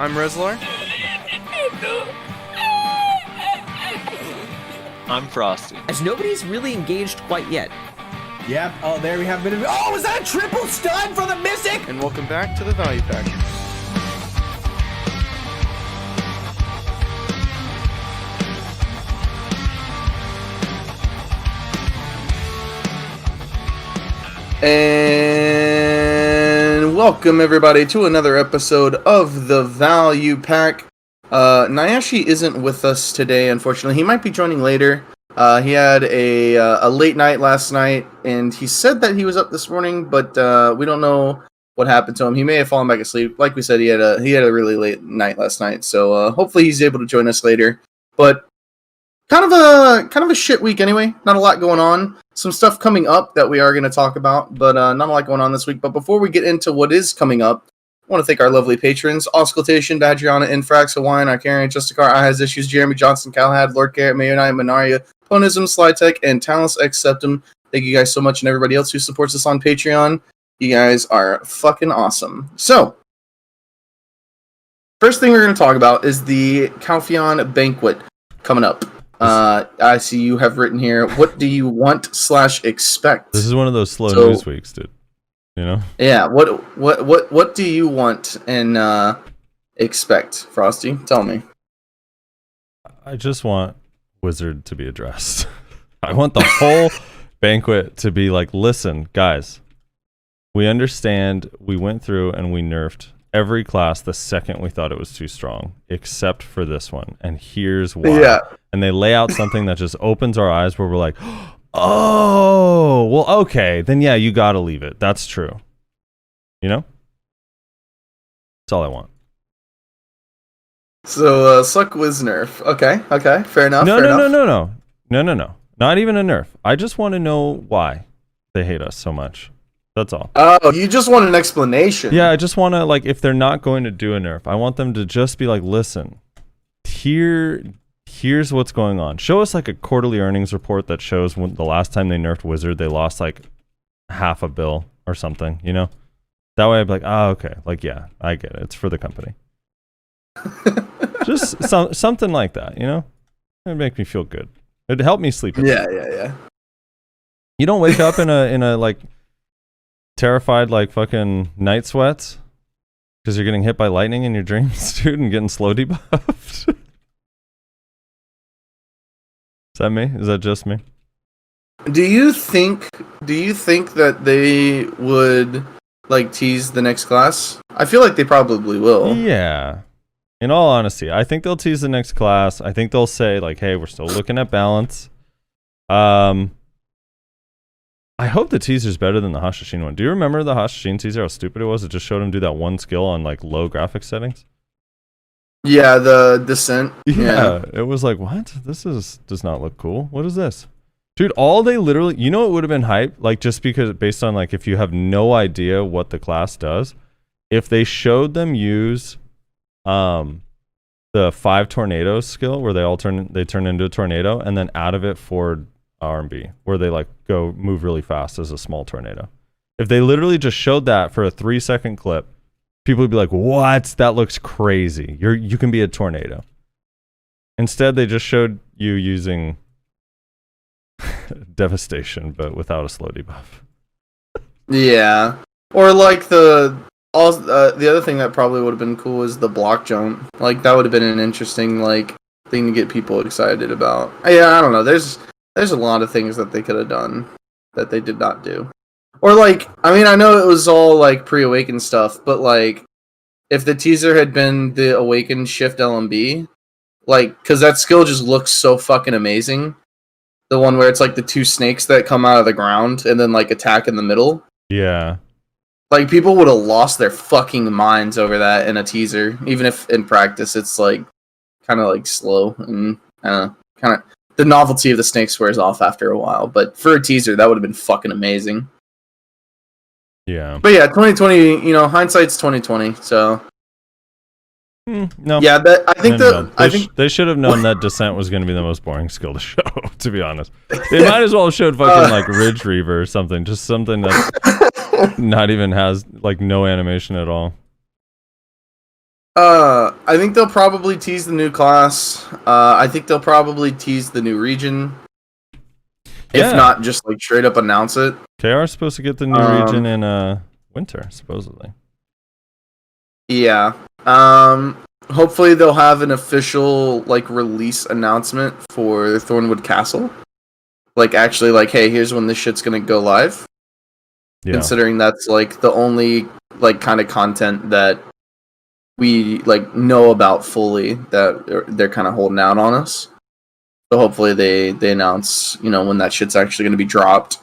I'm Rezlar. I'm Frosty. As nobody's really engaged quite yet. Yep. Oh, there we have a bit of. Oh, was that a triple stun for the Mystic? And welcome back to the Value Pack. And welcome everybody to another episode of the Value Pack. Nyashi isn't with us today, unfortunately. He might be joining later. He had a late night last night, and he said that he was up this morning, but we don't know what happened to him. He may have fallen back asleep. Like we said, he had a really late night last night, so hopefully he's able to join us later. But kind of a shit week anyway. Not a lot going on. Some stuff coming up that we are going to talk about, but not a lot going on this week. But before we get into what is coming up, I want to thank our lovely patrons: Auscultation, Badriana, Infrax, Hawaiian, Arcarian, Justicar, I Has Issues, Jeremy Johnson, Calhad, Lord Garrett, Mayonite, Minaria, Ponism, Slytech, and Talents X Septum. Thank you guys so much, and everybody else who supports us on Patreon. You guys are fucking awesome. So, first thing we're going to talk about is the Calpheon Banquet coming up. I see you have written here, what do you want/expect? This is one of those slow news weeks, dude. You know? Yeah, what do you want and expect, Frosty? Tell me. I just want Wizard to be addressed. I want the whole banquet to be like, listen, guys, we understand we went through and we nerfed every class the second we thought it was too strong, except for this one. And here's why. Yeah. And they lay out something that just opens our eyes where we're like, oh, well, okay, then yeah, you gotta leave it. That's true. You know? That's all I want. So, suck Wiz nerf. Okay, fair enough. No. Not even a nerf. I just want to know why they hate us so much. That's all. Oh, you just want an explanation. Yeah, I just want to, like, if they're not going to do a nerf, I want them to just be like, listen, here's what's going on. Show us, like, a quarterly earnings report that shows when the last time they nerfed Wizard, they lost, like, half a bill or something, you know? That way I'd be like, oh, okay. Like, yeah, I get it. It's for the company. Just something like that, you know? It'd make me feel good. It'd help me sleep. Yeah. You don't wake up in a like terrified like fucking night sweats because you're getting hit by lightning in your dreams, dude, and getting slow debuffed. Is that me? Is that just me? Do you think that they would like tease the next class? I feel like they probably will. Yeah. In all honesty, I think they'll tease the next class. I think they'll say, like, hey, we're still looking at balance. I hope the teaser's better than the Hashashin one. Do you remember the Hashashin teaser, how stupid it was? It just showed him do that one skill on, like, low graphics settings. Yeah, the descent. Yeah. It was like, what? This does not look cool. What is this? Dude, all they literally... You know it would have been hype? Like, just because, based on, like, if you have no idea what the class does, if they showed them use... the 5 tornadoes skill where they turn into a tornado, and then out of it forward R&B where they like go move really fast as a small tornado. If they literally just showed that for a 3-second clip, people would be like, what? That looks crazy. You can be a tornado. Instead, they just showed you using devastation, but without a slow debuff. Yeah. Or like the other thing that probably would have been cool is the block jump. Like that would have been an interesting like thing to get people excited about. Yeah, I don't know. There's a lot of things that they could have done that they did not do. Or like, I mean, I know it was all like pre-awakened stuff, but like if the teaser had been the awakened shift LMB, like because that skill just looks so fucking amazing. The one where it's like the 2 snakes that come out of the ground and then like attack in the middle. Yeah. Like, people would have lost their fucking minds over that in a teaser, even if in practice it's, like, kind of, like, slow and, kind of, the novelty of the snakes wears off after a while. But for a teaser, that would have been fucking amazing. Yeah. But yeah, 2020, you know, hindsight's 2020, so... No. Yeah, I think they should have known that Descent was going to be the most boring skill to show, to be honest. They might as well have showed fucking, like, Ridge Reaver or something, just something that not even has, like, no animation at all. I I think they'll probably tease the new class. I think they'll probably tease the new region. If Yeah. not, just like straight up announce it. KR is supposed to get the new region in winter, supposedly. Yeah. Hopefully they'll have an official like release announcement for Thornwood Castle. Like actually like, hey, here's when this shit's gonna go live. Yeah. Considering that's like the only like kind of content that we like know about fully that they're kind of holding out on us. So hopefully they announce, you know, when that shit's actually gonna be dropped.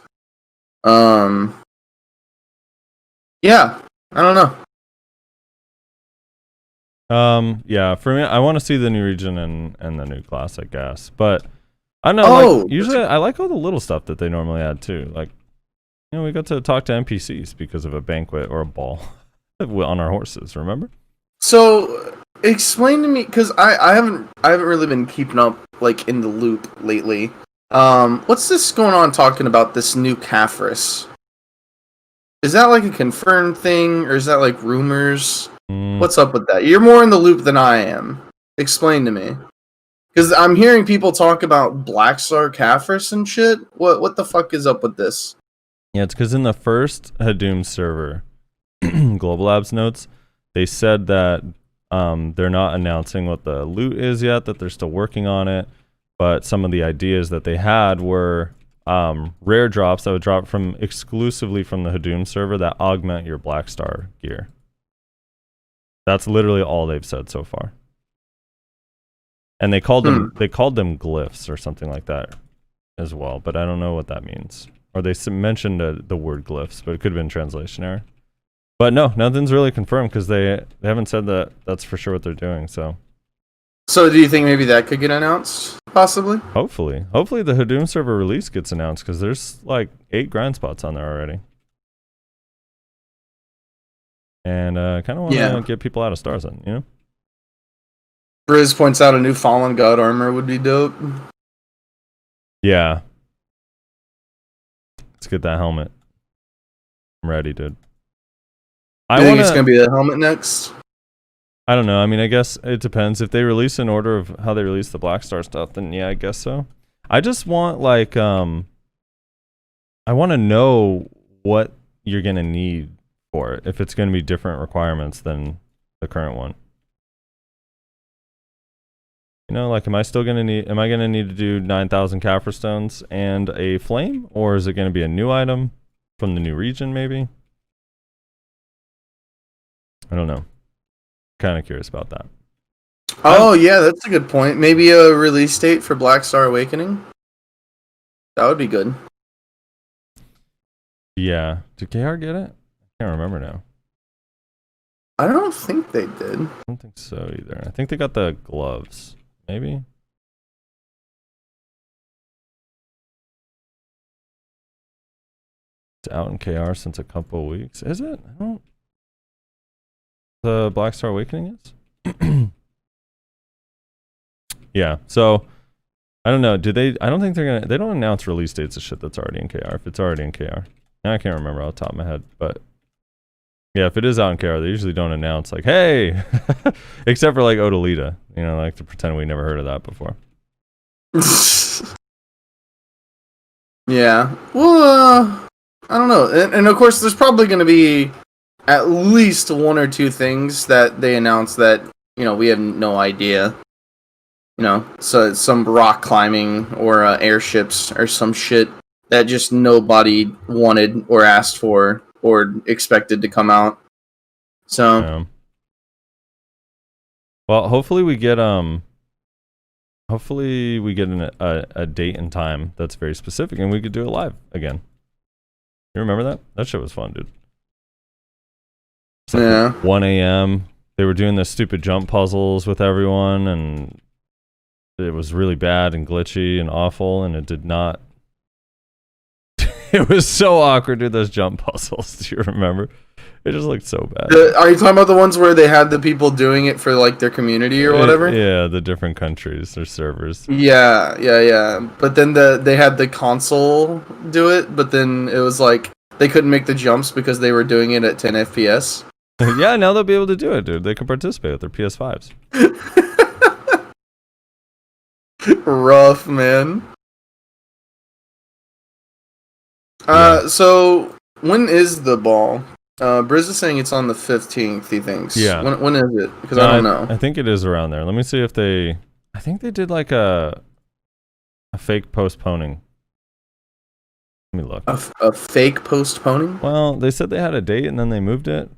Yeah, I don't know. Yeah, for me, I want to see the new region and the new class, I guess. But I don't know. Like, usually, I like all the little stuff that they normally add too. Like, you know, we got to talk to NPCs because of a banquet or a ball on our horses. Remember? So explain to me, because I haven't really been keeping up like in the loop lately. What's this going on talking about this new Caphras? Is that like a confirmed thing, or is that like rumors? What's up with that? You're more in the loop than I am. Explain to me. Because I'm hearing people talk about Black Star Caphras and shit. What the fuck is up with this? Yeah, it's because in the first Hadoom server, Global Labs notes, they said that they're not announcing what the loot is yet, that they're still working on it. But some of the ideas that they had were rare drops that would drop exclusively from the Hadoom server that augment your Black Star gear. That's literally all they've said so far. And they called them glyphs or something like that as well, but I don't know what that means. Or they mentioned the word glyphs, but it could have been translation error. But no, nothing's really confirmed because they haven't said that that's for sure what they're doing. So do you think maybe that could get announced? Possibly. Hopefully the Hadoom server release gets announced because there's like 8 grind spots on there already. And kind of want to get people out of Stars on, you know? Briz points out a new Fallen God armor would be dope. Yeah. Let's get that helmet. I'm ready, dude. I think it's going to be the helmet next? I don't know. I mean, I guess it depends. If they release an order of how they release the Black Star stuff, then yeah, I guess so. I just want, like, I want to know what you're going to need for it, if it's going to be different requirements than the current one. You know, like, am I going to need to do 9,000 Caphras stones and a flame? Or is it going to be a new item from the new region, maybe? I don't know. Kind of curious about that. Oh, yeah, that's a good point. Maybe a release date for Black Star Awakening? That would be good. Yeah. Did KR get it? I can't remember now. I don't think they did. I don't think so either. I think they got the gloves. Maybe? It's out in KR since a couple of weeks. Is it? I don't... The Black Star Awakening is? Yeah, so I don't know. I don't think they don't announce release dates of shit that's already in KR if it's already in KR. I can't remember off the top of my head, but yeah, if it is out in KR, they usually don't announce like, hey, except for like Odalita, you know, like to pretend we never heard of that before. Yeah. Well, I don't know. And of course, there's probably going to be at least 1 or 2 things that they announce that, you know, we have no idea. You know, so it's some rock climbing or airships or some shit that just nobody wanted or asked for or expected to come out. So, yeah. Well, hopefully we get a date and time that's very specific, and we could do it live again. You remember that? That shit was fun, dude. It's like yeah. 1 a.m. They were doing the stupid jump puzzles with everyone, and it was really bad and glitchy and awful, and it did not. It was so awkward, dude. Those jump puzzles. Do you remember? It just looked so bad. Are you talking about the ones where they had the people doing it for like their community or whatever? Yeah, the different countries, their servers. Yeah. But then they had the console do it, but then it was like they couldn't make the jumps because they were doing it at 10 FPS. Yeah, now they'll be able to do it, dude. They can participate with their PS5s. Rough, man. Yeah. So when is the ball? Briz is saying it's on the 15th, he thinks. Yeah. When is it? Because I don't know. I think it is around there. Let me see if they... I think they did like a fake postponing. Let me look. A fake postponing? Well, they said they had a date and then they moved it.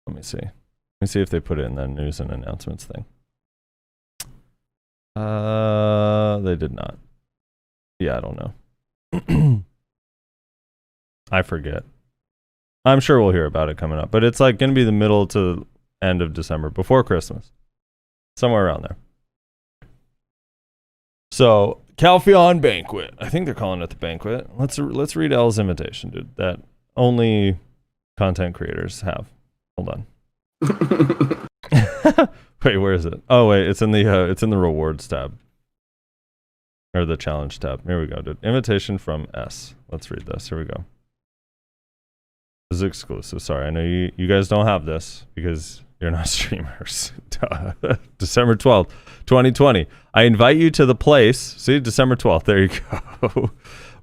Let me see. Let me see if they put it in the news and announcements thing. They did not. Yeah, I don't know. I forget. I'm sure we'll hear about it coming up, but it's like going to be the middle to end of December, before Christmas, somewhere around there. So, Calpheon Banquet. I think they're calling it the Banquet. Let's read L's invitation, dude. That only content creators have. Hold on. Wait, where is it? Oh wait, it's in the rewards tab. Or the challenge tab. Here we go, dude. Invitation from S. Let's read this. Here we go. This is exclusive. Sorry, I know you guys don't have this because you're not streamers. December 12th, 2020. I invite you to the place. See, December 12th. There you go.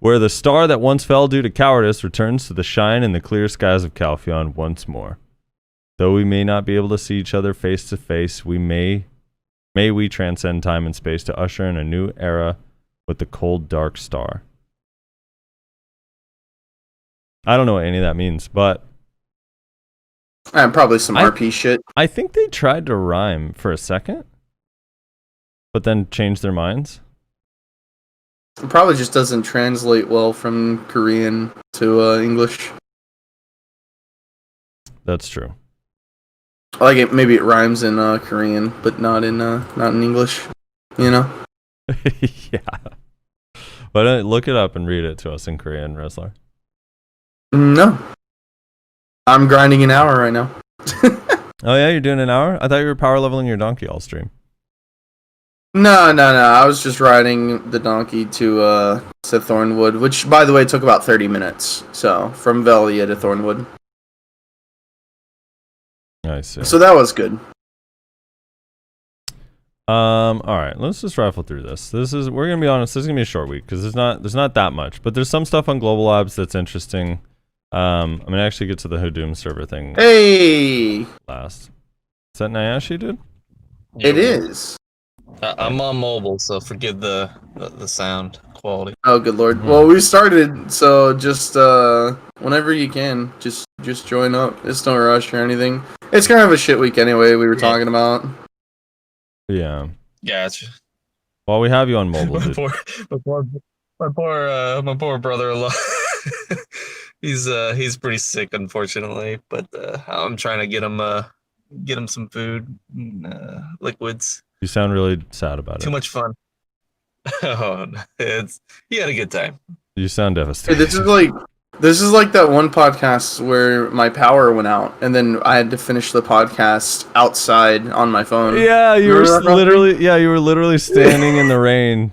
Where the star that once fell due to cowardice returns to the shine in the clear skies of Calpheon once more. Though we may not be able to see each other face to face, may we transcend time and space to usher in a new era with the cold, dark star. I don't know what any of that means, but Probably some RP shit. I think they tried to rhyme for a second, but then changed their minds. It probably just doesn't translate well from Korean to English. That's true. Like maybe it rhymes in Korean, but not in English. You know? Yeah. But look it up and read it to us in Korean, Wrestler. No. I'm grinding an hour right now. Oh yeah, you're doing an hour? I thought you were power leveling your donkey all stream. No. I was just riding the donkey to Thornwood, which, by the way, took about 30 minutes. So, from Velia to Thornwood. I see. So that was good. All right, let's just rifle through this. We're gonna be honest, this is gonna be a short week because there's not that much, but there's some stuff on Global Labs that's interesting. I'm gonna actually get to the Hodoom server thing. Hey, last. Is that Nyashi, dude? It is. I'm on mobile, so forgive the sound quality. Oh, good lord. Well, we started, so just whenever you can, just join up. It's no rush or anything. It's kind of a shit week anyway. We were talking about. Yeah. Gotcha. While we have you on mobile, dude. My poor brother-in-law. He's pretty sick, unfortunately. But I'm trying to get him some food, liquids. You sound really sad about it. Too much fun. Oh, he had a good time. You sound devastated. Hey, this is like that one podcast where my power went out, and then I had to finish the podcast outside on my phone. Yeah, you were literally standing in the rain.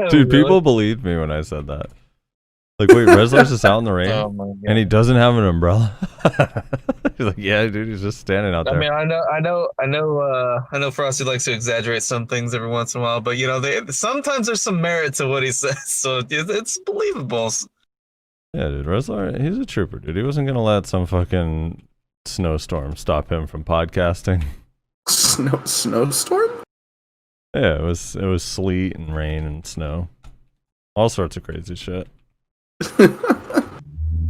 Dude, people believed me when I said that. Like, wait, Rezlar's just out in the rain, and he doesn't have an umbrella. He's like, yeah, dude, he's just standing out there. I mean, I know Frosty likes to exaggerate some things every once in a while, but sometimes there's some merit to what he says, so it's believable. Yeah, dude, Rezlar, he's a trooper, dude. He wasn't gonna let some fucking snowstorm stop him from podcasting. Snowstorm? Yeah, it was sleet and rain and snow, all sorts of crazy shit.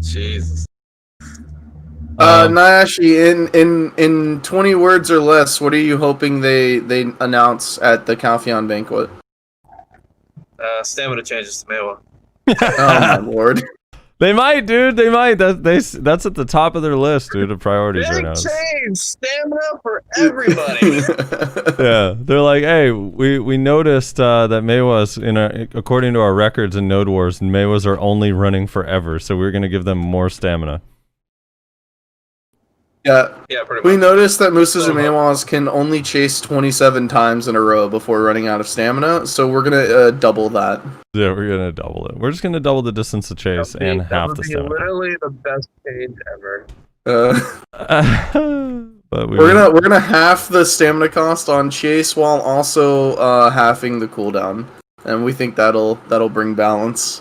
Jesus. Nyashi, in 20 words or less, what are you hoping they announce at the Calpheon Banquet? Stamina changes to Mewa. Oh my lord. They might, dude. They might. That's at the top of their list, dude, of priorities right now. Big change, stamina for everybody. Yeah, they're like, hey, we noticed that Mewas, according to our records in Node Wars, Mewas are only running forever, so we're gonna give them more stamina. Yeah. Yeah, pretty We much. noticed that Mooses and Uh-huh. Maywalls can only chase 27 times in a row before running out of stamina, so we're gonna double that. Yeah, we're gonna double it. We're just gonna double the distance to chase and half the stamina. literally the best page ever. But We're gonna half the stamina cost on chase while also halving the cooldown, and we think that'll bring balance.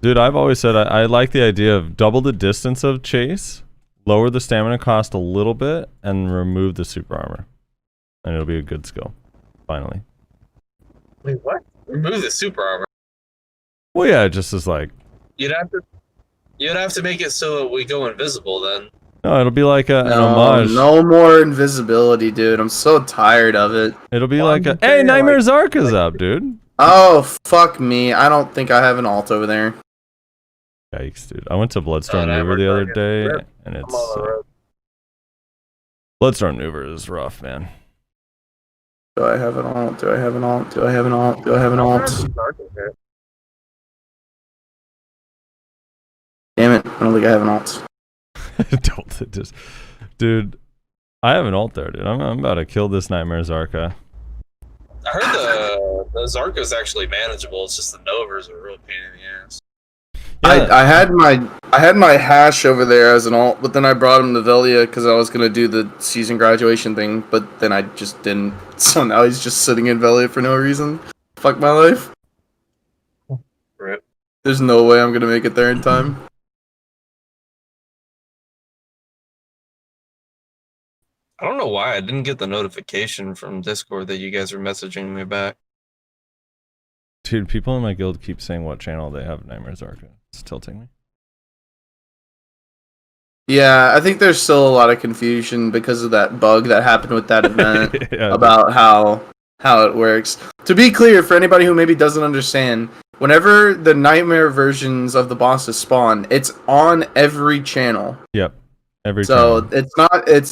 Dude, I've always said I like the idea of double the distance of chase, lower the stamina cost a little bit, and remove the super armor. And it'll be a good skill. Finally. Wait, what? Remove the super armor. Well, yeah, it just is like... You'd have to make it so we go invisible then. No, it'll be like an No, homage. no more invisibility, dude. I'm so tired of it. It'll be Well, like I'm a... Hey, saying, Nightmare like- Zarka's up, dude. Oh, fuck me. I don't think I have an alt over there. Yikes, dude. I went to Bloodstorm that Maneuver the we're other targeting. day, Rip. and it's... I'm on the road. Bloodstorm Maneuver is rough, man. Do I have an alt? Do I have an alt? Do I have an alt? Do I have an alt? Damn it. I don't think I have an alt. Don't just... Dude, I have an alt there, dude. I'm about to kill this Nightmare Zarka. I heard the Zarko's actually manageable. It's just the Novers are a real pain in the ass. Yeah. I had my hash over there as an alt, but then I brought him to Velia because I was gonna do the season graduation thing, but then I just didn't. So now he's just sitting in Velia for no reason. Fuck my life. Rip. There's no way I'm gonna make it there in time. I don't know why I didn't get the notification from Discord that you guys were messaging me back. Dude, people in my guild keep saying what channel they have Nightmare Zarka. It's tilting me. Yeah, I think there's still a lot of confusion because of that bug that happened with that event Yeah, about how it works. To be clear, for anybody who maybe doesn't understand, whenever the nightmare versions of the bosses spawn, it's on every channel. Yep. Every So channel.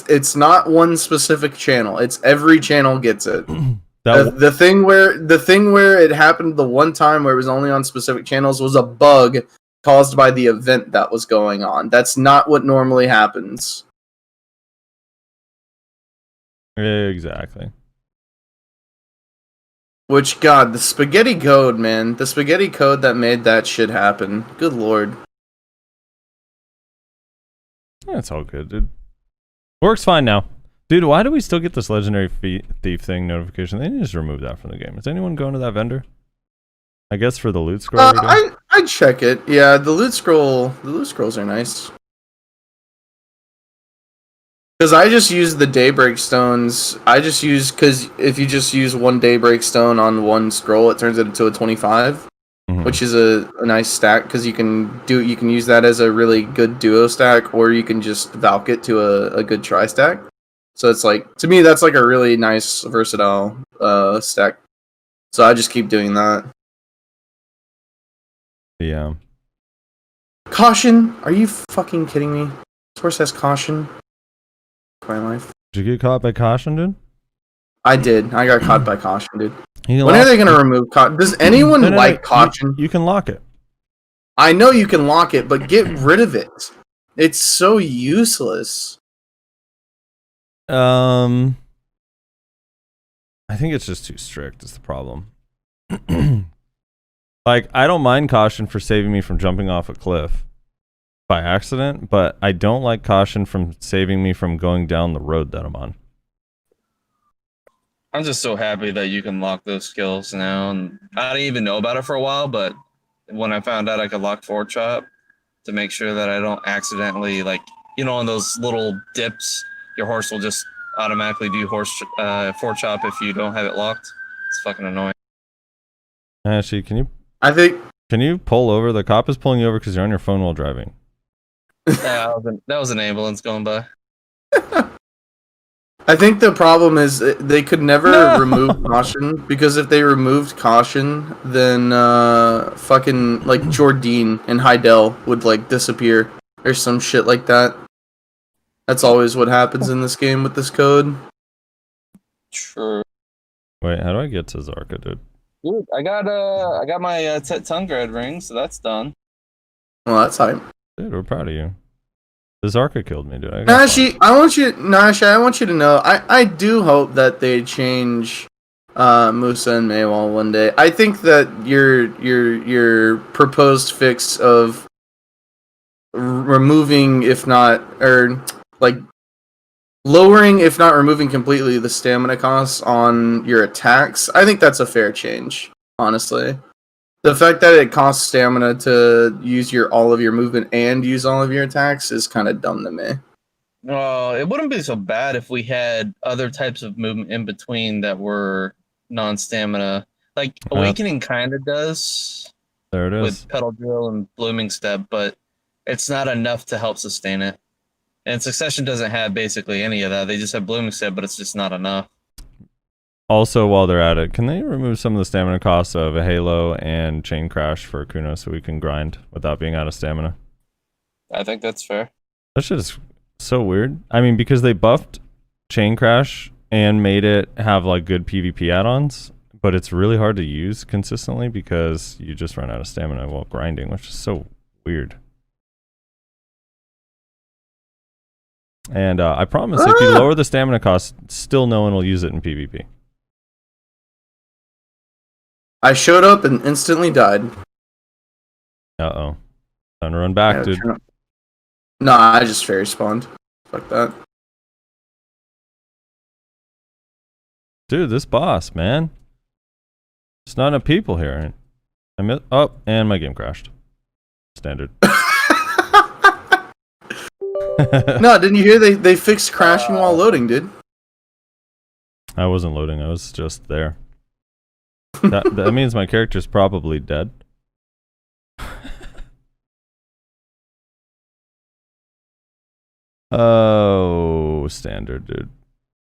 it's not one specific channel. It's every channel gets it. That The thing where it happened the one time where it was only on specific channels was a bug caused by the event that was going on. That's not what normally happens. exactly. Which, God, the spaghetti code, man. The spaghetti code that made that shit happen. Good lord. That's all good, dude. Works fine now. Dude, why do we still get this legendary thief thing notification? They need to just remove that from the game. Is anyone going to that vendor? I guess for the loot scroll. I'd check it. Yeah, the loot scrolls are nice. Because I just use the daybreak stones. Because if you just use one daybreak stone on one scroll, it turns it into a 25. Which is a nice stack because you can use that as a really good duo stack, or you can just Valk it to a good tri stack. So it's like, to me, that's like a really nice versatile stack. So I just keep doing that. Yeah. Caution! Are you fucking kidding me? This horse has caution. My life. Did you get caught by caution, dude? I did. I got caught by caution, dude. You can When lock- are they gonna remove caution? Does anyone No, no, no, like caution? You can lock it. I know you can lock it, but get rid of it. It's so useless. I think it's just too strict is the problem. Like, I don't mind caution for saving me from jumping off a cliff by accident, but I don't like caution from saving me from going down the road that I'm on. I'm just so happy that you can lock those skills now. And I didn't even know about it for a while, but when I found out I could lock forward chop to make sure that I don't accidentally, like, on those little dips, your horse will just automatically do forward chop if you don't have it locked. It's fucking annoying. Actually, can you pull over? The cop is pulling you over because you're on your phone while driving. that was an ambulance going by. I think the problem is they could never remove caution, because if they removed caution, then fucking like Jordine and Heidel would like disappear or some shit like that. That's always what happens in this game with this code. True. Wait, how do I get to Zarka, dude? Dude, I got my tongue grad ring, so that's done. Well, that's hype. Dude, we're proud of you. The Zarka killed me, dude. I got Nashi, I want you to know, I do hope that they change Musa and Maywall one day. I think that your proposed fix of removing, if not, or like lowering, if not removing completely, the stamina costs on your attacks, I think that's a fair change, honestly. The fact that it costs stamina to use all of your movement and use all of your attacks is kind of dumb to me. It wouldn't be so bad if we had other types of movement in between that were non-stamina. Like Awakening kind of does. There it is. With Pedal Drill and Blooming Step, but it's not enough to help sustain it. And Succession doesn't have basically any of that. They just have Blooming Step, but it's just not enough. Also, while they're at it, can they remove some of the stamina costs of a Halo and Chain Crash for Kuno so we can grind without being out of stamina? I think that's fair. That shit is so weird. I mean, because they buffed Chain Crash and made it have like good PvP add-ons, but it's really hard to use consistently because you just run out of stamina while grinding, which is so weird. And I promise, if you lower the stamina cost, still no one will use it in PvP. I showed up and instantly died. Uh-oh. Time to run back, dude. No, I just fairy spawned. Fuck that. Dude, this boss, man. There's not enough people here. Oh, and my game crashed. Standard. No, didn't you hear they fixed crashing while loading, dude? I wasn't loading, I was just there. That means my character's probably dead. Oh, standard, dude.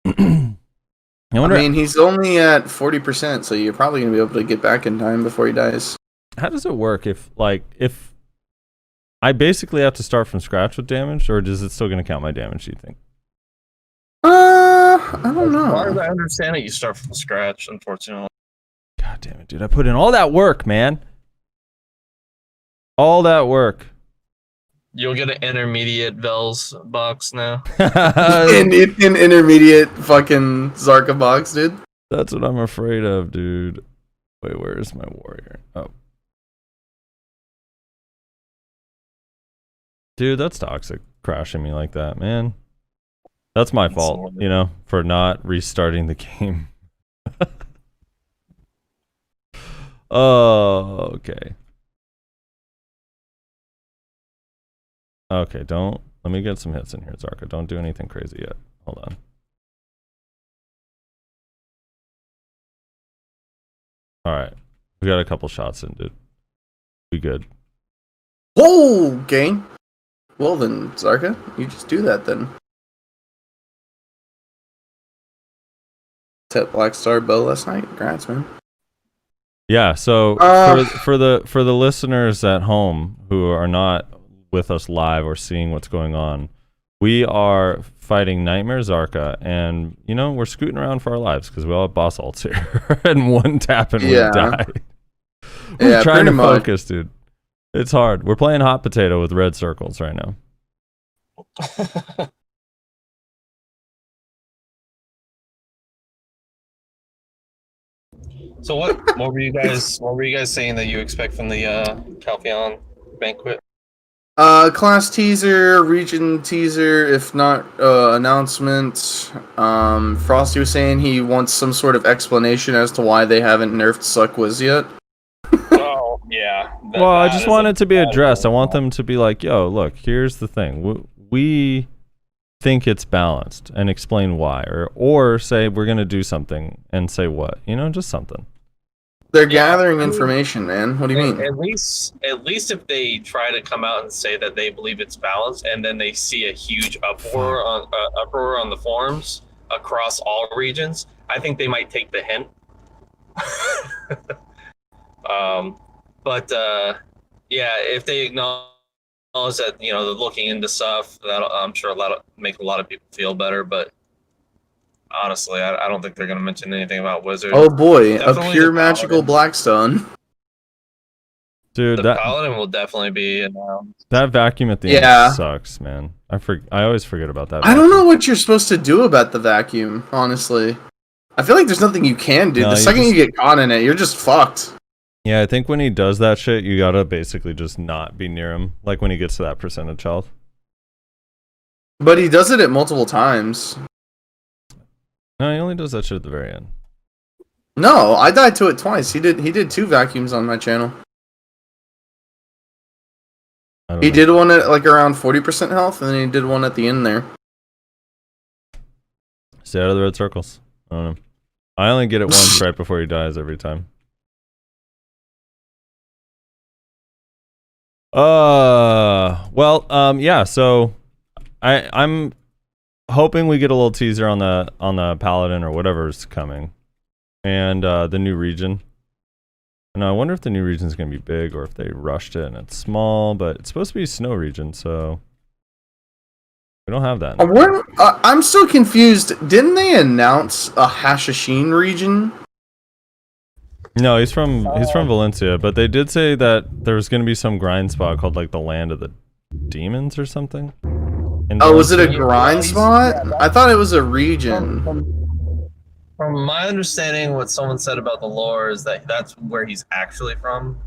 I mean, he's only at 40%, so you're probably going to be able to get back in time before he dies. How does it work if I basically have to start from scratch with damage, or is it still going to count my damage, do you think? I don't know. As far as I understand it, you start from scratch, unfortunately. God damn it, dude. I put in all that work, man. All that work. You'll get an intermediate Vels box now. in intermediate fucking Zarka box, dude. That's what I'm afraid of, dude. Wait, where's my warrior? Oh. Dude, that's toxic. Crashing me like that, man. That's my fault, you know, for not restarting the game. Oh, okay. Okay, let me get some hits in here, Zarka. Don't do anything crazy yet. Hold on. Alright. We got a couple shots in, dude. We good. Oh, gang. Well then, Zarka, you just do that then. Set Black Star bow last night. Congrats, man. Yeah, so for the listeners at home who are not with us live or seeing what's going on, we are fighting Nightmare Zarka, and you know, we're scooting around for our lives because we all have boss ults here. And one tap and we die. We're trying to focus, dude. It's hard. We're playing hot potato with red circles right now. So what were you guys saying that you expect from the Calpheon Banquet? Class teaser, region teaser, if not announcement. Frosty was saying he wants some sort of explanation as to why they haven't nerfed Suckwiz yet. Oh, yeah. Well, I just want it to be addressed. I want them to be like, yo, look, here's the thing. We think it's balanced and explain why. Or say we're going to do something and say what. You know, just something. They're gathering information, man. What do you mean? At least if they try to come out and say that they believe it's balanced, and then they see a huge uproar on the forums across all regions, I think they might take the hint. Yeah, if they acknowledge that, you know, they're looking into stuff, that'll, I'm sure, make a lot of people feel better. But honestly, I don't think they're going to mention anything about Wizard. Oh boy, Definitely a pure magical Blackstone. Dude, The that paladin will definitely be announced. that vacuum at the Yeah. end sucks, man. I always forget about that. I don't vacuum. know what you're supposed to do about the vacuum, honestly. I feel like there's nothing you can do. No, The you second just- you get caught in it, you're just fucked. Yeah, I think when he does that shit, you gotta basically just not be near him. Like when he gets to that percentage health. But he does it at multiple times. No, he only does that shit at the very end. No, I died to it twice. He did 2 vacuums on my channel. I don't He know. did one at like around 40% health, and then he did one at the end there. Stay out of the red circles. I don't know. I only get it once right before he dies every time. Yeah, so I'm hoping we get a little teaser on the paladin or whatever's coming. And the new region. And I wonder if the new region is going to be big or if they rushed it and it's small, but it's supposed to be a snow region, so we don't have that. I'm still confused. Didn't they announce a Hashashin region? No, he's from Valencia, but they did say that there was going to be some grind spot called like the Land of the Demons or something. Oh, was it a grind spot? I thought it was a region. From my understanding, what someone said about the lore is that that's where he's actually from.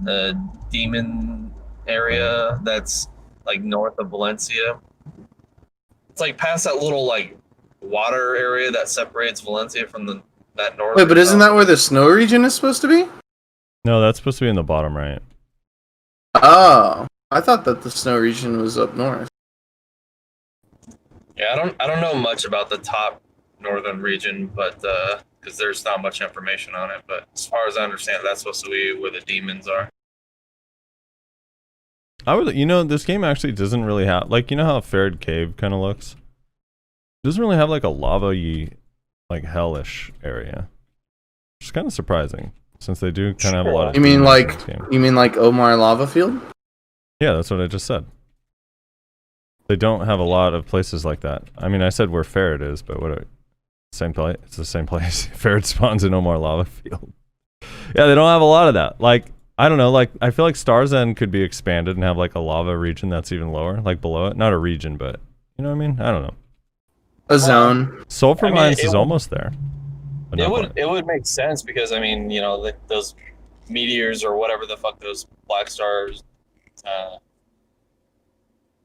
The demon area that's like north of Valencia. It's like past that little like water area that separates Valencia from that north. Wait, but isn't that where the snow region is supposed to be? No, that's supposed to be in the bottom right. Oh, I thought that the snow region was up north. Yeah, I don't know much about the top northern region, but because there's not much information on it. But as far as I understand, that's supposed to be where the demons are. This game actually doesn't really have, like, you know how Farid Cave kind of looks? It doesn't really have like a lava-y, like hellish area. Which is kind of surprising, since they do kind of have a lot of. You mean demons in like this game. Omar Lava Field? Yeah, that's what I just said. They don't have a lot of places like that. I mean, I said where Farid is, but same place. It's the same place. Farid spawns in Omar Lava Field. Yeah, they don't have a lot of that. Like, I don't know. Like, I feel like Star's End could be expanded and have like a lava region that's even lower, like below it. Not a region, but you know what I mean. I don't know. A zone. Sulfur Mines is almost there. But It would make sense because I mean, you know, those meteors or whatever the fuck those black stars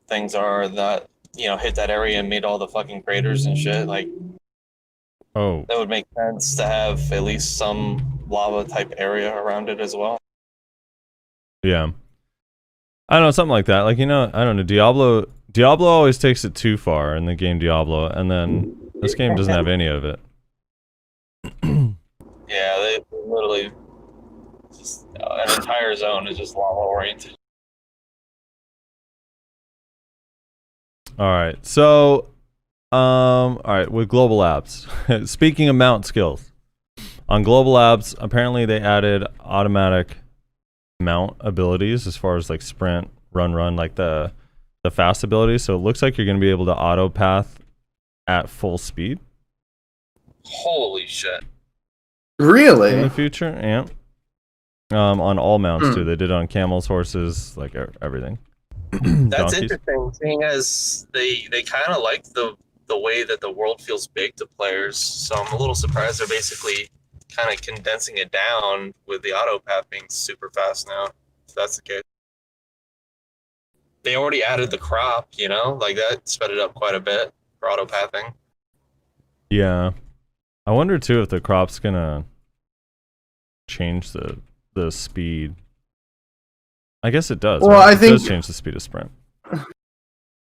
things are that, you know, hit that area and made all the fucking craters and shit. Like, Oh, that would make sense to have at least some lava type area around it as well. yeah. I don't know, something like that. Like, you know, I don't know. Diablo always takes it too far in the game Diablo, and then this game doesn't have any of it. Yeah, they literally just an entire zone is just lava oriented. All right, so, all right, with Global Labs. Speaking of mount skills, on Global Labs, apparently they added automatic mount abilities as far as like sprint, run, like the fast abilities. So it looks like you're going to be able to auto path at full speed. Holy shit. In Really? the future, yeah. On all mounts too. They did it on camels, horses, like everything. That's Donkeys. interesting, seeing as they kind of like the way that the world feels big to players. So I'm a little surprised they're basically kind of condensing it down with the auto path being super fast now. If that's the case. They already added the crop, you know, like that sped it up quite a bit for auto pathing. Yeah, I wonder too if the crop's gonna change the speed. I guess it does. Well, right? I It think- does change the speed of sprint.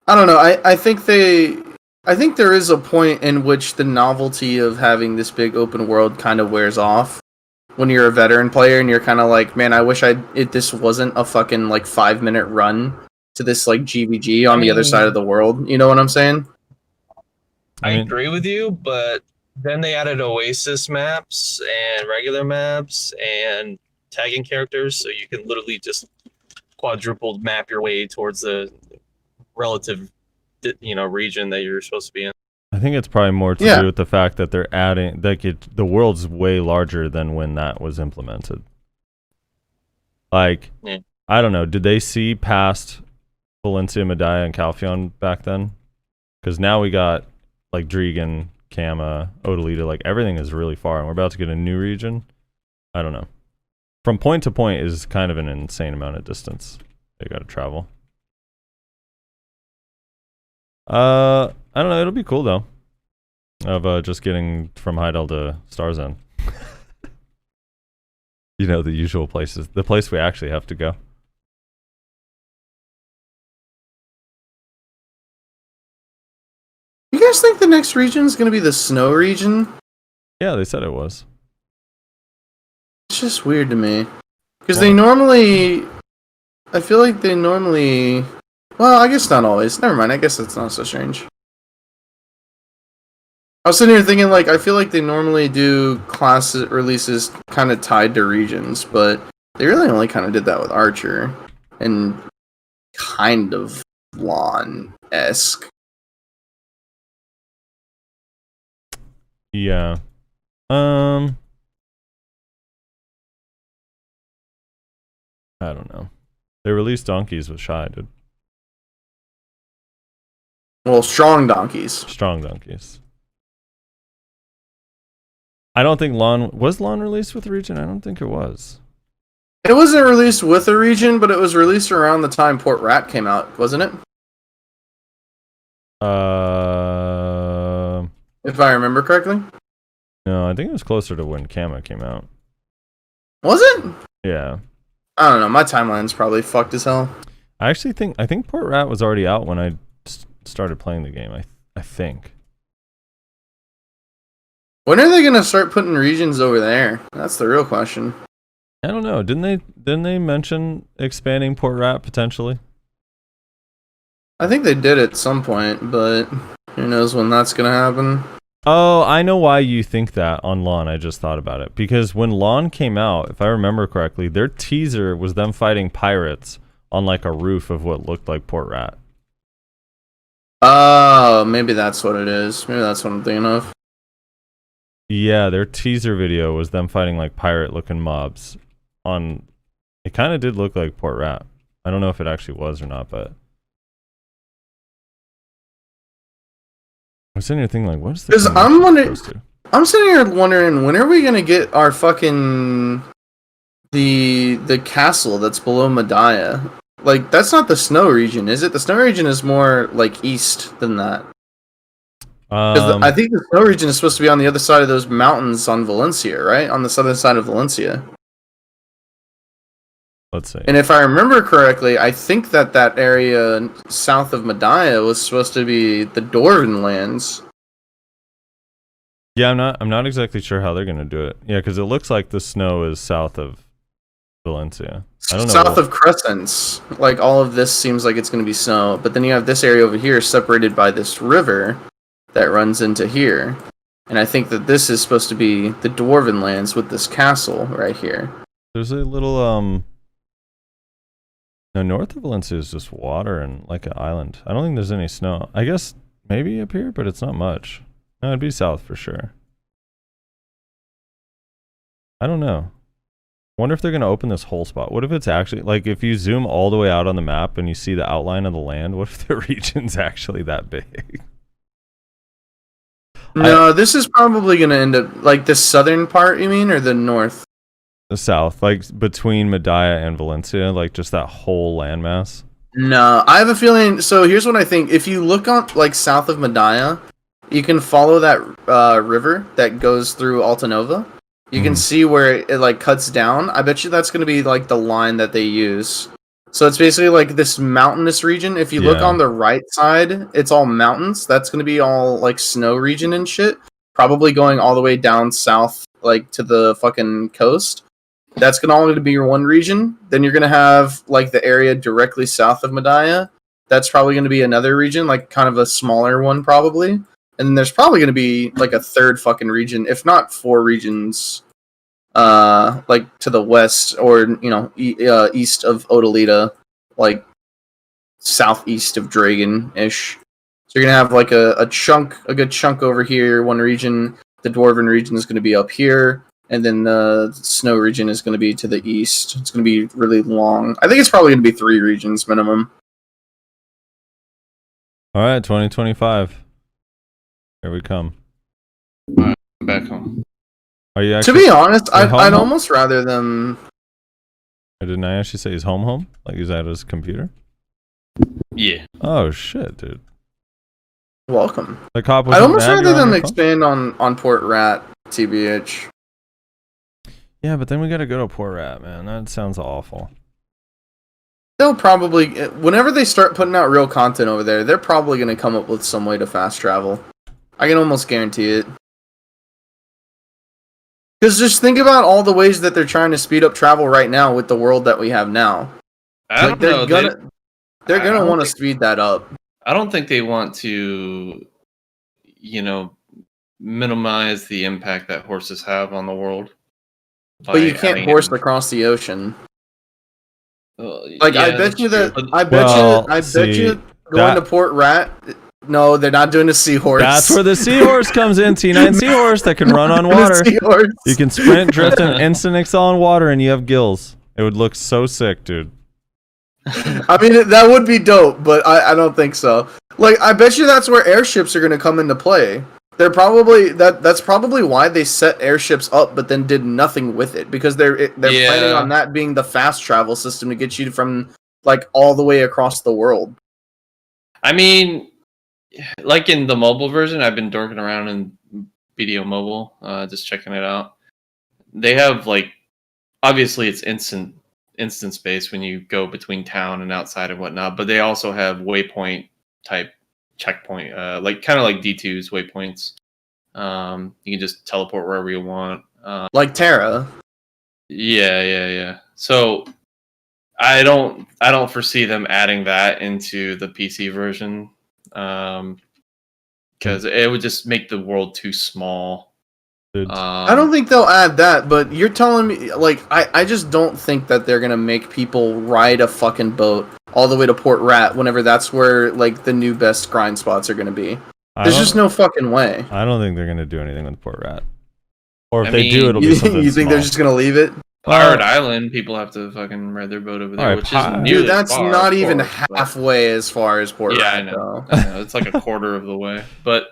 I don't know. I think there is a point in which the novelty of having this big open world kind of wears off when you're a veteran player and you're kind of like, man, I wish this wasn't a fucking like 5-minute run to this like GVG on the other side of the world. You know what I'm saying? I mean- agree with you, but then they added Oasis maps and regular maps and tagging characters, so you can literally just quadruple map your way towards the relative, you know, region that you're supposed to be in. I think it's probably more to Yeah. do with the fact that they're adding, like, the world's way larger than when that was implemented. Like, Yeah. I don't know. Did they see past Valencia, Medaya, and Calpheon back then? Because now we got like Dregan, Kama, Odalita. Like everything is really far, and we're about to get a new region. I don't know. From point to point is kind of an insane amount of distance they got to travel. I don't know. It'll be cool though. Of just getting from Heidel to Starzen. You know, the usual places. The place we actually have to go. You guys think the next region is going to be the snow region? Yeah, they said it was. It's just weird to me. Because they normally... I feel like they normally... Well, I guess not always. Never mind, I guess that's not so strange. I was sitting here thinking, like, I feel like they normally do class releases kind of tied to regions, but they really only kind of did that with Archer. And kind of Lawn-esque. Yeah. I don't know. They released donkeys with Shy, dude. Well, strong donkeys. Strong donkeys. I don't think Lawn was Lawn released with the region. I don't think it was. It wasn't released with a region, but it was released around the time Port Rat came out, wasn't it? If I remember correctly. No, I think it was closer to when Kama came out. Was it? Yeah. I don't know. My timeline's probably fucked as hell. I think Port Rat was already out when I started playing the game. I think. When are they gonna start putting regions over there? That's the real question. I don't know. Didn't they mention expanding Port Rat potentially? I think they did at some point, but who knows when that's gonna happen. Oh, I know why you think that on Lawn. I just thought about it. Because when Lawn came out, if I remember correctly, their teaser was them fighting pirates on like a roof of what looked like Port Rat. Oh, maybe that's what it is. Maybe that's what I'm thinking of. Yeah, their teaser video was them fighting like pirate looking mobs on it kind of did look like Port Rat. I don't know if it actually was or not, but I'm sitting here thinking like what's the Because I'm sitting here wondering when are we gonna get our fucking the castle that's below Medaya? Like that's not the snow region, is it? The snow region is more like east than that. Because I think the snow region is supposed to be on the other side of those mountains on Valencia, right? On the southern side of Valencia. Let's see. And if I remember correctly, I think that area south of Medaya was supposed to be the Dwarven lands. Yeah, I'm not exactly sure how they're gonna do it. Yeah, because it looks like the snow is south of Valencia. I don't know. South of Crescents. Like all of this seems like it's going to be snow, but then you have this area over here separated by this river that runs into here. And I think that this is supposed to be the Dwarven lands with this castle right here. There's a little no, north of Valencia is just water and like an island. I don't think there's any snow. I guess maybe up here, but it's not much. No, it'd be south for sure. I don't know. Wonder if they're going to open this whole spot. What if it's actually, like, if you zoom all the way out on the map and you see the outline of the land, what if the region's actually that big? No, this is probably going to end up, like, the southern part, you mean, or the north? The south, like, between Medaya and Valencia, like, just that whole landmass? No, I have a feeling, so here's what I think. If you look on, like, south of Medaya, you can follow that river that goes through Altanova. You can see where it like cuts down. I bet you that's going to be like the line that they use. So it's basically like this mountainous region. If you look on the right side, it's all mountains. That's going to be all like snow region and shit. Probably going all the way down south, like to the fucking coast. That's going to only be your one region. Then you're going to have like the area directly south of Medaya. That's probably going to be another region, like kind of a smaller one probably. And then there's probably going to be like a third fucking region, if not 4 regions, like to the west or, you know, east of Odalita, like southeast of Dragon-ish. So you're going to have like a good chunk over here, one region. The Dwarven region is going to be up here. and then the snow region is going to be to the east. It's going to be really long. I think it's probably going to be 3 regions minimum. All right, 2025. Here we come. Back home. Are you To actually? be honest, You're home, I'd home? almost rather them. Didn't I actually say he's home? Like he's at his computer? Yeah. Oh shit, dude. Welcome. The cop was I'd almost mad rather you're on them your phone? expand on Port Rat, TBH. Yeah, but then we gotta go to Port Rat, man. That sounds awful. They'll probably, whenever they start putting out real content over there, they're probably going to come up with some way to fast travel. I can almost guarantee it. Because just think about all the ways that they're trying to speed up travel right now with the world that we have now. I don't know. They're I gonna don't want to think- speed that up. I don't think they want to, minimize the impact that horses have on the world. But you can't horse across the ocean. Like I bet you that I bet you going to Port Rat. No, they're not doing a seahorse. That's where the seahorse comes in. T9 seahorse that can run on water. Seahorse. You can sprint, drift, and instant excel on water, and you have gills. It would look so sick, dude. I mean, that would be dope, but I don't think so. Like, I bet you that's where airships are going to come into play. They're probably that's probably why they set airships up, but then did nothing with it, because they're planning on that being the fast travel system to get you from like all the way across the world. I mean, like in the mobile version, I've been dorking around in BDO Mobile, just checking it out. They have like, obviously it's instant space when you go between town and outside and whatnot, but they also have waypoint type checkpoint, like kind of like D2's waypoints. You can just teleport wherever you want. Like Terra. Yeah. So I don't foresee them adding that into the PC version, because it would just make the world too small. I don't think they'll add that, but you're telling me, like, I just don't think that they're gonna make people ride a fucking boat all the way to Port Rat whenever that's where, like, the new best grind spots are gonna be. There's just no fucking way. I don't think they're gonna do anything with Port Rat. Or if I they mean, do, it'll be something You think small. they're just gonna leave it? Pirate Island, people have to fucking ride their boat over there, Alright, which isn't near Dude, as that's far, not of even course, but- halfway as far as Port Yeah, Rat, I know. though. I know. It's like a quarter of the way. But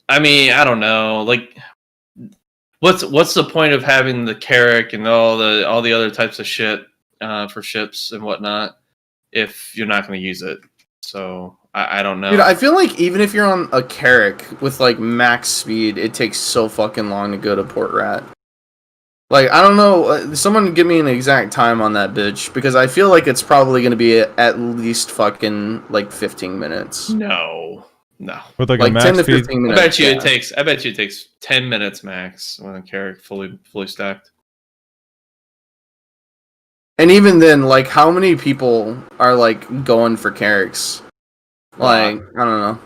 I mean, I don't know. Like, what's the point of having the Carrack and all the other types of shit for ships and whatnot if you're not going to use it? So I don't know. Dude, I feel like even if you're on a Carrack with, like, max speed, it takes so fucking long to go to Port Rat. Like, I don't know, someone give me an exact time on that bitch, because I feel like it's probably going to be at least fucking, like, 15 minutes. No. With like a Like, max 10 to speed. 15 I minutes. bet you yeah. I bet you it takes 10 minutes max when a Carrack fully stacked. And even then, like, how many people are, like, going for Carracks? Like, I don't know.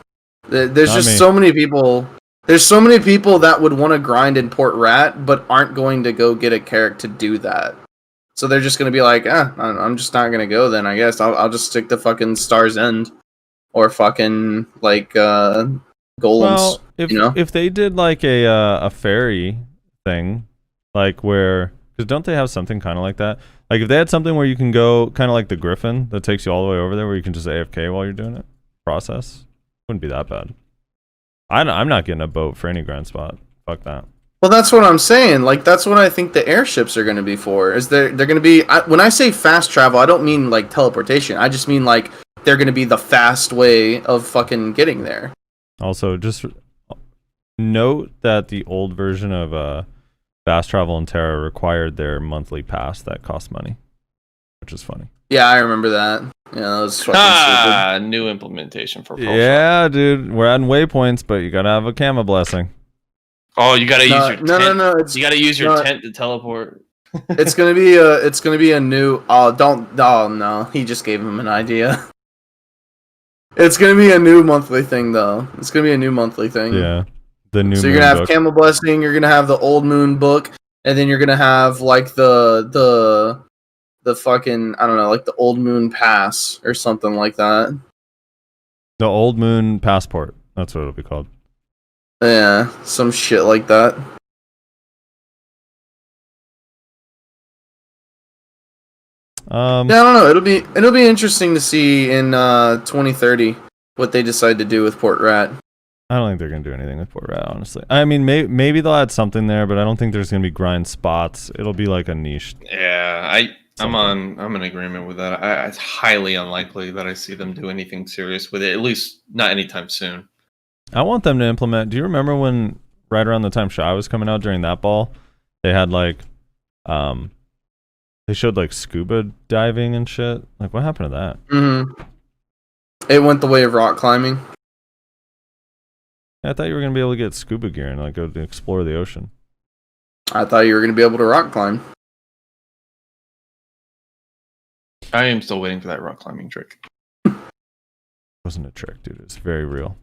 There's Not just me. so many people. There's so many people that would want to grind in Port Rat, but aren't going to go get a Carrack to do that. So they're just going to be like, I'm just not going to go then, I guess. I'll just stick to fucking Star's End. Or fucking, like, golems. Well, if they did like a ferry thing, like where, because don't they have something kind of like that? Like if they had something where you can go kind of like the Griffin that takes you all the way over there, where you can just AFK while you're doing it, process, wouldn't be that bad. I'm not getting a boat for any grind spot. Fuck that. Well, that's what I'm saying. Like, that's what I think the airships are going to be for. Is they're going to be... when I say fast travel, I don't mean, like, teleportation. I just mean, like, they're going to be the fast way of fucking getting there. Also, just note that the old version of fast travel in Terra required their monthly pass that cost money, which is funny. Yeah, I remember that. Yeah, that was fucking stupid. New implementation for Pulsar. Yeah, dude, we're adding waypoints, but you gotta have a Kama blessing. Oh, you gotta use your tent. No. It's, You gotta use your tent to teleport. it's gonna be a new... Oh, no. He just gave him an idea. It's gonna be a new monthly thing, though. It's gonna be a new monthly thing. Yeah, the new. So you're gonna have Camel Blessing, you're gonna have the Old Moon book, and then you're gonna have like the fucking, I don't know, like the Old Moon Pass or something like that. The Old Moon Passport. That's what it'll be called. Yeah, some shit like that. I don't know. It'll be interesting to see in 2030 what they decide to do with Port Rat. I don't think they're gonna do anything with Port Rat, honestly. I mean, maybe they'll add something there, but I don't think there's gonna be grind spots. It'll be like a niche. Yeah, I'm in agreement with that. It's highly unlikely that I see them do anything serious with it. At least not anytime soon. I want them to implement. Do you remember when right around the time Shy was coming out during that ball, they had like, they showed like scuba diving and shit. Like, what happened to that? Mm-hmm. It went the way of rock climbing. I thought you were gonna be able to get scuba gear and like go to explore the ocean. I thought you were going to be able to rock climb. I am still waiting for that rock climbing trick. It wasn't a trick, dude. It's very real.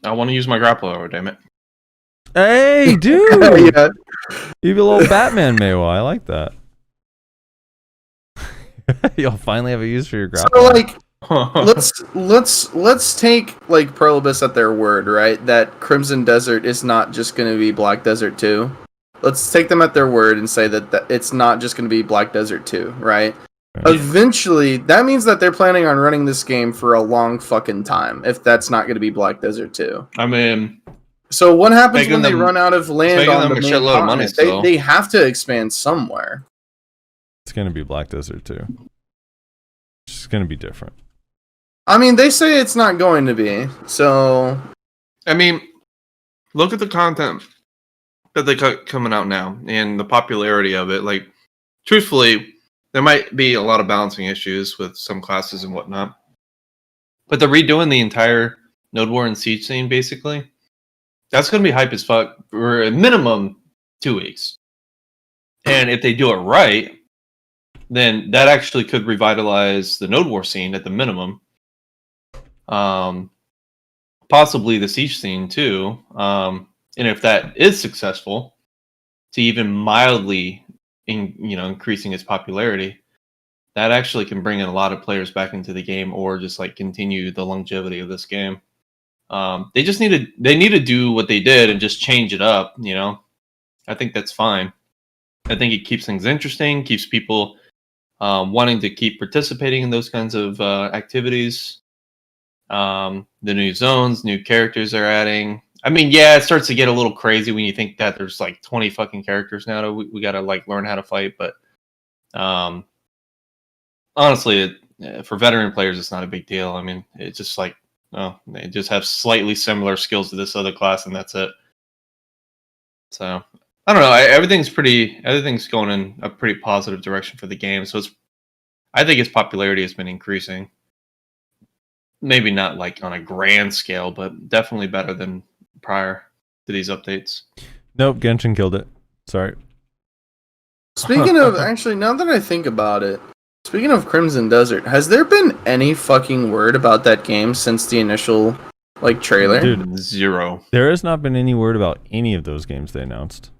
I want to use my grappler, damn it. Hey, dude! Yeah. You be a little Batman Mayo. I like that. You'll finally have a use for your grapple. So like, let's take like Prolobus at their word, right? That Crimson Desert is not just going to be Black Desert 2. Let's take them at their word and say that it's not just going to be Black Desert 2, right? Yeah. Eventually, that means that they're planning on running this game for a long fucking time. If that's not going to be Black Desert 2, I mean, so what happens making when they them- run out of land making on them the a main shitload of money continent? still. They have to expand somewhere. It's gonna be Black Desert too. It's just gonna be different. I mean, they say it's not going to be. So I mean, look at the content that they got coming out now and the popularity of it. Like, truthfully, there might be a lot of balancing issues with some classes and whatnot, but they're redoing the entire Node War and Siege scene, basically. That's going to be hype as fuck for a minimum 2 weeks. And if they do it right, then that actually could revitalize the Node War scene at the minimum. Possibly the Siege scene too. And if that is successful, to even mildly increasing its popularity, that actually can bring in a lot of players back into the game, or just like continue the longevity of this game. They need to do what they did and just change it up. I think that's fine. I think it keeps things interesting, keeps people wanting to keep participating in those kinds of activities. The new zones, new characters they're adding. I mean, yeah, it starts to get a little crazy when you think that there's like 20 fucking characters now. We gotta like learn how to fight, but honestly, for veteran players, it's not a big deal. I mean, it's just like, they just have slightly similar skills to this other class, and that's it. So I don't know. Everything's going in a pretty positive direction for the game. So I think its popularity has been increasing. Maybe not like on a grand scale, but definitely better than prior to these updates. Nope, Genshin killed it. Sorry. speaking of, actually, now that I think about it, speaking of Crimson Desert, has there been any fucking word about that game since the initial like trailer? Dude, Zero. there has not been any word about any of those games they announced.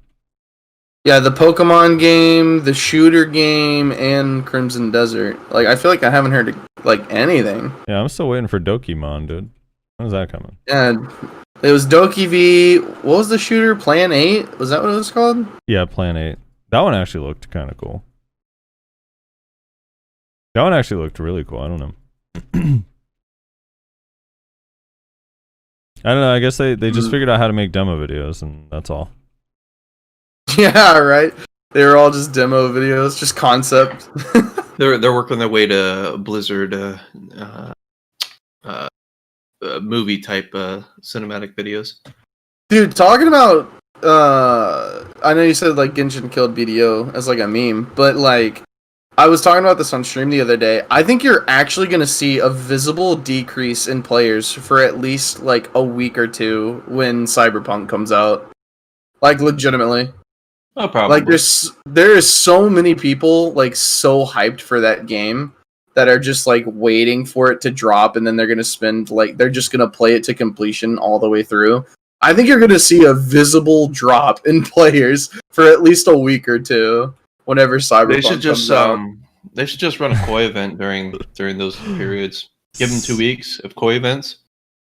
Yeah, the Pokemon game, the shooter game, and Crimson Desert. Like, I feel like I haven't heard like anything. Yeah, I'm still waiting for Dokimon, dude. When's that coming? Yeah, it was Doki V. What was the shooter? Plan 8? Was that what it was called? Yeah, Plan 8. That one actually looked kind of cool. That one actually looked really cool. I don't know. I don't know. I guess they just figured out how to make demo videos, and that's all. Yeah, right. They were all just demo videos, just concept. They're working their way to Blizzard movie type cinematic videos. Dude, talking about I know you said like Genshin killed BDO as like a meme, but like I was talking about this on stream the other day. I think you're actually going to see a visible decrease in players for at least like a week or two when Cyberpunk comes out. Like legitimately. Oh, probably. Like there is so many people like so hyped for that game that are just like waiting for it to drop, and then they're going to spend like they're just going to play it to completion all the way through. I think you're going to see a visible drop in players for at least a week or two whenever Cyberpunk comes out. They should just run a koi event during those periods. Give them 2 weeks of koi events.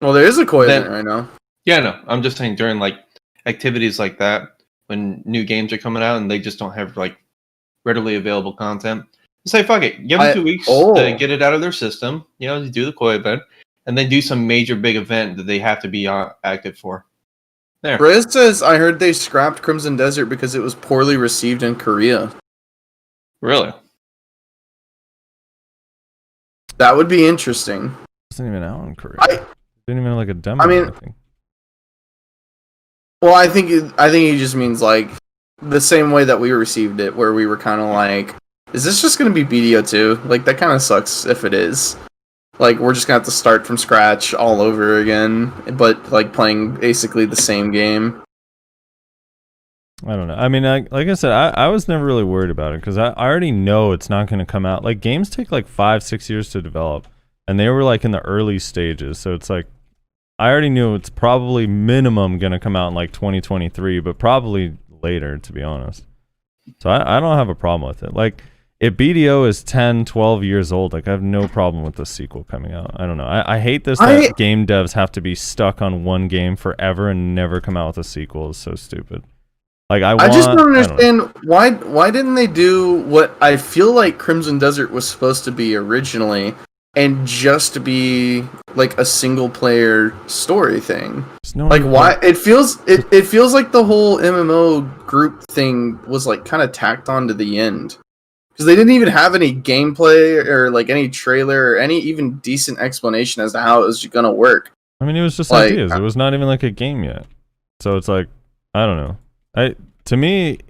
Well, there is a koi event right now. Yeah, no, I'm just saying during like activities like that, when new games are coming out and they just don't have like readily available content, Say fuck it. Give them 2 weeks to get it out of their system. You know, do the koi event, and then do some major big event that they have to be active for. There. Riz says, I heard they scrapped Crimson Desert because it was poorly received in Korea. Really? That would be interesting. It wasn't even out in Korea. Didn't even have like a demo. I mean, or anything. Well, I think he just means like the same way that we received it, where we were kind of like, is this just going to be BDO 2? Like, that kind of sucks if it is. Like, we're just going to have to start from scratch all over again, but, like, playing basically the same game. I don't know. I mean, like I said, I was never really worried about it because I already know it's not going to come out. Like, games take like 5-6 years to develop, and they were like in the early stages. So it's like, I already knew it's probably minimum going to come out in like 2023, but probably later, to be honest. So I don't have a problem with it. Like, if BDO is 10, 12 years old, like, I have no problem with the sequel coming out. I don't know. I hate this that game devs have to be stuck on one game forever and never come out with a sequel. It's so stupid. Like, I just don't understand why didn't they do what I feel like Crimson Desert was supposed to be originally, and just be like a single player story thing. Like, why it feels like the whole MMO group thing was like kind of tacked on to the end. Because they didn't even have any gameplay or like any trailer or any even decent explanation as to how it was gonna work. I mean, it was just like, ideas. It was not even like a game yet. So it's like, I don't know. To me,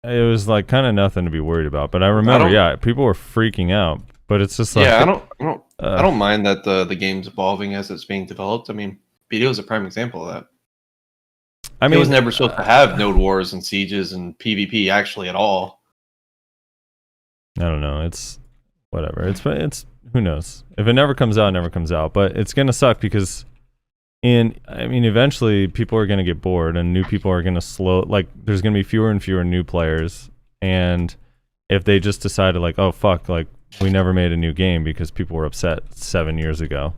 it was like kind of nothing to be worried about. But I remember, people were freaking out. But it's just like, I don't mind that the game's evolving as it's being developed. I mean, BDO is a prime example of that. I mean, it was never supposed to have node wars and sieges and PvP actually at all. I don't know. It's whatever. It's who knows. If it never comes out, it never comes out. But it's gonna suck because eventually people are gonna get bored and new people are gonna slow. Like, there's gonna be fewer and fewer new players, and if they just decided like, oh fuck, like, we never made a new game because people were upset 7 years ago.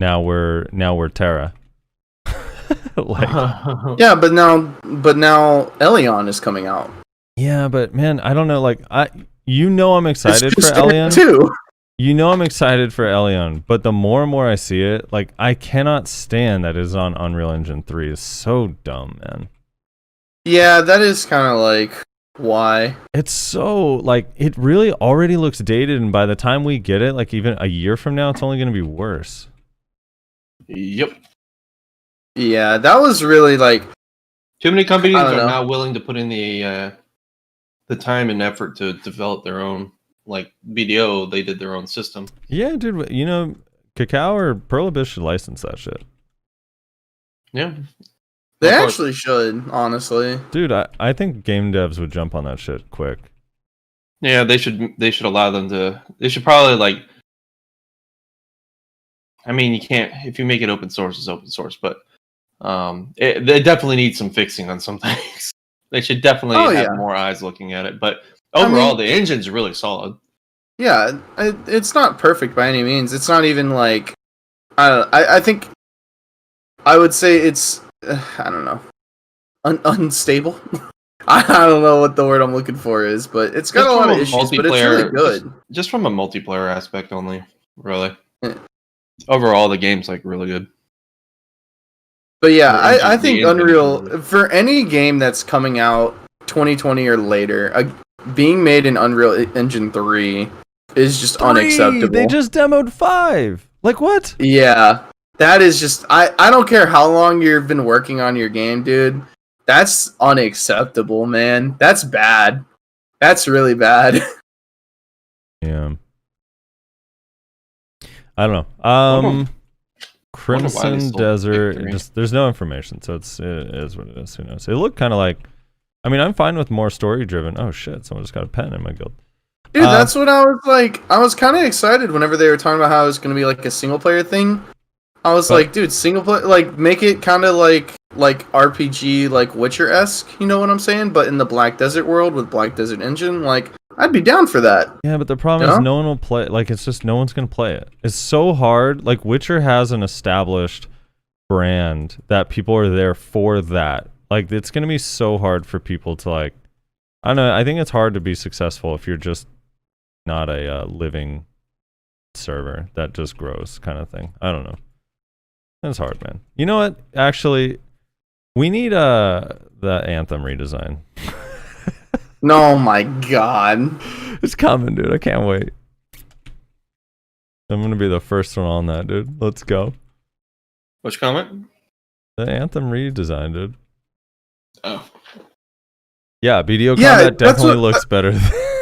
Now we're Terra. Yeah, but now Elion is coming out. Yeah, but man, I don't know. Like, I'm excited for Elion too. I'm excited for Elion, but the more and more I see it, like, I cannot stand that it's on Unreal Engine 3. It's so dumb, man. Yeah, that is kind of like, why? It's so, like, it really already looks dated, and by the time we get it, like, even a year from now, it's only going to be worse. Yep. Yeah, that was really, like... Too many companies are not willing to put in the time and effort to develop their own. Like, BDO, they did their own system. Yeah, dude, Cacao or Pearl Abyss should license that shit. Yeah. They actually should, honestly. Dude, I think game devs would jump on that shit quick. Yeah, they should allow them to. They should probably, like, I mean, you can't, if you make it open source, it's open source, but they definitely need some fixing on some things. They should definitely have more eyes looking at it, but overall, the engine's really solid. Yeah, it's not perfect by any means. It's not even like, I think I would say it's, I don't know, unstable. I don't know what the word I'm looking for is, but it's got a lot of issues, but it's really good. Just from a multiplayer aspect only, really. Yeah. Overall, the game's like really good. But yeah, I think Unreal, for any game that's coming out 2020 or later, being made in Unreal Engine 3 is just unacceptable. They just demoed 5. Like, what? Yeah, that is just, I don't care how long you've been working on your game, dude. That's unacceptable, man. That's bad. That's really bad. Yeah. I don't know. Crimson Desert, just there's no information, so it is what it is. Who knows? It looked kind of like, I mean, I'm fine with more story driven. Oh shit, someone just got a pen in my guild. Dude, that's what I was like. I was kind of excited whenever they were talking about how it was going to be like a single player thing. I was like, dude, single player, like, make it kind of like RPG, like Witcher-esque, you know what I'm saying? But in the Black Desert world with Black Desert Engine, like, I'd be down for that. Yeah, but the problem is no one will play. Like, it's just no one's gonna play it. It's so hard. Like, Witcher has an established brand that people are there for that. Like, it's gonna be so hard for people to, like, I don't know. I think it's hard to be successful if you're just not a living server that just grows kind of thing. I don't know. That's hard, man. You know what? Actually, we need the Anthem redesign. No, my God. It's coming, dude. I can't wait. I'm gonna be the first one on that, dude. Let's go. Which comment? The Anthem redesign, dude. Oh. Yeah, BDO Yeah, combat that's definitely what- looks better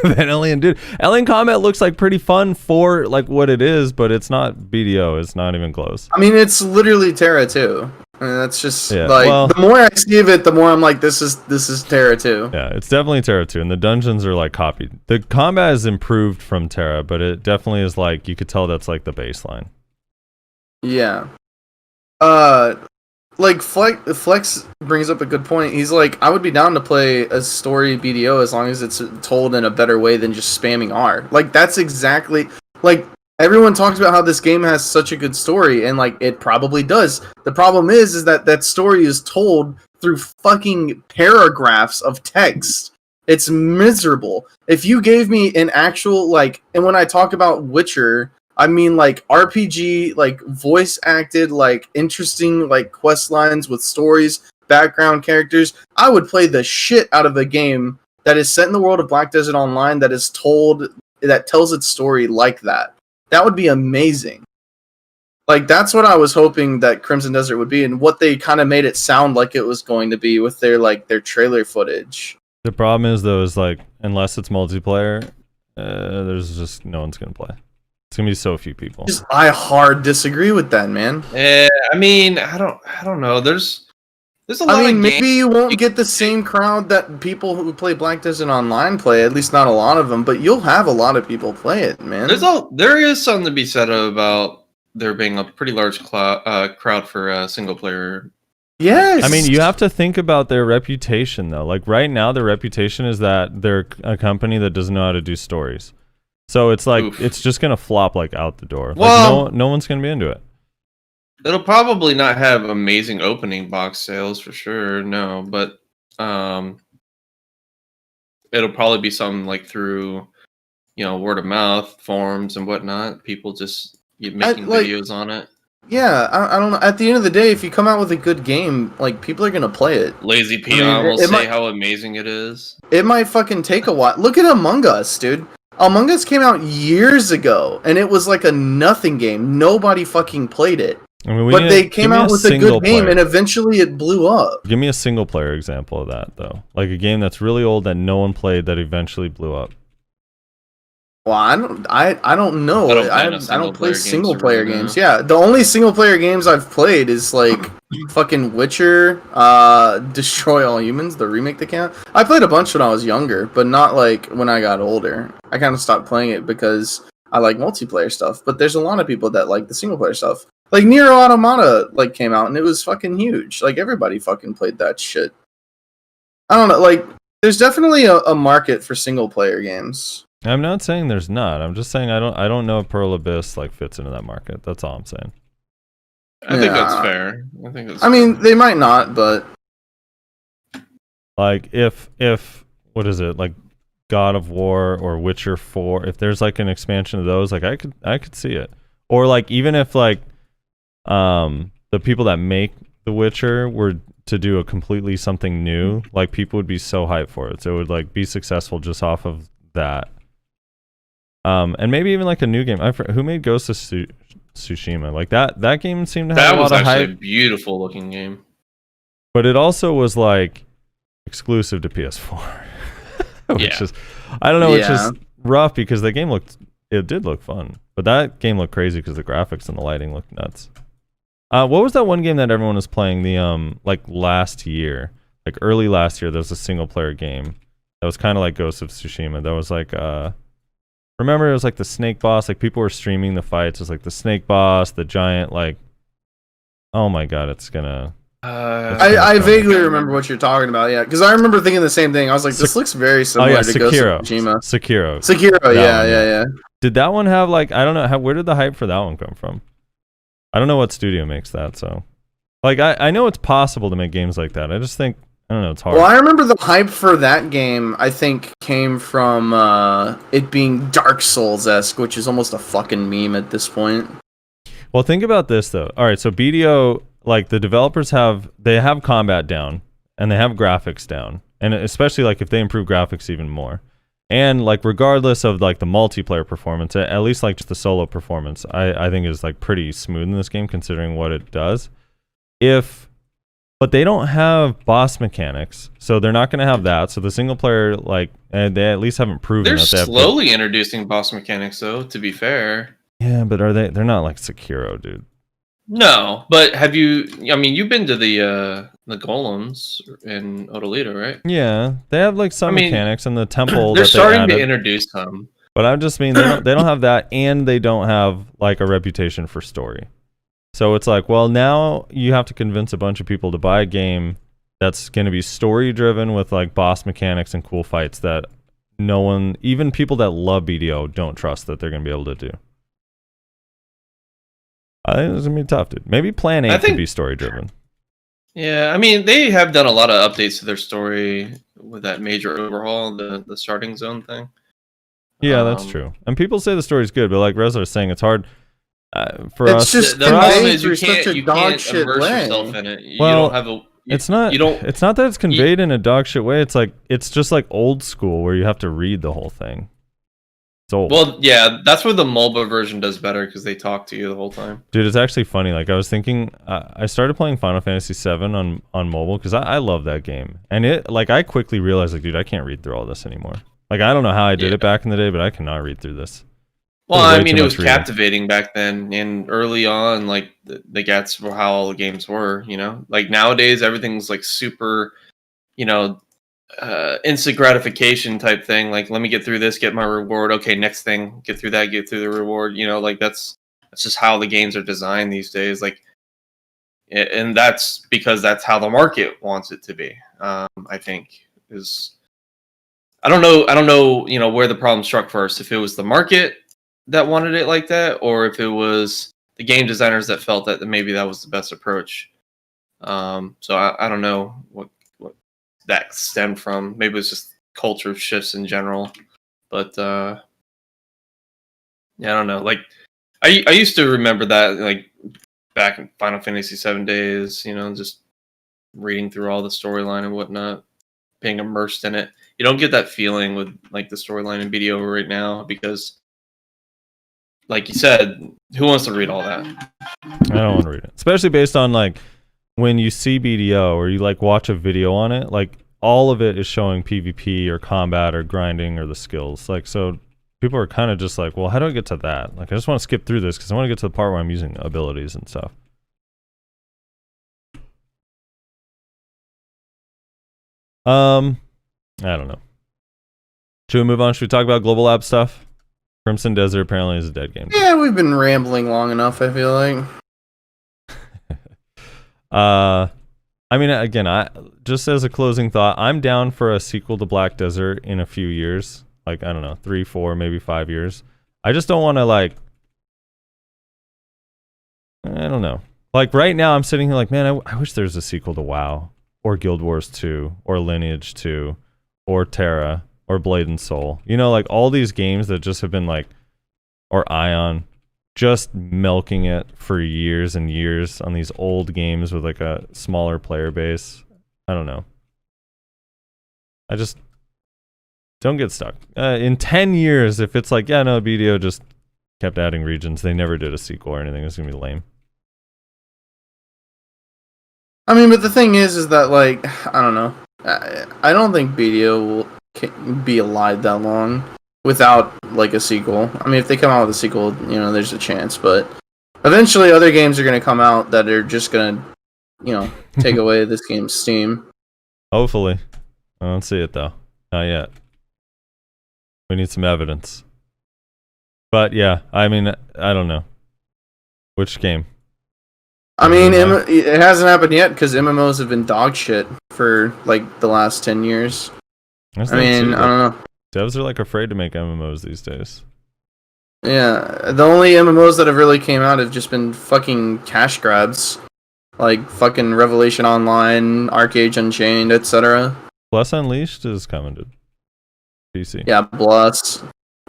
than Alien, dude. Alien combat looks like pretty fun for like what it is, but it's not BDO. It's not even close. I mean, it's literally Terra 2. I mean, that's just Yeah, like well- the more I see of it, the more I'm like, this is Terra 2. Yeah, it's definitely Terra 2, and the dungeons are like copied. The combat is improved from Terra, but it definitely is like you could tell that's like the baseline. Yeah. Like Flex brings up a good point. He's like, I would be down to play a story BDO as long as it's told in a better way than just spamming R. Like that's exactly like everyone talks about how this game has such a good story, and like it probably does. The problem is that that story is told through fucking paragraphs of text. It's miserable. If you gave me an actual like, and when I talk about Witcher, I mean like RPG, like voice acted, like interesting like quest lines with stories, background characters, I would play the shit out of a game that is set in the world of Black Desert Online that tells its story like that. That would be amazing. Like that's what I was hoping that Crimson Desert would be, and what they kind of made it sound like it was going to be with their trailer footage. The problem is though, is like unless it's multiplayer, there's just no one's gonna play. It's gonna be so few people. I hard disagree with that, man. I mean, I don't know. There's a lot I mean, of maybe games. you won't get the same crowd that people who play Black Desert Online play. At least not a lot of them, but you'll have a lot of people play it, man. There is something to be said about there being a pretty large crowd for single player. Yes. I mean, you have to think about their reputation though. Like right now, their reputation is that they're a company that doesn't know how to do stories. So it's like Oof. it's just gonna flop like out the door. Well- Like no one's gonna be into it. It'll probably not have amazing opening box sales for sure, no, but it'll probably be something like through, word of mouth, forums and whatnot. People just making videos on it. Yeah, I don't know. At the end of the day, if you come out with a good game, like people are gonna play it. Lazy Peon will it say might- how amazing it is. It might fucking take a while. Look at Among Us, dude. Among Us came out years ago, and it was like a nothing game. Nobody fucking played it. I mean, But they came out with a good game, and eventually it blew up. Give me a single player example of that though. Like a game that's really old that no one played that eventually blew up. Well, I don't know. I don't I don't play single games player really, games. no. Yeah, the only single player games I've played is like fucking Witcher, Destroy All Humans, the remake that came out. I played a bunch when I was younger, but not like when I got older. I kind of stopped playing it because I like multiplayer stuff. But there's a lot of people that like the single player stuff. Like Nier Automata like came out and it was fucking huge. Like everybody fucking played that shit. I don't know. Like there's definitely a market for single player games. I'm not saying there's not. I'm just saying I don't know if Pearl Abyss like fits into that market. That's all I'm saying. I think that's Yeah. fair. I mean, they might not, but Like if what is it, like God of War or Witcher 4, if there's like an expansion of those, like I could see it. Or like even if like the people that make The Witcher were to do a completely something new, like people would be so hyped for it. So it would like be successful just off of that. And maybe even like a new game. Who made Ghost of Tsushima? Like that game seemed to have that a was lot of actually a hype, beautiful looking game. but it also was like exclusive to PS4. Which Yeah. is, I don't know, which Yeah. is rough because the game did look fun, but that game looked crazy because the graphics and the lighting looked nuts. What was that one game that everyone was playing like last year, like early last year? There was a single player game that was kind of like Ghost of Tsushima. That was like remember it was like the snake boss. Like people were streaming the fights. It was like the snake boss, the giant like. Oh my god, it's gonna. I vaguely remember what you're talking about. Yeah, because I remember thinking the same thing. I was like, this looks very similar to Ghost of Tsushima. Sekiro. Sekiro, yeah. Did that one have like, I don't know, where did the hype for that one come from? I don't know what studio makes that, so like I know it's possible to make games like that. I just think I don't know. It's hard. Well, I remember the hype for that game, I think, came from it being Dark Souls-esque, which is almost a fucking meme at this point. Well, think about this though. All right, so BDO, like the developers have combat down and they have graphics down, and especially like if they improve graphics even more, and like regardless of like the multiplayer performance, at least like just the solo performance, I think is like pretty smooth in this game considering what it does. But they don't have boss mechanics, so they're not going to have that. So the single player, like, they at least haven't proven They're that they have. slowly introducing boss mechanics, though. To be fair. Yeah, but are they? They're not like Sekiro, dude. No, but have you? I mean, you've been to the golems in Odolita, right? Yeah, they have like some mechanics in the temple. They're that starting they to introduce some. But I just mean they don't have that, and they don't have like a reputation for story. So it's like, well, now you have to convince a bunch of people to buy a game that's going to be story driven with like boss mechanics and cool fights that no one, even people that love BDO, don't trust that they're going to be able to do. I think it's going to be tough, dude. Maybe Plan 8 could be story driven. Yeah, I mean, they have done a lot of updates to their story with that major overhaul, the starting zone thing. Yeah, that's true. And people say the story's good, but like Reza was saying, it's hard. For it's us, just the problem is through such a dog shit immerse way. yourself in it. You Well, don't have a. It's not. You don't. It's not that it's conveyed in a dog shit way. It's like it's just like old school where you have to read the whole thing. It's old. Well, yeah, that's where the MOBA version does better because they talk to you the whole time. Dude, it's actually funny. Like I was thinking, I started playing Final Fantasy VII on mobile because I love that game, and it like I quickly realized like, dude, I can't read through all this anymore. Like I don't know how I did it back in the day, but I cannot read through this. Well, I mean, it was captivating back then, and early on, like the gets were how all the games were. You know, like nowadays everything's like super, instant gratification type thing. Like, let me get through this, get my reward. Okay, next thing, get through that, get through the reward. You know, like that's just how the games are designed these days. Like, and that's because that's how the market wants it to be. I think is. I don't know. You know where the problem struck first. If it was the market that wanted it like that, or if it was the game designers that felt that maybe that was the best approach. So I don't know what that stemmed from. Maybe it was just culture shifts in general. But yeah, I don't know. Like I used to remember that like back in Final Fantasy VII days, just reading through all the storyline and whatnot, being immersed in it. You don't get that feeling with like the storyline in BDO right now because like you said, who wants to read all that? I don't want to read it. Especially based on like when you see BDO or you like watch a video on it, like all of it is showing PvP or combat or grinding or the skills. Like so people are kind of just like, well, how do I get to that? Like I just want to skip through this because I want to get to the part where I'm using abilities and stuff. I don't know. Should we move on? Should we talk about Global Lab stuff? Crimson Desert apparently is a dead game. Yeah, we've been rambling long enough, I feel like. I mean, again, I just as a closing thought, I'm down for a sequel to Black Desert in a few years. Like, I don't know, 3, 4, maybe 5 years. I just don't want to, like, I don't know. Like, right now, I'm sitting here like, man, I wish there was a sequel to WoW, or Guild Wars 2, or Lineage 2, or Terra, or Blade and Soul. Like, all these games that just have been, like, or Ion, just milking it for years and years on these old games with, like, a smaller player base. I don't know. I just don't get stuck. In 10 years, if it's like, yeah, no, BDO just kept adding regions, they never did a sequel or anything, it's going to be lame. I mean, but the thing is that, like, I don't know. I don't think BDO will be alive that long without, like, a sequel. I mean, if they come out with a sequel, there's a chance, but eventually other games are going to come out that are just going to, take away this game's steam. Hopefully. I don't see it, though. Not yet. We need some evidence. But, yeah, I mean, I don't know. Which game? I mean, it hasn't happened yet because MMOs have been dog shit for, like, the last 10 years. I don't know. Devs are, like, afraid to make MMOs these days. Yeah, the only MMOs that have really came out have just been fucking cash grabs. like fucking Revelation Online, Arcade Unchained, etc. Bless Unleashed is coming to PC. Yeah, Bless.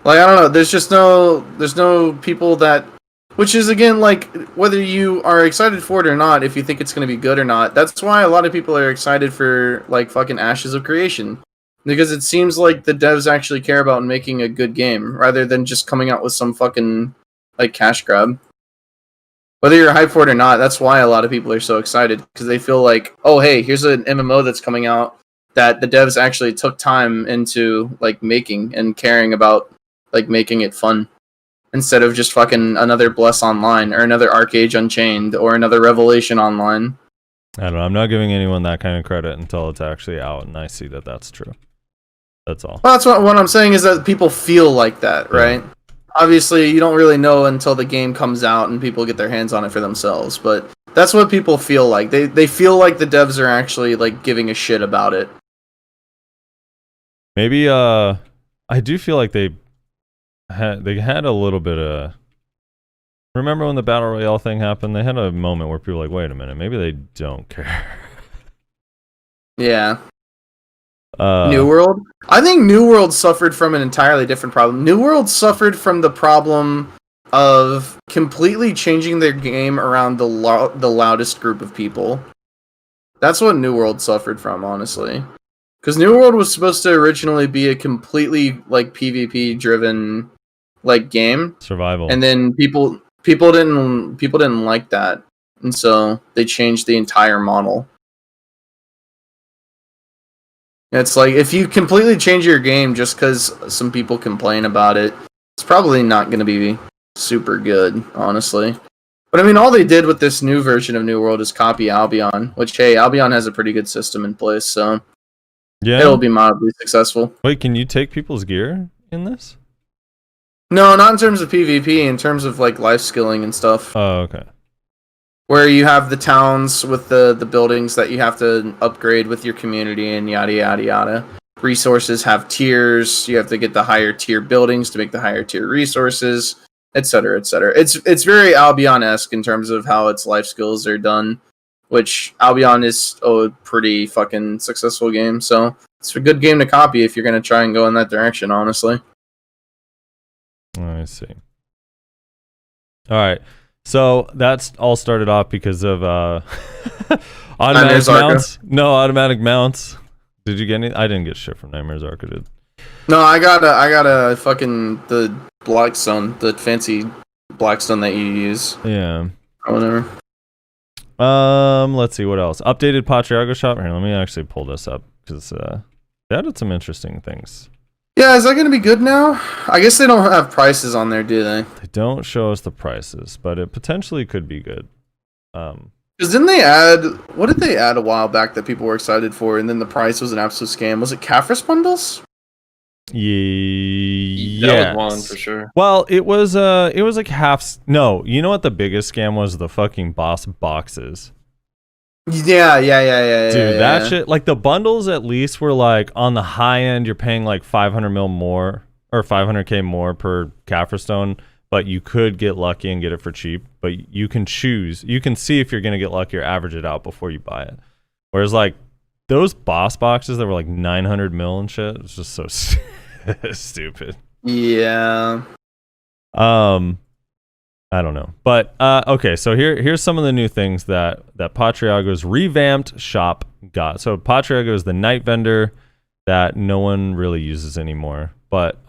Like, I don't know, there's no people that, which is, again, like, whether you are excited for it or not, if you think it's going to be good or not, that's why a lot of people are excited for, like, fucking Ashes of Creation. Because it seems like the devs actually care about making a good game, rather than just coming out with some fucking, like, cash grab. Whether you're hyped for it or not, that's why a lot of people are so excited, because they feel like, oh, hey, here's an MMO that's coming out that the devs actually took time into, like, making and caring about, like, making it fun. Instead of just fucking another Bless Online, or another Arcade Unchained, or another Revelation Online. I don't know. I'm not giving anyone that kind of credit until it's actually out and I see that that's true. That's all. Well, that's what I'm saying, is that people feel like that, right? Obviously, you don't really know until the game comes out and people get their hands on it for themselves, but that's what people feel like. They feel like the devs are actually, like, giving a shit about it. Maybe, I do feel like they had a little bit of... Remember when the Battle Royale thing happened? They had a moment where people were like, wait a minute, maybe they don't care. Yeah. New World? I think New World suffered from an entirely different problem. New World suffered from the problem of completely changing their game around the loudest group of people. That's what New World suffered from, honestly. Because New World was supposed to originally be a completely, like, PvP-driven, like, game. Survival. And then people didn't like that, and so they changed the entire model. It's like, if you completely change your game just because some people complain about it, it's probably not going to be super good, honestly. But I mean, all they did with this new version of New World is copy Albion, which, hey, Albion has a pretty good system in place, so yeah, it'll be mildly successful. Wait, can you take people's gear in this? No, not in terms of PvP, in terms of, like, life skilling and stuff. Oh, okay. Where you have the towns with the buildings that you have to upgrade with your community and yada yada yada. Resources have tiers. You have to get the higher tier buildings to make the higher tier resources, etc., etc. It's very Albion-esque in terms of how its life skills are done, which Albion is a pretty fucking successful game. So it's a good game to copy if you're gonna try and go in that direction, honestly. I see. All right. So that's all started off because of automatic mounts. No, automatic mounts. Did you get any? I didn't get shit from Nightmares Arca, did. No, I got a fucking the Blackstone, the fancy Blackstone that you use. Yeah. Or whatever. Let's see what else. Updated Patriarchal shop. Here, let me actually pull this up because they added some interesting things. Yeah, is that going to be good now? I guess they don't have prices on there, do they? They don't show us the prices, but it potentially could be good. Because didn't they add... What did they add a while back that people were excited for, and then the price was an absolute scam? Was it Caphras bundles? Yeah. That was one for sure. Well, it was like half... No, you know what the biggest scam was? The fucking boss boxes. Yeah. Dude, yeah. that shit, like the bundles at least were like on the high end, you're paying like 500 mil more or 500k more per Caphras stone, but you could get lucky and get it for cheap. But you can choose, you can see if you're gonna get lucky or average it out before you buy it. Whereas like those boss boxes that were like 900 mil and shit, it's just so stupid. Yeah. I don't know. But okay, so here's some of the new things that Patriarchal's revamped shop got. So Patriarchal is the night vendor that no one really uses anymore. But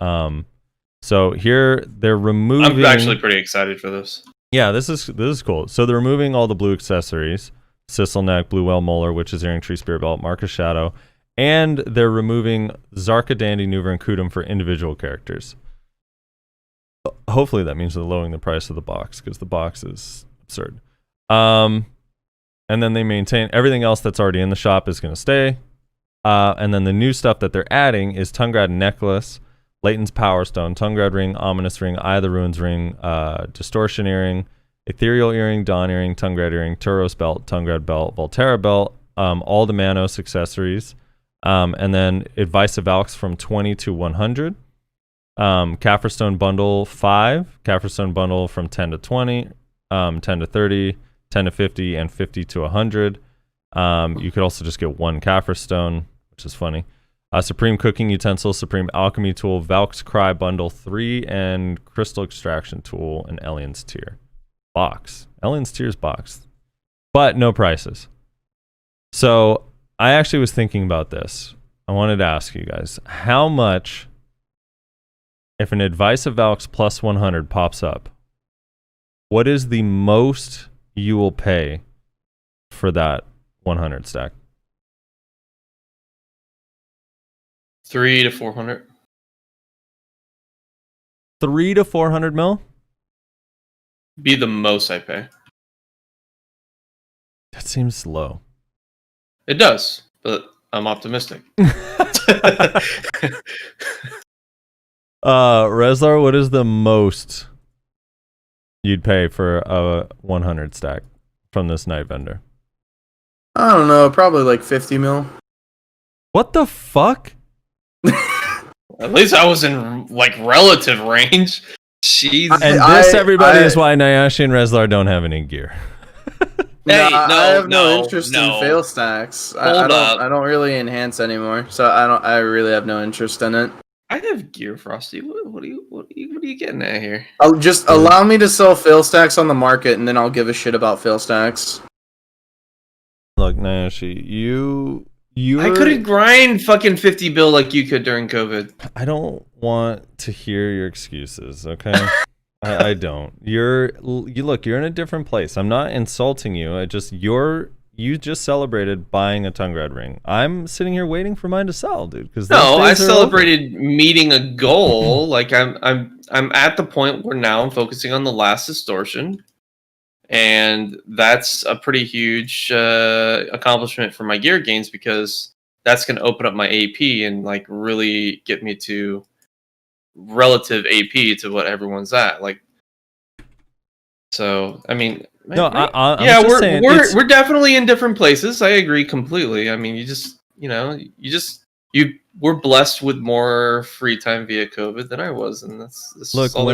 so here they're removing... I'm actually pretty excited for this. Yeah, this is cool. So they're removing all the blue accessories. Sissel Neck, Blue Whale Molar, Witch's Earring, Tree Spirit Belt, Mark of Shadow. And they're removing Zarka, Dandy, Nuver, and Kudum for individual characters. Hopefully that means they're lowering the price of the box, because the box is absurd. And then they maintain everything else that's already in the shop is going to stay. And then the new stuff that they're adding is Tungrad Necklace, Leighton's Power Stone, Tungrad Ring, Ominous Ring, Eye of the Ruins Ring, Distortion Earring, Ethereal Earring, Dawn Earring, Tungrad Earring, Turos Belt, Tungrad Belt, Volterra Belt, all the Manos accessories, and then Advice of Valks from 20 to 100. Caphras Stone Bundle 5, Caphras Stone Bundle from 10 to 20, 10 to 30, 10 to 50, and 50 to 100. You could also just get one Kaffir Stone, which is funny. Supreme Cooking Utensil, Supreme Alchemy Tool, Valk's Cry Bundle 3, and Crystal Extraction Tool, and Alien's Tear. Box. Alien's Tear's box. But no prices. So I actually was thinking about this. I wanted to ask you guys, how much, if an Advice of Valk's plus 100 pops up, what is the most you will pay for that 100 stack? 300 to 400. 300 to 400 mil? Be the most I pay. That seems low. It does, but I'm optimistic. Rezlar, what is the most you'd pay for a 100 stack from this night vendor? I don't know, probably like 50 mil. What the fuck? At least I was in like relative range. Jeez. And this, everybody, is why Nayashe and Rezlar don't have any gear. Hey, I have no interest no. in fail stacks. Hold up. I don't really enhance anymore, so I really have no interest in it. I have gear, Frosty. What are you getting at here? I'll just allow me to sell fail stacks on the market, and then I'll give a shit about fail stacks. Look, Nayashe, you I couldn't grind fucking 50 bill like you could during COVID. I don't want to hear your excuses, okay? I don't. You're in a different place. I'm not insulting you. You just celebrated buying a Tungrad ring. I'm sitting here waiting for mine to sell, dude. Because no, I celebrated meeting a goal. Like I'm at the point where now I'm focusing on the last distortion, and that's a pretty huge accomplishment for my gear gains because that's going to open up my AP and like really get me to relative AP to what everyone's at. Like, so I mean. No, we're definitely in different places. I agree completely. I mean, we're blessed with more free time via COVID than I was, and that's look all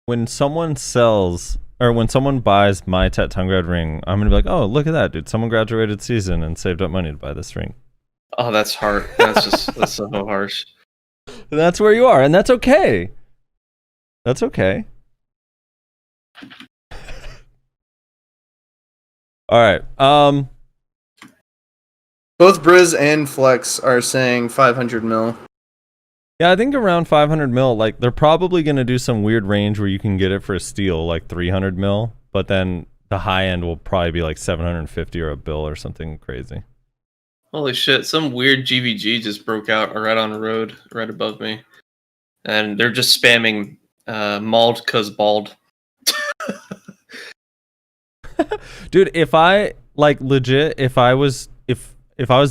when someone sells or when someone buys my Tet Tungrad ring, I'm gonna be like, oh, look at that, dude! Someone graduated season and saved up money to buy this ring. Oh, that's hard. That's so harsh. And that's where you are, and that's okay. That's okay. All right. Both Briz and Flex are saying 500 mil. Yeah, I think around 500 mil. Like, they're probably going to do some weird range where you can get it for a steal, like 300 mil. But then the high end will probably be like 750 or a bill or something crazy. Holy shit! Some weird GVG just broke out right on the road, right above me, and they're just spamming mauled cuz bald. Dude, if I was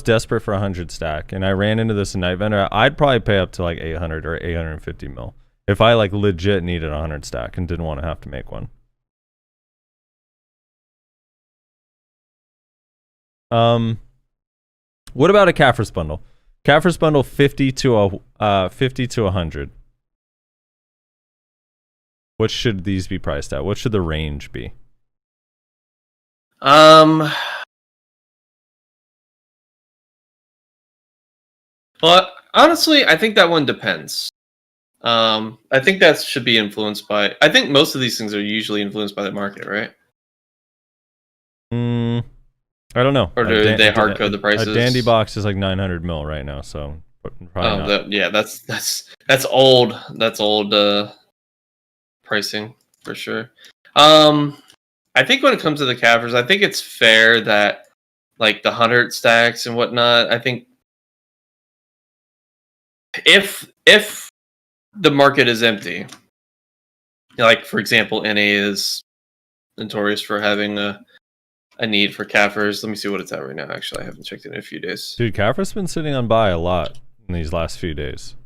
desperate for 100 stack and I ran into this night vendor, I'd probably pay up to like 800 or 850 mil if I like legit needed 100 stack and didn't want to have to make one. What about a Kaffir's bundle? Kaffir's bundle 50 to 100. What should these be priced at? What should the range be? Well, honestly, I think that one depends. I think that should be influenced by. I think most of these things are usually influenced by the market, right? I don't know. Or do they hard code the prices? A dandy box is like 900 mil right now, so probably not. That's old. That's old pricing for sure. I think when it comes to the Kaffirs, I think it's fair that like the 100 stacks and whatnot. I think if the market is empty, like for example, NA is notorious for having a need for Kaffirs. Let me see what it's at right now. Actually, I haven't checked it in a few days. Dude, Kaffir's been sitting on buy a lot in these last few days.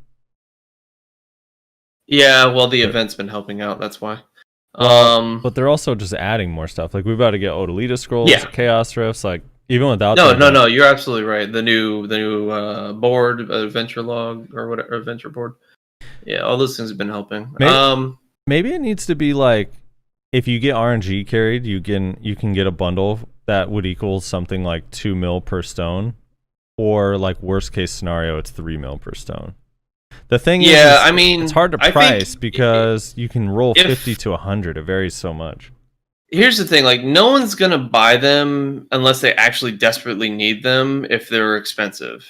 Yeah, well, the event's been helping out. That's why. But they're also just adding more stuff. Like, we're about to get Odalita scrolls, Chaos Rifts. Like, even without no, you're absolutely right. The new board, adventure log or whatever, adventure board. Yeah, all those things have been helping. Maybe it needs to be like if you get RNG carried, you can get a bundle that would equal something like 2 mil per stone, or like worst case scenario, it's 3 mil per stone. The thing is, I mean, it's hard to I price think because you can roll if- 50 to 100. It varies so much. Here's the thing, like no one's gonna buy them unless they actually desperately need them if they're expensive.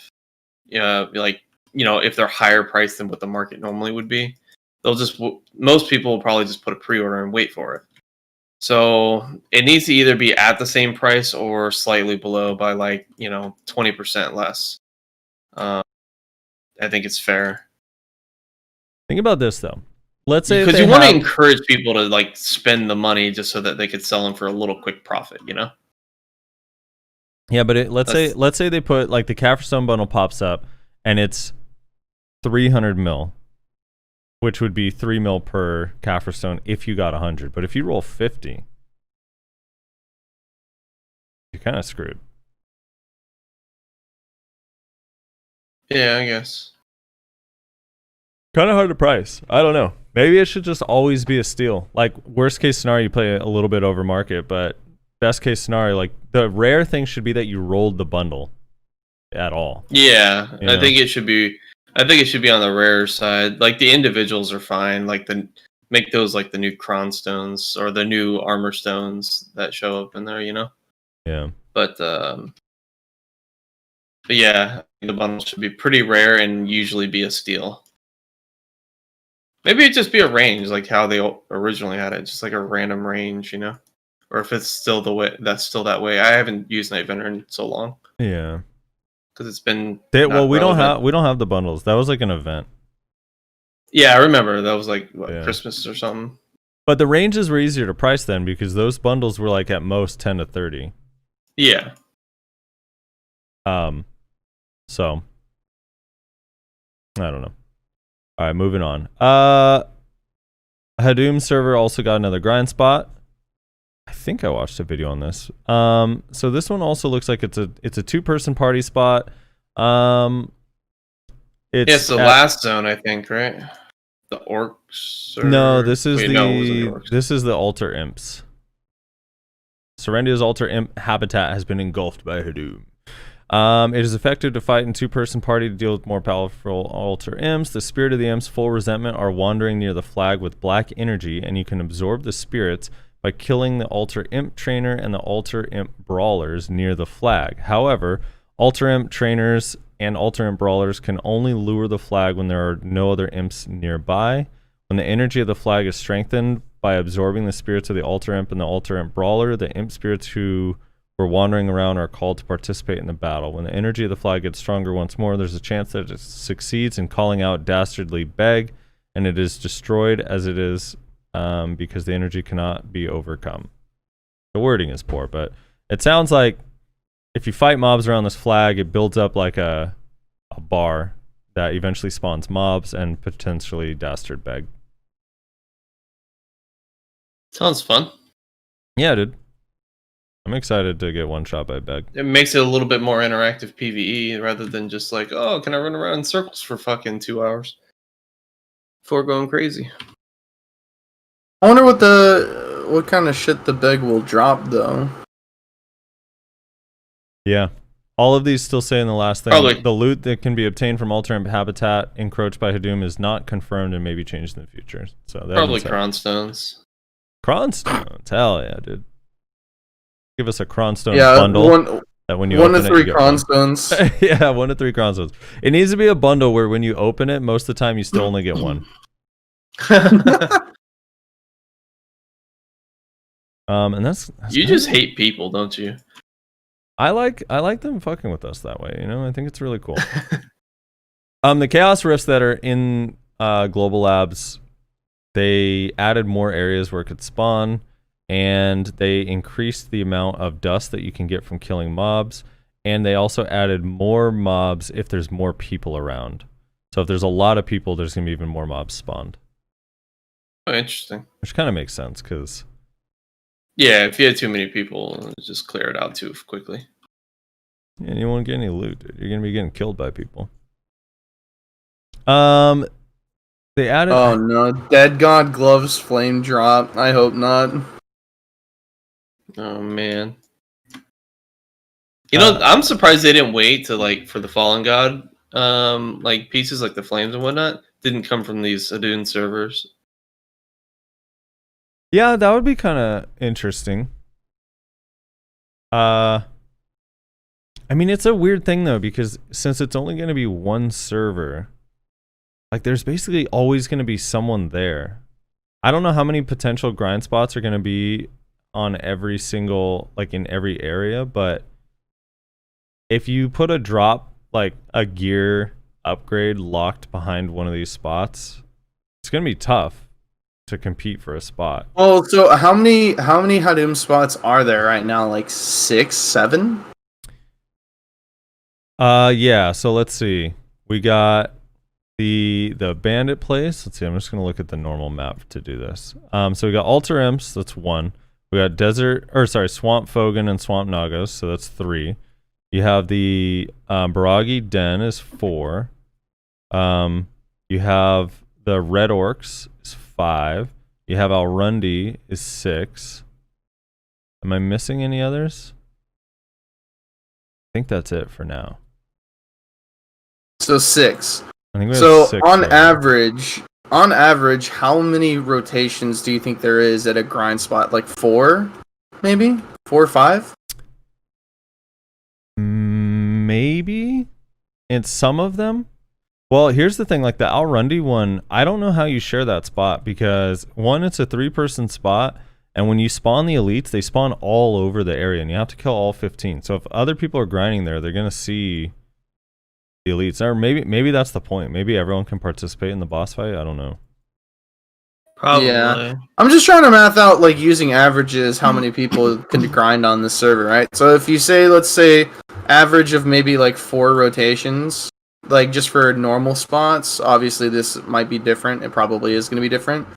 Yeah, like if they're higher priced than what the market normally would be, most people will probably just put a pre-order and wait for it. So it needs to either be at the same price or slightly below by 20% less. I think it's fair. Think about this though. Let's say Because you want to encourage people to spend the money just so that they could sell them for a little quick profit, Yeah, but let's say they put like the Calpheon bundle pops up and it's 300 mil, which would be 3 mil per Calpheon if you got 100. But if you roll 50, you're kind of screwed. Yeah, I guess. Kind of hard to price. I don't know. Maybe it should just always be a steal. Like worst case scenario, you play a little bit over market, but best case scenario, like the rare thing should be that you rolled the bundle at all. Yeah, I think it should be. I think it should be on the rare side. Like the individuals are fine. Make those like the new Cron stones or the new armor stones that show up in there. Yeah. But yeah, the bundle should be pretty rare and usually be a steal. Maybe it just be a range, like how they originally had it, just like a random range, or if it's still that way. I haven't used Night Vendor in so long. Yeah, because it's been. we don't have the bundles. That was like an event. Yeah, I remember that was like Yeah. Christmas or something. But the ranges were easier to price then because those bundles were like at most 10 to 30. Yeah. So I don't know. All right, moving on. Hadoom server also got another grind spot. I think I watched a video on this. So this one also looks like it's a 2-person party spot. It's the last zone, I think, right? The orcs. No, this is it wasn't the orcs. this is the altar imps. Serendia's altar imp habitat has been engulfed by Hadoom. It is effective to fight in 2-person party to deal with more powerful altar imps. The spirit of the imps, full resentment, are wandering near the flag with black energy, and you can absorb the spirits by killing the altar imp trainer and the altar imp brawlers near the flag. However, altar imp trainers and altar imp brawlers can only lure the flag when there are no other imps nearby. When the energy of the flag is strengthened by absorbing the spirits of the altar imp and the altar imp brawler, the imp spirits who were wandering around are called to participate in the battle. When the energy of the flag gets stronger once more, there's a chance that it succeeds in calling out dastardly beg, and it is destroyed as it is because the energy cannot be overcome. The wording is poor, but it sounds like if you fight mobs around this flag, it builds up like a bar that eventually spawns mobs and potentially dastard beg. Sounds fun. Yeah, dude. I'm excited to get one shot by beg. It makes it a little bit more interactive PvE rather than just like, oh, can I run around in circles for fucking 2 hours before going crazy? I wonder what kind of shit the beg will drop though. Yeah. All of these still say in the last thing, Probably. The loot that can be obtained from altar imp habitat encroached by Hadoom is not confirmed and may be changed in the future. So Probably Cron stones. Cronstones. Hell yeah, dude. Give us a Cronstone Yeah, bundle. That when you one to open it, three you get Cronstones. yeah, 1 to 3 Cronstones. It needs to be a bundle where when you open it, most of the time you still only get one. And that's You just hate people, don't you? I like them fucking with us that way, I think it's really cool. The chaos rifts that are in Global Labs, they added more areas where it could spawn, and they increased the amount of dust that you can get from killing mobs, and they also added more mobs if there's more people around. So if there's a lot of people, there's gonna be even more mobs spawned. Oh, interesting. Which kind of makes sense, because Yeah, if you had too many people, just clear it out too quickly. you won't get any loot, dude. You're gonna be getting killed by people. They added. Oh no, Dead God Gloves flame drop. I hope not. Oh man. You know, I'm surprised they didn't wait to like for the Fallen God like pieces like the flames and whatnot didn't come from these Adun servers. Yeah, that would be kind of interesting. I mean, it's a weird thing though, because since it's only going to be one server, like there's basically always going to be someone there. I don't know how many potential grind spots are going to be on every single, like in every area, but if you put a drop, like a gear upgrade locked behind one of these spots, it's going to be tough to compete for a spot. Well, so how many Hadum spots are there right now? Like 6, 7? Yeah, so let's see. We got the bandit place. Let's see, I'm just gonna look at the normal map to do this. So we got Altar Imps, that's 1. We got Swamp Fogan and Swamp Nagos, so that's 3. You have the Baragi Den is 4. You have the Red Orcs is 5. You have Alrundi is 6. Am I missing any others? I think that's it for now. So 6. I think we have So 6 on right now. average, how many rotations do you think there is at a grind spot? Like 4, maybe 4 or 5? Maybe in some of them. Well, here's the thing, like the Alrundi one, I don't know how you share that spot, because 1, it's a 3-person spot, and when you spawn the elites, they spawn all over the area, and you have to kill all 15. So if other people are grinding there, they're gonna see the elites. Or maybe that's the point. Maybe everyone can participate in the boss fight. I don't know. Probably. Yeah. I'm just trying to math out, like, using averages, how many people can grind on this server, right? So if you say, let's say, average of maybe, like, 4 rotations, like, just for normal spots, obviously this might be different. It probably is going to be different.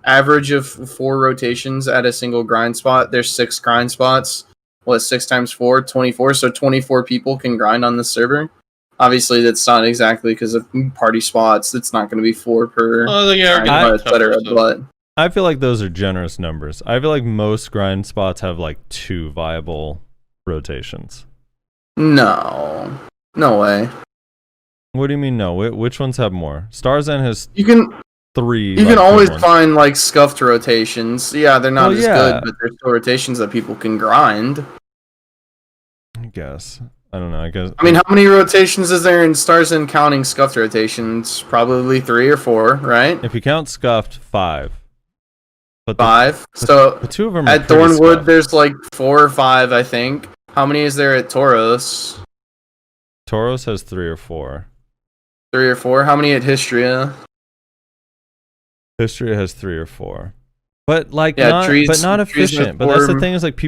Average of 4 rotations at a single grind spot. There's 6 grind spots. What, 6 times 4? 24. So 24 people can grind on this server. Obviously, that's not exactly because of party spots. It's not going to be 4 per, etc. But I feel like those are generous numbers. I feel like most grind spots have like 2 viable rotations. no way. What do you mean no? Which ones have more? Starzen has You can 3. You like, can always good ones. find like scuffed rotations. Yeah, they're not Well, as yeah. good, but they're still rotations that people can grind. I guess. I don't know. I guess. I mean, how many rotations is there in Starzen counting scuffed rotations? Probably 3 or 4, right? If you count scuffed, 5. But 5. So the 2 of them are at pretty Thornwood, scuffed. there's like 4 or 5, I think. How many is there at Tauros? Tauros has 3 or 4. 3 or 4. How many at Histria? History has 3 or 4. But like Yeah, not trees efficient. have But that's the 4. thing, is like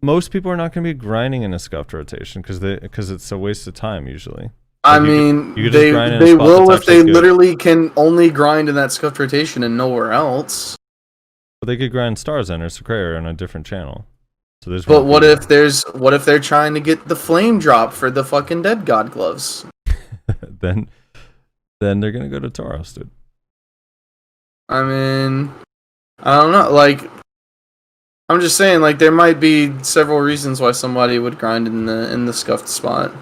most people are not going to be grinding in a scuffed rotation because it's a waste of time usually. I Like, mean, you could just grind in a they spot will that's if they actually good. literally can only grind in that scuffed rotation and nowhere else. But they could grind Starzen or Secrayer on a different channel. So there's. But what if they're trying to get the flame drop for the fucking Dead God gloves? then they're gonna go to Tauros, dude. I mean, I don't know. Like, I'm just saying, like, there might be several reasons why somebody would grind in the scuffed spot.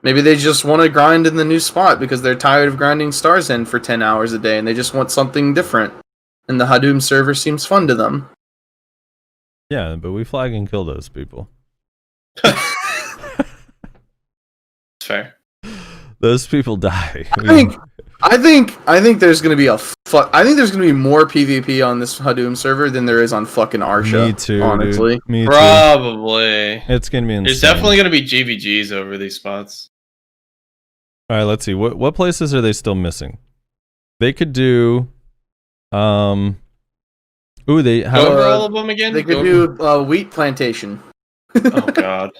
Maybe they just want to grind in the new spot because they're tired of grinding Stars End for 10 hours a day and they just want something different. And the Hadum server seems fun to them. Yeah, but we flag and kill those people. Fair. Those people die. I think there's gonna be I think there's gonna be more PvP on this Hadum server than there is on fucking Arsha. Me too, honestly. dude. Me too. Probably. It's gonna be insane. There's definitely gonna be GVGs over these spots. All right, let's see. What places are they still missing? They could do. Ooh, they have. Go over all of them again. They could do wheat plantation. Oh God.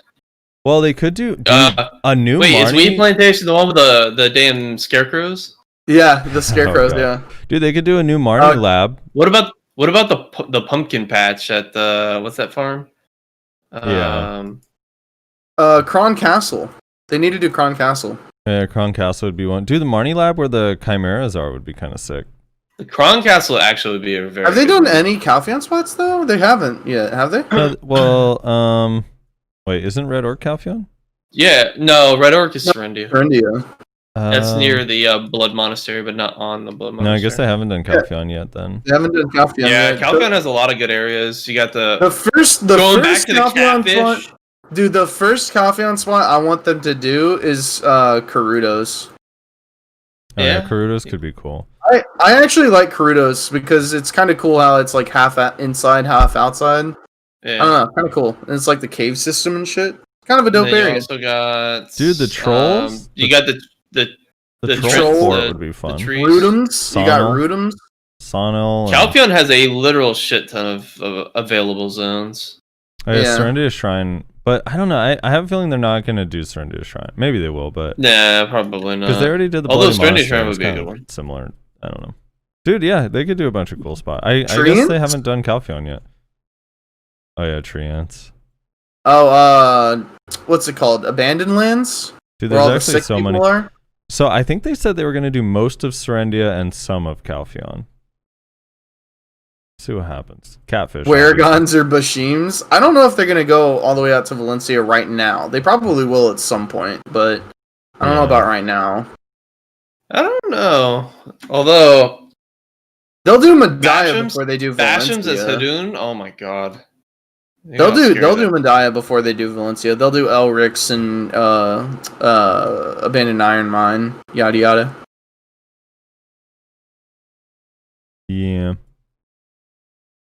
Well, they could do a new. Wait, is Marnie? Wheat Plantation the one with the damn scarecrows? Yeah, the scarecrows. God. Yeah, Dude, they could do a new Marnie lab. What about the pumpkin patch at the what's that farm? Yeah. Kron Castle. They need to do Kron Castle. Yeah, Kron Castle would be one. Do the Marnie lab where the chimeras are would be kind of sick. The Kron Castle actually would be a very. Have they good done one. any Calpheon spots though? They haven't yet, have they? Well, wait, isn't Red Orc Calpheon? Yeah, no, Red Orc is Serendia. Serendia. That's near the Blood Monastery, but not on the Blood No, Monastery. I guess they haven't done Calpheon yet then. They haven't done Calpheon Yeah, yet. Calpheon has a lot of good areas. You got The the first going back first to the Calpheon catfish. spot, dude. The first Calpheon spot I want them to do is Karudos. Oh, yeah, Yeah. Karudos could be cool. I actually like Karudos because it's kind of cool how it's like half inside, half outside. I Yeah. don't know, kind of cool. And it's like the cave system and shit. Kind of a And dope then you area. also got Dude, the trolls? you got the The the troll trees, fort the- would be fun. the trees. Rudums. You got Sonal. Rudums. Sonal. Calpheon has a literal shit ton of available zones. Oh, yeah, Yeah. Serendia Shrine. But I don't know. I have a feeling they're not going to do Serendia Shrine. Maybe they will, but Nah, probably not. because they already did the Although Bloody Serendia Monastery, Shrine it's would be a kind good of one. similar. I don't know. Dude, yeah, they could do a bunch of cool spots. I guess Treants? they haven't done Calpheon yet. Oh yeah, tree ants. Oh, what's it called? Abandoned Lands. Dude, Where all the there's actually sick so people many. are. So I think they said they were going to do most of Serendia and some of Calpheon. See what happens. Catfish. obviously. Wergons or Bashims. I don't know if they're gonna go all the way out to Valencia right now. They probably will at some point, but I don't know Yeah. about right now. I don't know. Although They'll do Medaya Bashams- before they do Valencia. Bashams as Hadoon, oh my god. You They'll know how do scary that- Medaya before they do Valencia. They'll do Elrix and Abandoned Iron Mine, yada yada. Yeah.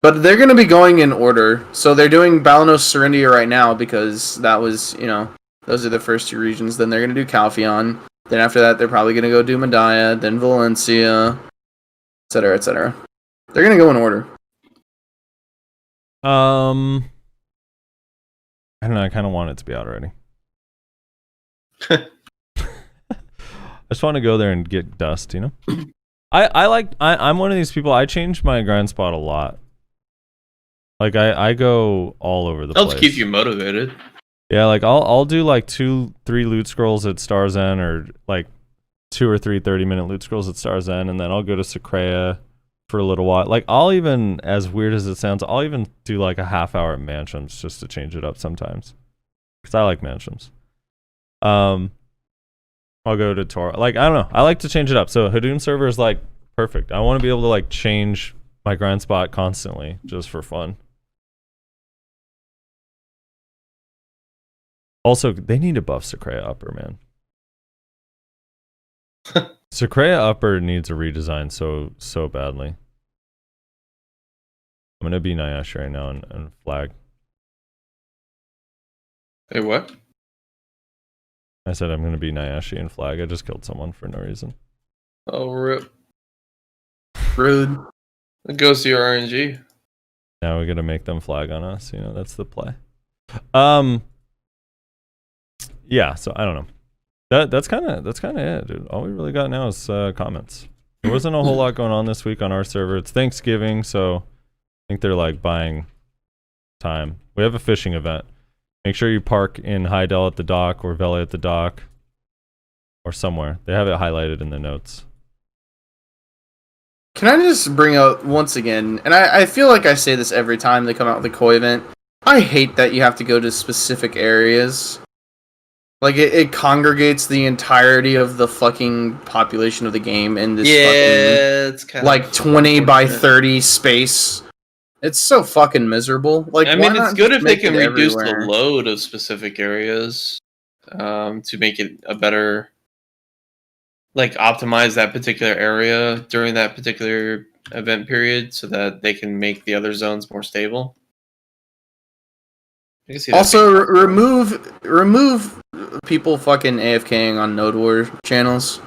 But they're gonna be going in order. So they're doing Balanos Serendia right now because that was, those are the first two regions. Then they're gonna do Calpheon. Then after that, they're probably gonna go do Medaya, then Valencia, etc., etc. They're gonna go in order. I don't know. I kind of want it to be out already. I just want to go there and get dust, you know. I'm one of these people. I change my grind spot a lot. Like I go all over the Helps place. keep you motivated. Yeah, like I'll do like 2-3 loot scrolls at Star's End, or like 2 or 3 30-minute loot scrolls at Star's End, and then I'll go to Secrea for a little while. Like I'll even, as weird as it sounds, I'll even do like a half hour at Mansions just to change it up sometimes, because I like Mansions. I'll go to Tor. Like I don't know, I like to change it up. So Hadoon server is like perfect. I want to be able to like change my grind spot constantly just for fun. Also, they need to buff Secrea Upper, man. Secrea Upper needs a redesign so badly. I'm gonna be Nyash right now and flag. Hey, what? I said I'm gonna be Nyashi and flag. I just killed someone for no reason. Oh, rip. Rude. It goes to your RNG. Now we gotta make them flag on us. You know, that's the play. Yeah. So I don't know. That's kind of it, dude. All we really got now is comments. There wasn't a whole lot going on this week on our server. It's Thanksgiving, so I think they're like buying time. We have a fishing event. Make sure you park in Heidel at the dock or Vele at the dock or somewhere. They have it highlighted in the notes. Can I just bring up once again, and I feel like I say this every time they come out with a koi event. I hate that you have to go to specific areas. Like it congregates the entirety of the fucking population of the game in this fucking it's kind like 20 by 30 space. It's so fucking miserable. Like I why mean, it's not good just if they make can it reduce everywhere? the load of specific areas to make it a better, like optimize that particular area during that particular event period so that they can make the other zones more stable. I can see that Also, being possible. remove people fucking AFKing on Node War channels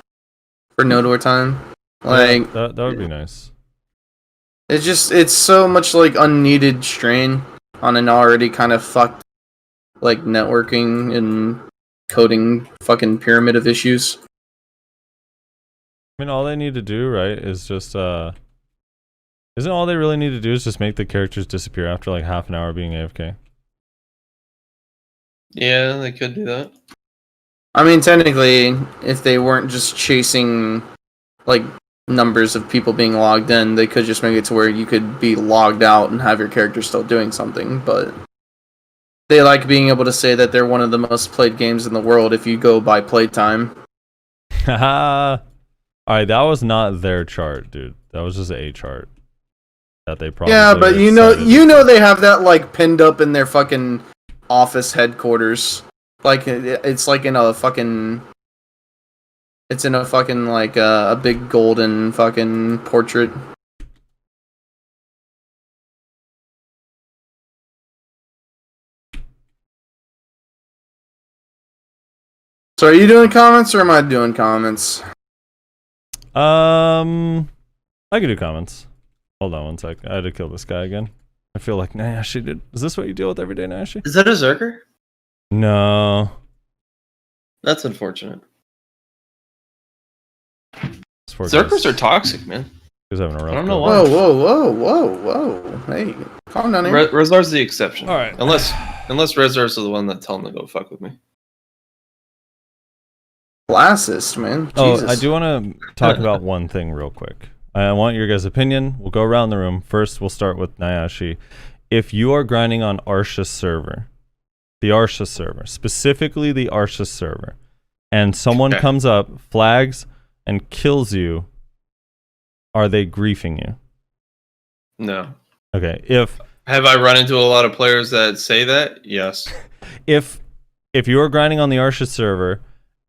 for Node War time. Like Yeah, that would be nice. it's so much like unneeded strain on an already kind of fucked like networking and coding fucking pyramid of issues. I mean, all they need to do, right, is just isn't all they really need to do is just make the characters disappear after like half an hour being AFK? Yeah, they could do that. I mean, technically, if they weren't just chasing like numbers of people being logged in. They could just make it to where you could be logged out and have your character still doing something, but they like being able to say that they're one of the most played games in the world if you go by playtime. Haha. Alright, that was not their chart, dude. That was just a chart that they probably. Yeah, but you know they have that like pinned up in their fucking office headquarters. Like it's like in a fucking. It's in a fucking like a big golden fucking portrait. So are you doing comments or am I doing comments? I could do comments. Hold on one sec. I had to kill this guy again. I feel like Nayashi did. Is this what you deal with every day, Nayashi? Is that a Zerker? No. That's unfortunate. Zerkers Zerkers are toxic, man. He's having a rough I don't know go. why. Whoa. Hey, calm down here. Rezar's the exception. All right. Unless Rezar's the one that tell him to go fuck with me. Classist, man. Oh, Jesus. I do want to talk about one thing real quick. I want your guys' opinion. We'll go around the room. First, we'll start with Nayashi. If you are grinding on Arsha's server, the Arsha server, specifically the Arsha server, and someone comes up, flags, and kills you, are they griefing you? No. Okay. Have I run into a lot of players that say that? Yes. If you are grinding on the Arsha server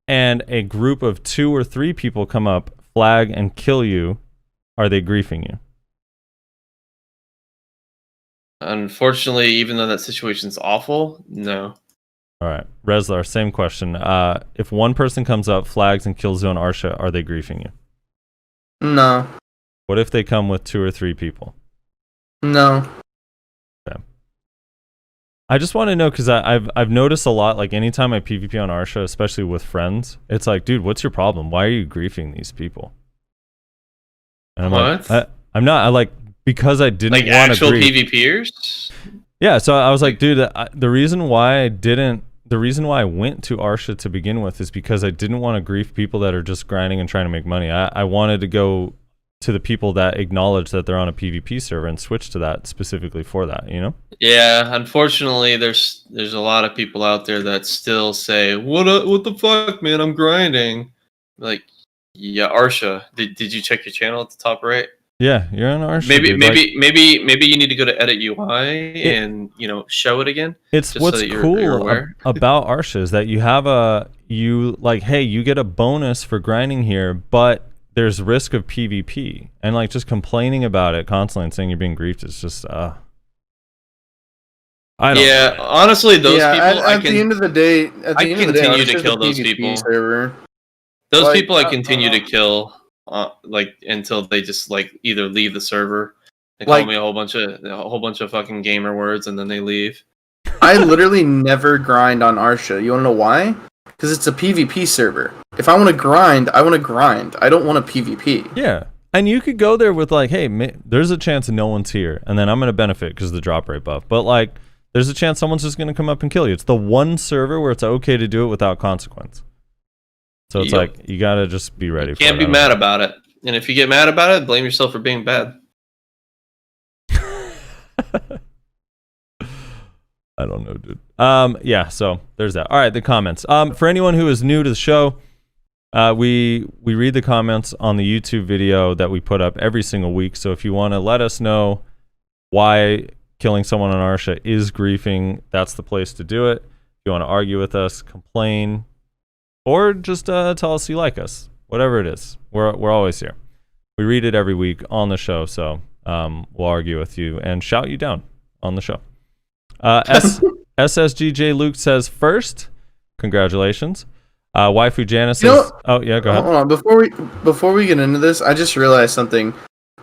and a group of 2 or 3 people come up, flag, and kill you, are they griefing you? Unfortunately, even though that situation's awful, no. All right. Reslar, same question. If one person comes up, flags, and kills you on Arsha, are they griefing you? No. What if they come with 2 or 3 people? No. Okay. I just want to know, because I've noticed a lot, like anytime I PvP on Arsha, especially with friends, it's like, dude, what's your problem? Why are you griefing these people? And I'm What? like, I'm not. I like, because I didn't Like want to actual grief. PvPers? Yeah, so I was like, dude, the reason why I went to Arsha to begin with is because I didn't want to grief people that are just grinding and trying to make money. I wanted to go to the people that acknowledge that they're on a PvP server and switch to that specifically for that, you know? Yeah, unfortunately, there's a lot of people out there that still say, what the fuck, man, I'm grinding. Like, yeah, Arsha, did you check your channel at the top right? Yeah, you're on Arsha. Maybe you need to go to edit UI and show it again. It's just what's so that you're cool aware. about Arsha is that you get a bonus for grinding here, but there's risk of PvP, and like just complaining about it constantly and saying you're being griefed is just I don't. Yeah, honestly, those people. At the end of the day, I continue to kill those people. Server. Those Like, people I continue to kill, until they just either leave the server. They call me a whole bunch of fucking gamer words, and then they leave. I literally never grind on Arsha. You wanna know why? Because it's a PvP server. If I want to grind, I want to grind. I don't want to PvP. Yeah, and you could go there with like, hey, there's a chance that no one's here, and then I'm gonna benefit because of the drop rate buff. But like, there's a chance someone's just gonna come up and kill you. It's the one server where it's okay to do it without consequence. So it's like, you gotta just be ready. Can't be mad about it, and if you get mad about it, blame yourself for being bad. I don't know, dude. Yeah, so there's that. All right, the comments. For anyone who is new to the show, we read the comments on the YouTube video that we put up every single week. So if you want to let us know why killing someone on Arsha is griefing, that's the place to do it. If you want to argue with us, complain, or just tell us you like us, whatever it is, we're always here. We read it every week on the show, so we'll argue with you and shout you down on the show. SSGJ Luke says, first, congratulations. Waifu Janice says, oh yeah, go ahead. Hold on, before we get into this, I just realized something.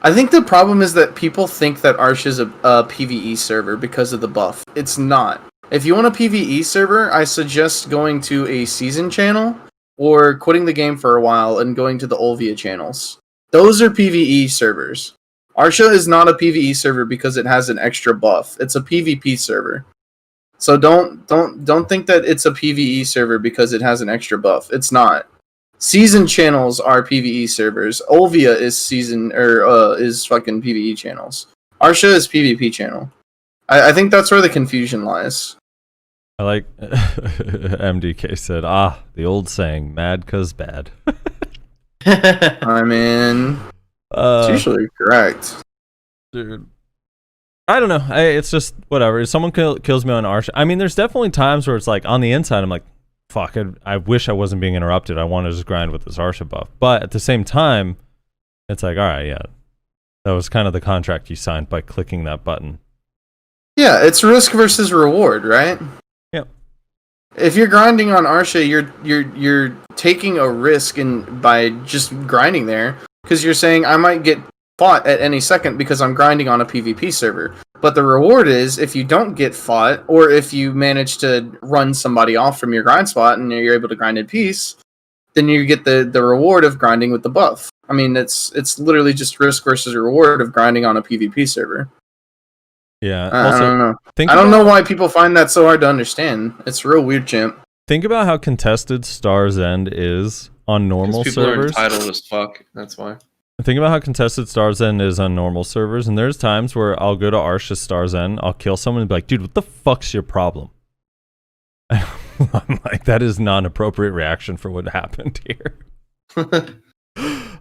I think the problem is that people think that Arsha is a PvE server because of the buff. It's not. If you want a PvE server, I suggest going to a season channel or quitting the game for a while and going to the Olvia channels. Those are PvE servers. Arsha is not a PvE server because it has an extra buff. It's a PvP server. So don't think that it's a PvE server because it has an extra buff. It's not. Season channels are PvE servers. Olvia is is fucking PvE channels. Arsha is PvP channel. I think that's where the confusion lies. I like MDK said, the old saying, mad 'cause bad. I mean, it's usually correct. Dude. I don't know. It's just whatever. If someone kills me on Arsha, I mean, there's definitely times where it's like on the inside, I'm like, fuck, I wish I wasn't being interrupted. I want to just grind with this Arsha buff. But at the same time, it's like, all right, yeah. That was kind of the contract you signed by clicking that button. Yeah, it's risk versus reward, right? Yep. If you're grinding on Arsha, you're taking a risk by just grinding there, because you're saying I might get fought at any second because I'm grinding on a PvP server. But the reward is if you don't get fought, or if you manage to run somebody off from your grind spot and you're able to grind in peace, then you get the reward of grinding with the buff. I mean, it's literally just risk versus reward of grinding on a PvP server. Yeah. I Also, don't know. I don't know why people find that so hard to understand. It's real weird, champ. Think about how contested Star's End is on normal People servers. are entitled as fuck. That's why. Think about how contested Star's End is on normal servers, and there's times where I'll go to Arsha Star's End, I'll kill someone and be like, dude, what the fuck's your problem? I'm like, that is not an appropriate reaction for what happened here.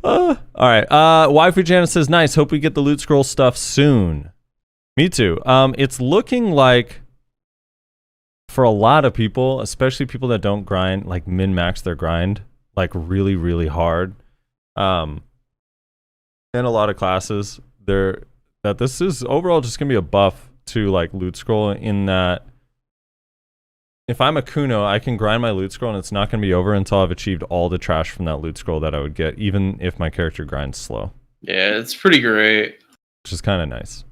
All right. Waifu Janice says, nice. Hope we get the loot scroll stuff soon. Me too. It's looking like for a lot of people, especially people that don't grind, like min-max their grind, like really, really hard. In a lot of classes, that this is overall just gonna be a buff to like loot scroll, in that if I'm a Kuno, I can grind my loot scroll and it's not gonna be over until I've achieved all the trash from that loot scroll that I would get, even if my character grinds slow. Yeah, it's pretty great. Which is kind of nice.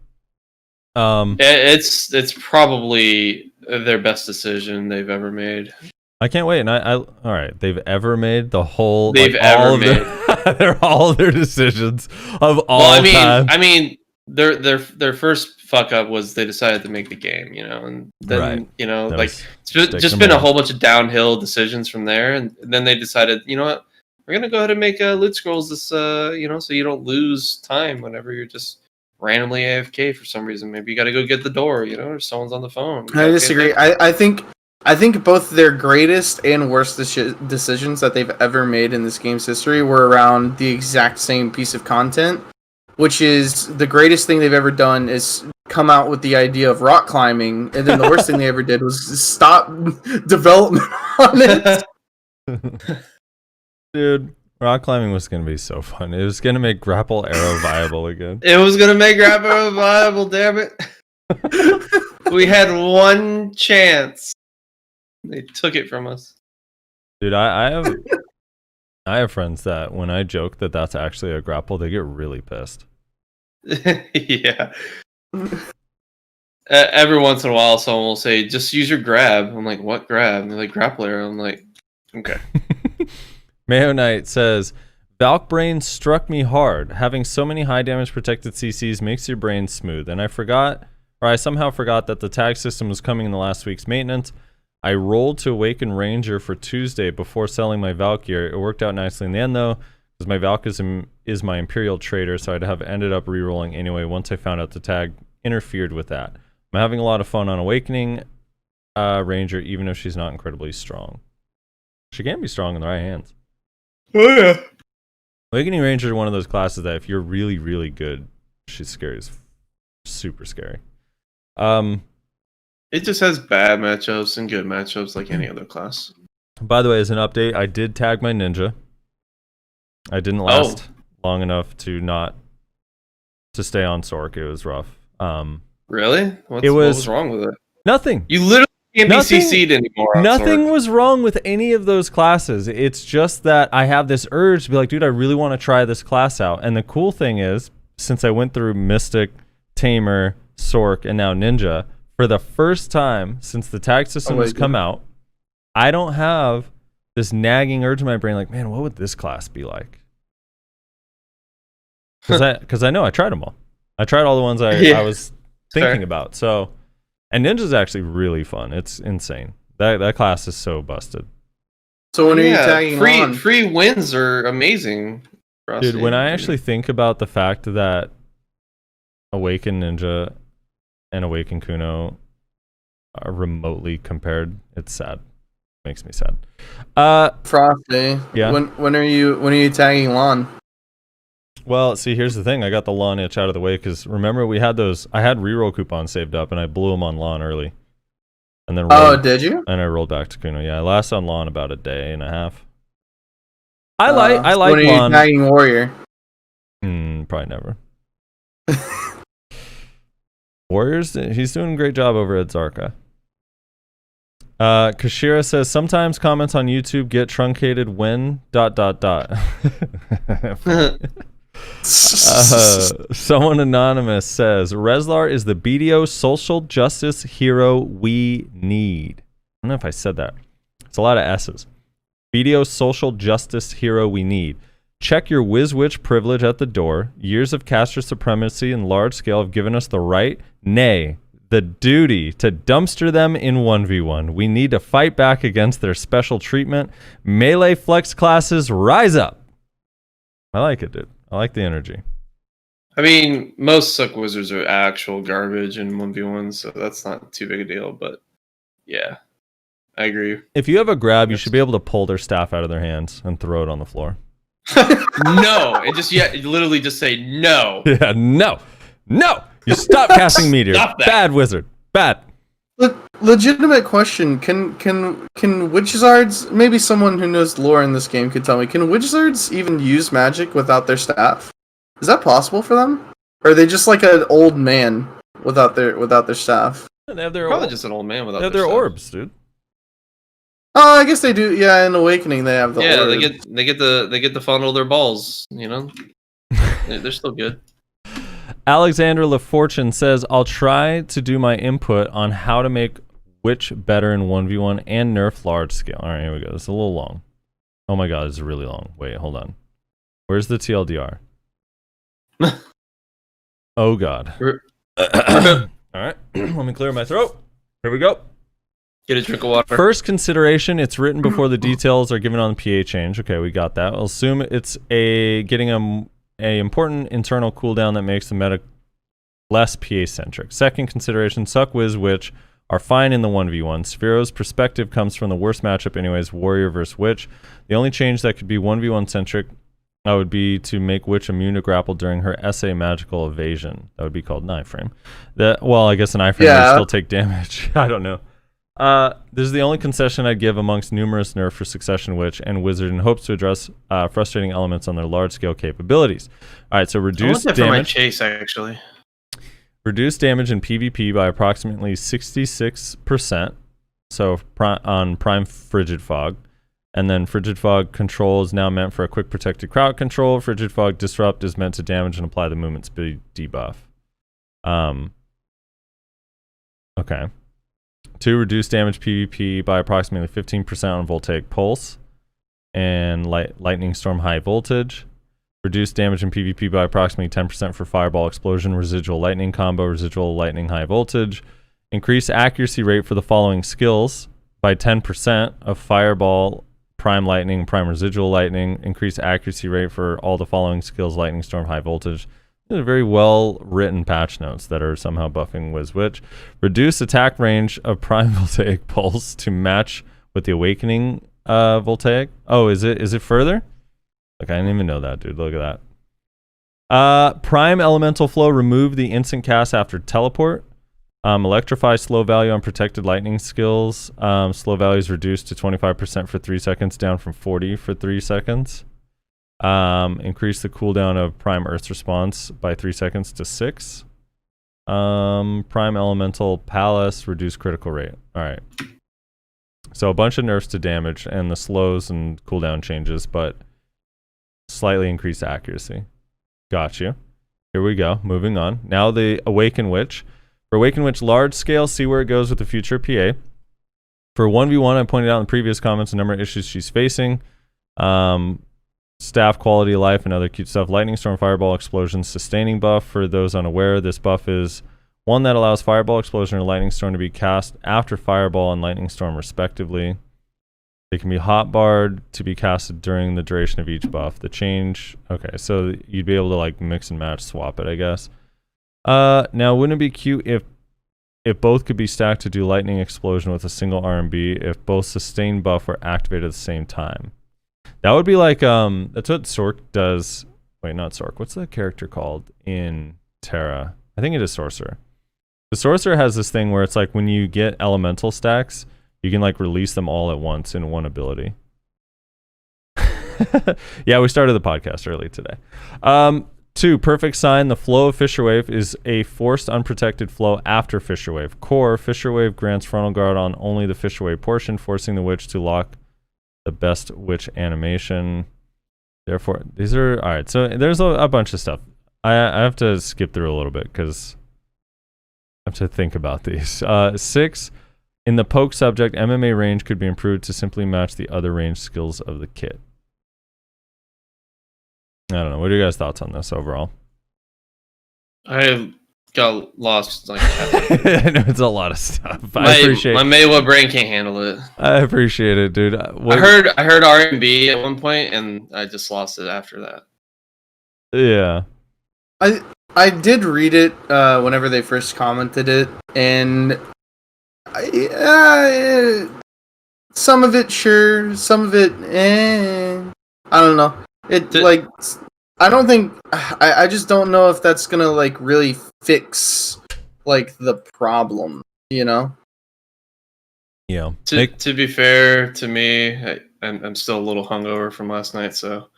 It's probably their best decision they've ever made. I can't wait. And all right, they've ever made the whole. They've like, ever all of made. they're all of their decisions of all time. I mean, their first fuck up was they decided to make the game, and then Right. That like it's just been a whole bunch of downhill decisions from there, and then they decided, you know what, we're gonna go ahead and make loot scrolls this, so you don't lose time whenever you're just randomly AFK for some reason. Maybe you got to go get the door, or someone's on the phone. I disagree. I think both their greatest and worst decisions that they've ever made in this game's history were around the exact same piece of content, which is the greatest thing they've ever done is come out with the idea of rock climbing, and then the worst thing they ever did was stop development on it. Dude, rock climbing was going to be so fun. It was going to make grapple arrow viable again. It was gonna make grapple viable, damn it. We had one chance. They took it from us. Dude, I have friends that when I joke that that's actually a grapple, they get really pissed. Yeah. Every once in a while, someone will say, "Just use your grab." I'm like, "What grab?" And they're like, "Grapple arrow." I'm like, "Okay." Mayo Knight says, Valk brain struck me hard. Having so many high damage protected CCs makes your brain smooth. And I somehow forgot that the tag system was coming in the last week's maintenance. I rolled to Awaken Ranger for Tuesday before selling my Valk gear. It worked out nicely in the end though, because my Valk is my Imperial Trader, so I'd have ended up re-rolling anyway once I found out the tag interfered with that. I'm having a lot of fun on Awakening Ranger, even if she's not incredibly strong. She can be strong in the right hands. Oh yeah. Awakening Ranger is one of those classes that if you're really, really good, she's scary. It's super scary. It just has bad matchups and good matchups like any other class. By the way, as an update, I did tag my ninja. I didn't last long enough to stay on Sork. It was rough. Really? What was was wrong with it? Nothing. You literally can't be CC'd anymore. Nothing was wrong with any of those classes. It's just that I have this urge to be like, dude, I really want to try this class out. And the cool thing is, since I went through Mystic, Tamer, Sork, and now Ninja, for the first time since the tag system has come out, I don't have this nagging urge in my brain like, man, what would this class be like? Because I know I tried them all. I tried all the ones I was thinking about. So, and Ninja's actually really fun. It's insane. That class is so busted. So when are you tagging Lon? Free wins are amazing. Frosty. Dude, when I actually think about the fact that Awakened Ninja and Awakened Kuno are remotely compared, it's sad. Makes me sad. Frosty. Yeah. When are you tagging Lon? Well, see, here's the thing. I got the Lon itch out of the way because remember we had those. I had reroll coupons saved up and I blew them on Lon early, and then did you? And I rolled back to Kuno. Yeah, I lasted on Lon about a day and a half. I like when are you Lon. tagging Warrior? Probably never. Warriors, he's doing a great job over at Zarka. Kashira says sometimes comments on YouTube get truncated when ... Someone anonymous says Rezlar is the BDO social justice hero we need. I don't know if I said that. It's a lot of S's. BDO social justice hero we need. Check your WizWitch privilege at the door. Years of caster supremacy and large scale have given us the right, nay, the duty to dumpster them in 1v1. We need to fight back against their special treatment. Melee flex classes, rise up. I like it, dude. I like the energy. I mean, most suck wizards are actual garbage in 1v1, so that's not too big a deal, but yeah, I agree. If you have a grab, you should be able to pull their staff out of their hands and throw it on the floor. No, literally just say no. Yeah, no. You stop casting meteor. Stop that. Bad wizard. Bad. Legitimate question. Can wizards, maybe someone who knows lore in this game could tell me, can wizards even use magic without their staff? Is that possible for them? Or are they just like an old man without their staff? They have their Probably just an old man without they have their stuff. orbs, dude. Oh, I guess they do. Yeah, in Awakening they have the orbs. they get to funnel their balls, you know. They're still good. Alexander LaFortune says, I'll try to do my input on how to make Witch better in 1v1 and nerf large scale. All right, here we go. This is a little long. Oh my god, this is really long. Wait, hold on. Where's the TLDR? Oh god. All right, let me clear my throat. Here we go. Get a drink of water. First consideration, it's written before the details are given on the PA change. Okay, we got that. I'll assume it's getting a important internal cooldown that makes the meta less PA-centric. Second consideration, Suck Wiz Witch are fine in the 1v1. Sphero's perspective comes from the worst matchup anyways, Warrior versus Witch. The only change that could be 1v1-centric would be to make Witch immune to grapple during her SA magical evasion. That would be called an iframe. Well, I guess an iframe would still take damage. I don't know. This is the only concession I'd give amongst numerous nerfs for Succession Witch and Wizard in hopes to address frustrating elements on their large-scale capabilities. All right, so reduce damage. For my chase, actually. Reduce damage in PvP by approximately 66%. So on Prime Frigid Fog. And then Frigid Fog Control is now meant for a quick protected crowd control. Frigid Fog Disrupt is meant to damage and apply the movement speed debuff. Okay. 2, reduce damage PvP by approximately 15% on Voltaic Pulse and Lightning Storm High Voltage. Reduce damage in PvP by approximately 10% for Fireball Explosion, Residual Lightning Combo, Residual Lightning High Voltage. Increase accuracy rate for the following skills by 10% of Fireball, Prime Lightning, Prime Residual Lightning. Increase accuracy rate for all the following skills, Lightning Storm High Voltage. These are very well written patch notes that are somehow buffing WizWitch. Reduce attack range of Prime Voltaic Pulse to match with the Awakening Voltaic. Oh, is it further? Like, I didn't even know that, dude. Look at that. Prime Elemental Flow, remove the instant cast after teleport. Electrify slow value on protected lightning skills. Slow value is reduced to 25% for 3 seconds, down from 40 for 3 seconds. Increase the cooldown of Prime Earth Response by 3 seconds to 6. Prime Elemental Palace, reduce critical rate. Alright. So a bunch of nerfs to damage and the slows and cooldown changes, but slightly increased accuracy. Got you. Here we go. Moving on. Now the Awaken Witch. For Awaken Witch large scale, see where it goes with the future PA. For 1v1, I pointed out in previous comments a number of issues she's facing. Staff quality of life and other cute stuff. Lightning Storm, Fireball Explosion, sustaining buff. For those unaware, this buff is one that allows Fireball Explosion or Lightning Storm to be cast after Fireball and Lightning Storm respectively. They can be hotbarred to be casted during the duration of each buff. The change, okay, so you'd be able to like mix and match, swap it, I guess. Now wouldn't it be cute if both could be stacked to do lightning explosion with a single R&B if both sustain buff were activated at the same time? That would be like that's what Sork does. Wait, not Sork. What's the character called in Terra? I think it is Sorcerer. The Sorcerer has this thing where it's like when you get elemental stacks, you can like release them all at once in one ability. Yeah, we started the podcast early today. 2, perfect sign. The flow of Fissure Wave is a forced unprotected flow after Fissure Wave. Core, Fissure Wave grants frontal guard on only the Fissure Wave portion, forcing the witch to lock the best witch animation. Therefore, these are... Alright, so there's a bunch of stuff. I have to skip through a little bit because I have to think about these. 6, in the poke subject, MMA range could be improved to simply match the other range skills of the kit. I don't know. What are your guys' thoughts on this overall? I got lost. Like, I know it's a lot of stuff. my appreciate Maywa brain can't handle it. I appreciate it, dude. I heard R&B at one point, and I just lost it after that. Yeah. I did read it whenever they first commented it, and some of it sure, some of it I don't know. I don't think I just don't know if that's gonna like really fix like the problem, you know? Yeah. To be fair to me, I'm still a little hungover from last night, so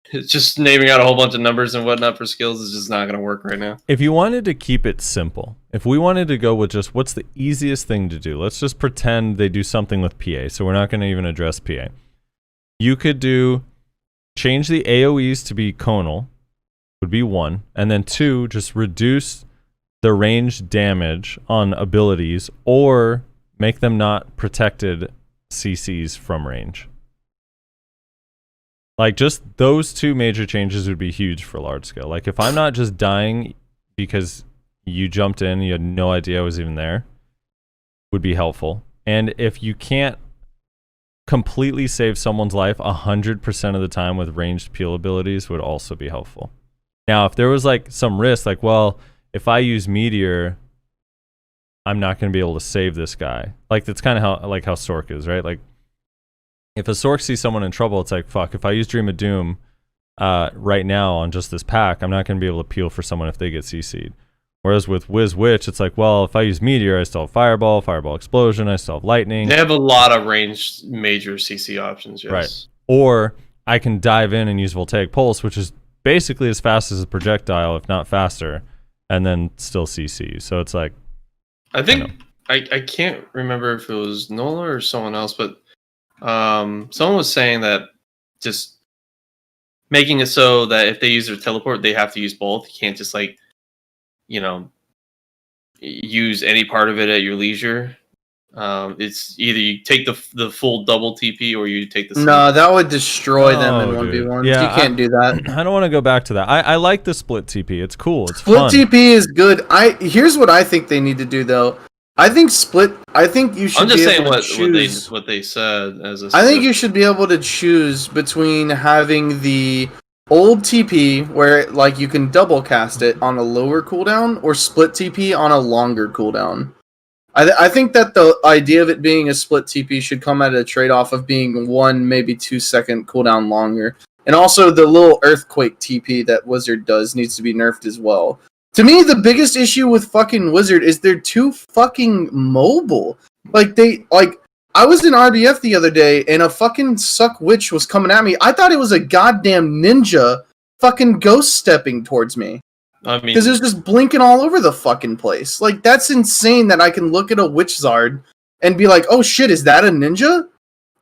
it's just naming out a whole bunch of numbers and whatnot for skills is just not gonna work right now. If you wanted to keep it simple, if we wanted to go with just what's the easiest thing to do, let's just pretend they do something with PA, so we're not gonna even address PA. You could change the AoEs to be conal, would be 1, and then 2, just reduce the range damage on abilities or make them not protected CCs from range. Like, just those 2 major changes would be huge for large scale. Like, if I'm not just dying because you jumped in, you had no idea I was even there, would be helpful. And if you can't completely save someone's life 100% of the time with ranged peel abilities would also be helpful. Now, if there was like some risk, like, well, if I use Meteor, I'm not going to be able to save this guy. Like, that's kind of how Sork is, right? Like, if a Sork sees someone in trouble, it's like, fuck, if I use Dream of Doom right now on just this pack, I'm not going to be able to peel for someone if they get CC'd. Whereas with Wiz Witch, it's like, well, if I use Meteor, I still have Fireball, Fireball Explosion, I still have Lightning. They have a lot of ranged major CC options, yes. Right. Or I can dive in and use Voltaic Pulse, which is basically as fast as a projectile, if not faster, and then still CC. So it's like... I think... I can't remember if it was Nola or someone else, but someone was saying that just making it so that if they use their teleport, they have to use both. You can't just like... use any part of it at your leisure. It's either you take the full double TP or you take the... No, that would destroy them in 1v1. Yeah, you can't do that. I don't want to go back to that. I like the split TP. It's cool. It's split fun. TP is good. Here's what I think they need to do though. I think you should. I'm just be saying able to choose, what they said as a... I think you should be able to choose between having the old TP where like you can double cast it on a lower cooldown or split TP on a longer cooldown. I think that the idea of it being a split TP should come at a trade-off of being 1, maybe 2 second cooldown longer. And also the little Earthquake TP that Wizard does needs to be nerfed as well. To me, the biggest issue with fucking Wizard is they're too fucking mobile. I was in RBF the other day, and a fucking suck witch was coming at me. I thought it was a goddamn ninja fucking ghost stepping towards me. I mean... Because it was just blinking all over the fucking place. Like, that's insane that I can look at a witch Zard and be like, oh shit, is that a ninja?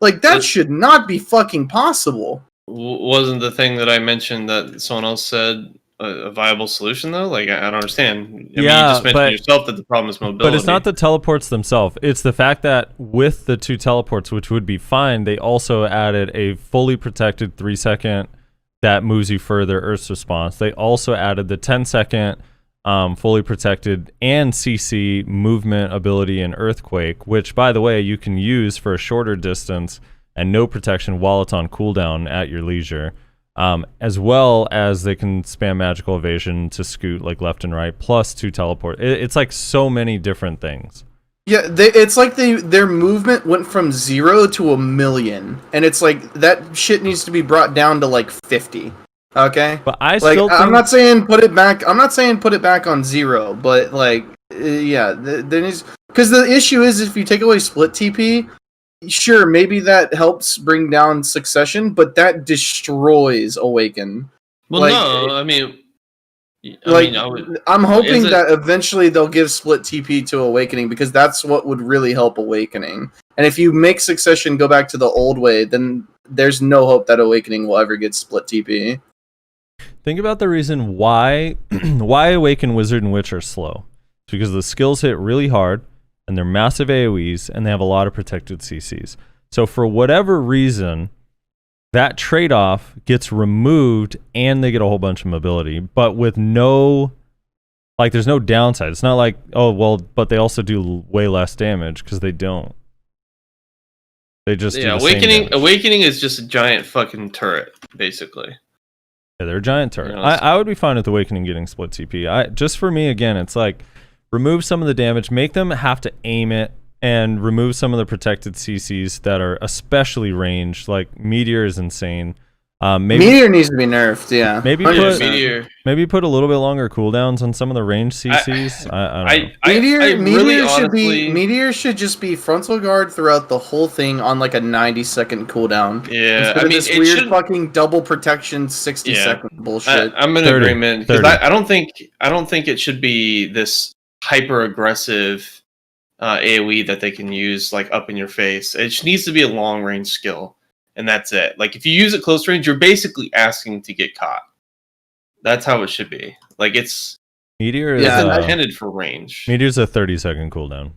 Like, that should not be fucking possible. Wasn't the thing that I mentioned that someone else said a viable solution though? Like, I don't understand. I mean, you just mentioned yourself that the problem is mobility. But it's not the teleports themselves. It's the fact that with the 2 teleports, which would be fine, they also added a fully protected 3-second that moves you further Earth's response. They also added the 10-second fully protected, and CC, movement, ability, and earthquake, which, by the way, you can use for a shorter distance and no protection while it's on cooldown at your leisure. As well as they can spam magical evasion to scoot like left and right, plus 2 teleport. It's like so many different things. Yeah, it's like their movement went from 0 to 1,000,000, and it's like that shit needs to be brought down to like 50. Okay, But I like still think I'm not saying put it back. I'm not saying put it back on 0, but like yeah, there needs, because the issue is if you take away split TP. Sure, maybe that helps bring down Succession, but that destroys Awaken. Well, like, no, I mean, I'm hoping Is it- that eventually they'll give split TP to Awakening, because that's what would really help Awakening. And if you make Succession go back to the old way, then there's no hope that Awakening will ever get split TP. think about the reason why Awaken, Wizard, and Witch are slow. It's because the skills hit really hard, and they're massive AoEs, and they have a lot of protected CCs. So for whatever reason, that trade-off gets removed, and they get a whole bunch of mobility, but with no, like, there's no downside. It's not like, oh, well, but they also do way less damage, because they don't. They just do the same damage. Awakening is just a giant fucking turret, basically. Yeah, they're a giant turret. Yeah, I would be fine with Awakening getting split TP. Just for me, again, it's like, remove some of the damage, make them have to aim it, and remove some of the protected CCs that are especially ranged. Like Meteor is insane. Meteor needs to be nerfed. Yeah, maybe put a little bit longer cooldowns on some of the ranged CCs. I don't know. Meteor should just be frontal guard throughout the whole thing on like a 90-second cooldown. Yeah, I mean, this weird fucking double protection 60-second bullshit. I'm in 30, agreement, because I don't think it should be this hyper aggressive AoE that they can use like up in your face. It just needs to be a long range skill, and that's it. Like if you use it close range, you're basically asking to get caught. That's how it should be. Like Meteor it's is intended for range. Meteor's a 30-second cooldown.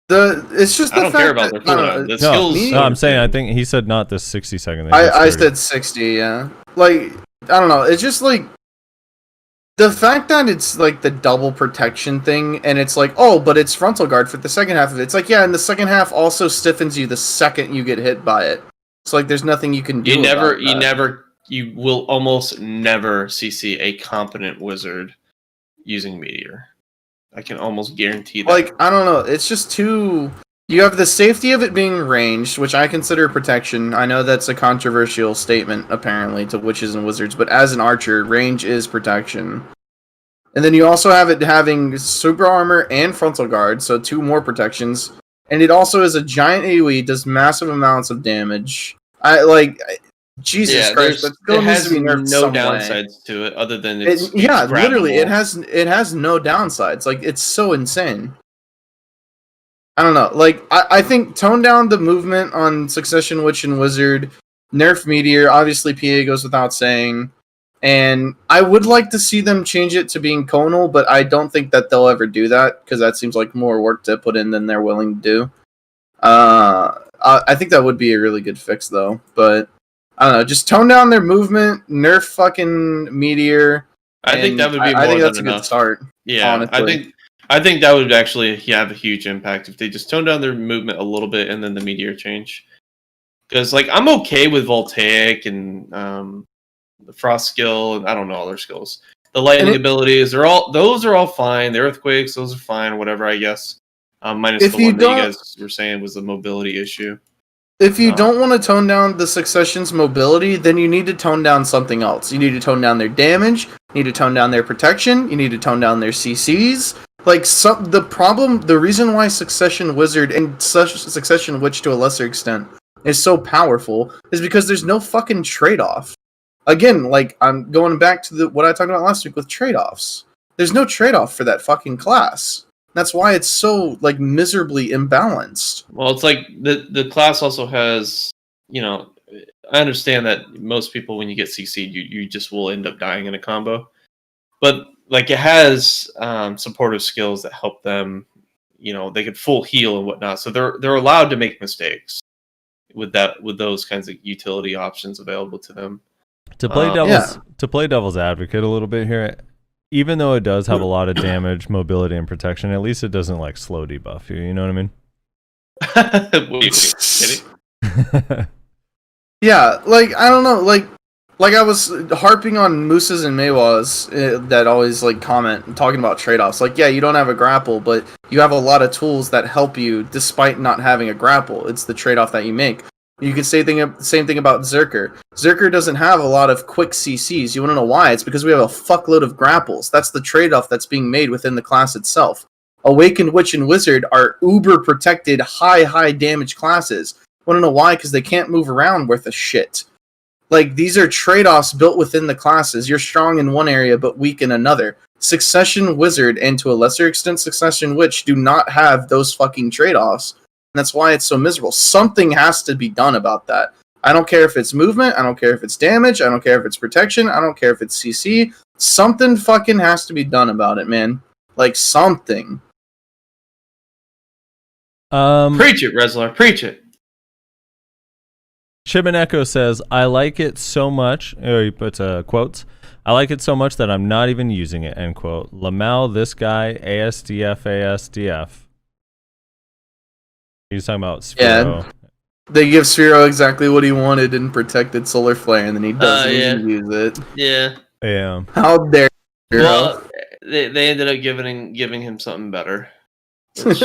It's just I don't care about their cooldown. The skills. No, I'm saying I think he said not this 60-second. I said 60. Yeah, like I don't know. It's just like the fact that it's like the double protection thing, and it's like, oh, but it's frontal guard for the second half of it. It's like, yeah, and the second half also stiffens you the second you get hit by it. So like, there's nothing you can do. You will almost never CC a competent wizard using Meteor. I can almost guarantee that. Like, I don't know. It's just too. You have the safety of it being ranged, which I consider protection. I know that's a controversial statement, apparently, to witches and wizards, but as an archer, range is protection. And then you also have it having super armor and frontal guard, so 2 more protections. And it also is a giant AoE, does massive amounts of damage. Jesus Christ, but still it needs has to be nerfed no some downsides way. to it other than literally, it grabbable. has no downsides. Like, it's so insane. I don't know. Like, I think tone down the movement on Succession, Witch, and Wizard. Nerf Meteor. Obviously, PA goes without saying. And I would like to see them change it to being conal, but I don't think that they'll ever do that, because that seems like more work to put in than they're willing to do. I think that would be a really good fix, though. But, I don't know. Just tone down their movement, nerf fucking Meteor. I think that would be more I think than that's a enough. good start. Yeah, honestly. I think that would actually have a huge impact if they just tone down their movement a little bit and then the Meteor change. Because like I'm okay with Voltaic and the Frost skill, and I don't know all their skills. The lightning abilities, those are all fine. The earthquakes, those are fine. Whatever, I guess. Minus the one that you guys were saying was the mobility issue. If you don't want to tone down the Succession's mobility, then you need to tone down something else. You need to tone down their damage. You need to tone down their protection. You need to tone down their CCs. Like, the reason why Succession Wizard and Succession Witch to a lesser extent is so powerful is because there's no fucking trade-off. Again, like, I'm going back to what I talked about last week with trade-offs. There's no trade-off for that fucking class. That's why it's so, like, miserably imbalanced. Well, it's like the class also has, I understand that most people, when you get CC'd, you just will end up dying in a combo. But, like, it has supportive skills that help them, they can full heal and whatnot. So they're allowed to make mistakes with those kinds of utility options available to them. To play devil's advocate a little bit here, even though it does have a lot of damage, mobility, and protection, at least it doesn't like slow debuff you. You know what I mean? wait, kidding? Yeah, like I don't know, like I was harping on Mooses and Maywas that always like comment and talking about trade-offs. Like, yeah, you don't have a grapple, but you have a lot of tools that help you despite not having a grapple. It's the trade-off that you make. You could say same thing about Zerker. Zerker doesn't have a lot of quick CCs. You want to know why? It's because we have a fuckload of grapples. That's the trade-off that's being made within the class itself. Awakened Witch and Wizard are uber protected, high damage classes. Want to know why? Because they can't move around worth a shit. Like, these are trade-offs built within the classes. You're strong in one area, but weak in another. Succession Wizard, and to a lesser extent Succession Witch, do not have those fucking trade-offs. And that's why it's so miserable. Something has to be done about that. I don't care if it's movement, I don't care if it's damage, I don't care if it's protection, I don't care if it's CC. Something fucking has to be done about it, man. Like, something. Preach it, Reslar. Preach it. Chibaneko says, I like it so much, or he puts quotes, I like it so much that I'm not even using it, end quote. Lamau, this guy, ASDF. He's talking about Sphero. Yeah, they give Sphero exactly what he wanted in Protected Solar Flare, and then he doesn't even use it. Yeah. Yeah. How dare you? Well, they ended up giving him something better. Which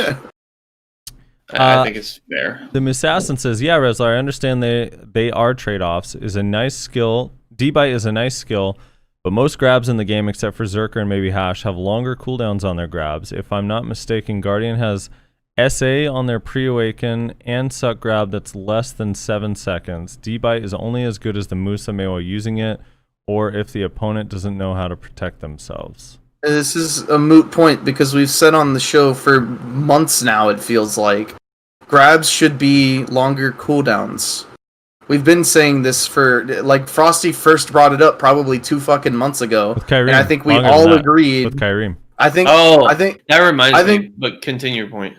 I think it's fair. The Assassin says, yeah, Reslar, I understand they are trade-offs. Is a nice skill. D-Bite is a nice skill, but most grabs in the game, except for Zerker and maybe Hash, have longer cooldowns on their grabs. If I'm not mistaken, Guardian has SA on their pre-awaken and suck grab that's less than 7 seconds. D-Bite is only as good as the Musa Mewa using it, or if the opponent doesn't know how to protect themselves. This is a moot point because we've said on the show for months now, it feels like, grabs should be longer cooldowns. We've been saying this for, like, Frosty first brought it up probably 2 fucking months ago. With Kyreem, and I think we longer all than that, agreed. with Kyreem. I think that reminds me, me, but continue your point.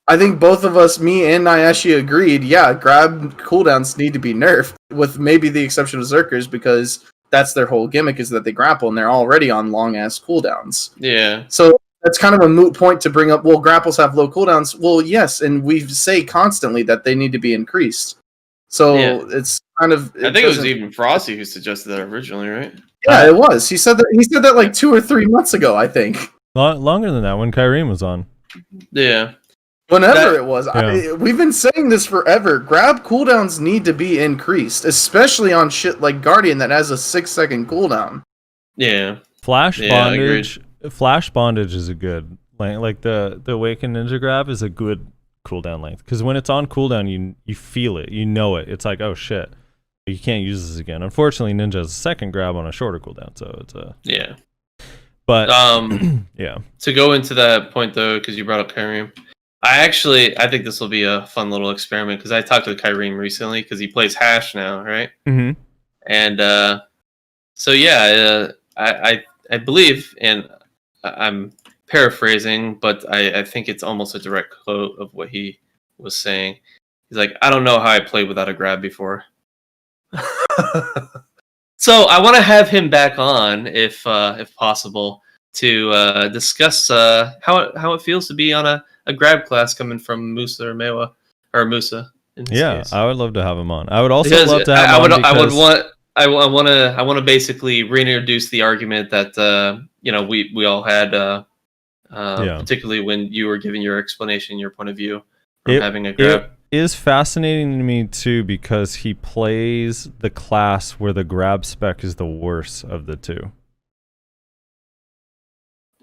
I think both of us, me and Nyashi, agreed, yeah, grab cooldowns need to be nerfed, with maybe the exception of Zerkers, because that's their whole gimmick, is that they grapple, and they're already on long-ass cooldowns. Yeah. So that's kind of a moot point to bring up, well, grapples have low cooldowns. Well, yes, and we say constantly that they need to be increased. So it's kind of... I think it was even Frosty who suggested that originally, right? Yeah, it was. He said that like 2 or 3 months ago, I think. Longer than that, when Kyreem was on. Yeah. Whenever it was. Yeah. We've been saying this forever. Grab cooldowns need to be increased, especially on shit like Guardian that has a 6-second cooldown. Yeah. Flash bondage is a good, like the Awakened Ninja grab is a good cooldown length, because when it's on cooldown, you feel it, you know it. It's like, oh shit, you can't use this again. Unfortunately, Ninja has a second grab on a shorter cooldown, so it's a But yeah. To go into that point though, because you brought up Kyreem, I think this will be a fun little experiment, because I talked to Kyreem recently because he plays Hash now, right? Mm-hmm. And so yeah, I believe, and I'm paraphrasing, but I think it's almost a direct quote of what he was saying. He's like, I don't know how I played without a grab before. So I want to have him back on, if possible, to discuss how it feels to be on a grab class coming from Musa or Mewa, or Musa. In this case. I would love to have him on. I would also love to have him on. I want to basically reintroduce the argument that we all had, particularly when you were giving your explanation, your point of view from having a grab. It is fascinating to me too, because he plays the class where the grab spec is the worst of the two.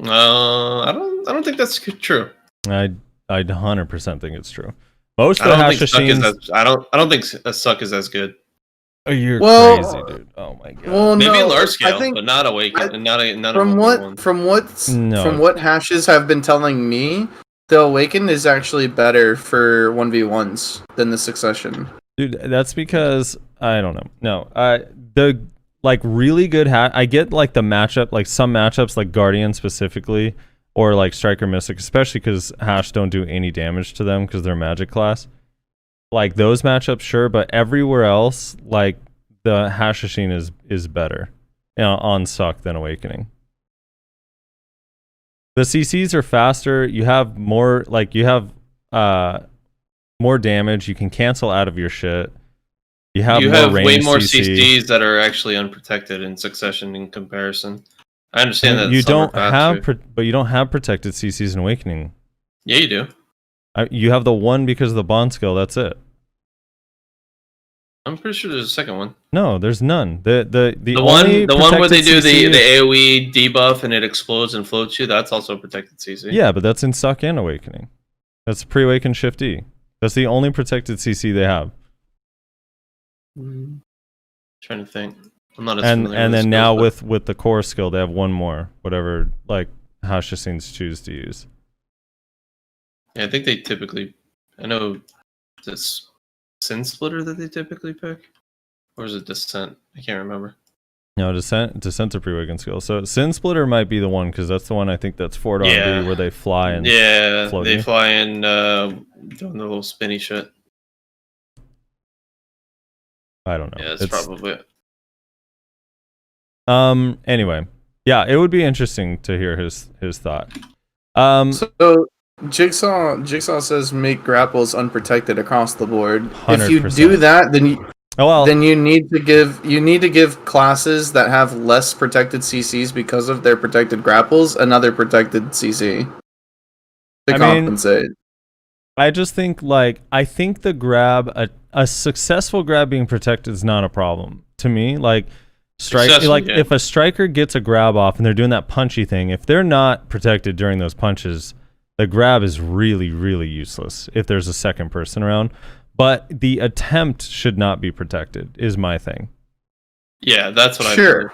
I don't think that's true. I 100% think it's true. Most of the Hashishins, I don't think a suck is as good. Oh, you're crazy, dude. Oh my god. Well, maybe no, large scale, I think, but not awaken. From what Hashes have been telling me, the Awakened is actually better for 1v1s than the Succession. Dude, that's because I don't know. No, the like really good I get like the matchup, like some matchups like Guardian specifically, or like Striker Mystic, especially because Hash don't do any damage to them because they're magic class. Like those matchups, sure, but everywhere else, like the Hashishine is better, on suck than Awakening. The CCs are faster. You have more, like, more damage. You can cancel out of your shit. You have way more CC. CCs that are actually unprotected in succession in comparison. I understand that You some are don't have, faster. but you don't have protected CCs in Awakening. Yeah, you do. You have the one because of the bond skill. That's it. I'm pretty sure there's a second one. No, there's none. The one where they do the CC AoE debuff and it explodes and floats you. That's also protected CC. Yeah, but that's in Suck and Awakening. That's pre-Awaken Shift E. That's the only protected CC they have. Trying to think. I'm not as And familiar with then the now skills, with the core skill, they have one more. Whatever, like, House Shassins choose to use. yeah, I think they typically. I know this Sin Splitter that they typically pick, or is it Descent? I can't remember. No, Descent's a pre-Awaken skill. So Sin Splitter might be the one because that's the one I think that's forward Yeah. RB where they fly and float they you. fly in doing the little spinny shit. I don't know. Yeah, that's probably it. Anyway, yeah, it would be interesting to hear his thought. So Jigsaw says make grapples unprotected across the board. 100%. If you do that, then you need to give classes that have less protected CCs because of their protected grapples another protected CC to compensate. I just think I think the grab a successful grab being protected is not a problem to me. Like if a striker gets a grab off and they're doing that punchy thing, if they're not protected during those punches, the grab is really, really useless if there's a second person around. But the attempt should not be protected, is my thing. Yeah, that's what I Sure.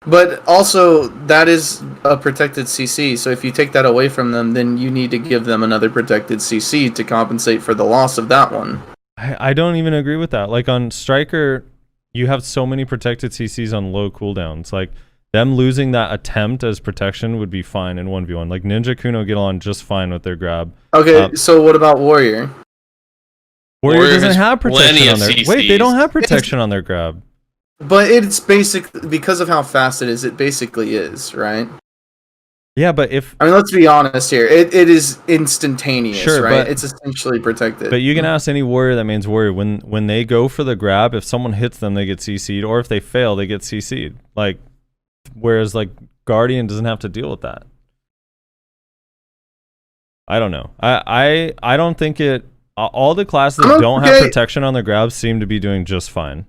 But also, that is a protected CC, so if you take that away from them, then you need to give them another protected CC to compensate for the loss of that one. I don't even agree with that. Like on Striker, you have so many protected CCs on low cooldowns. Like them losing that attempt as protection would be fine in 1v1. Like Ninja Kuno get on just fine with their grab. Okay, so what about Warrior? Warrior doesn't has have protection plenty on of their... CCs. Wait, they don't have protection on their grab. But it's because of how fast it is, it basically is, right? Yeah, but if... I mean, let's be honest here. It is instantaneous, Sure, right? but- It's essentially protected. But you can ask any warrior that means warrior. When they go for the grab, if someone hits them, they get CC'd. Or if they fail, they get CC'd. Like, whereas, like, Guardian doesn't have to deal with that. I don't know. I don't think it... All the classes that don't have protection on their grabs seem to be doing just fine.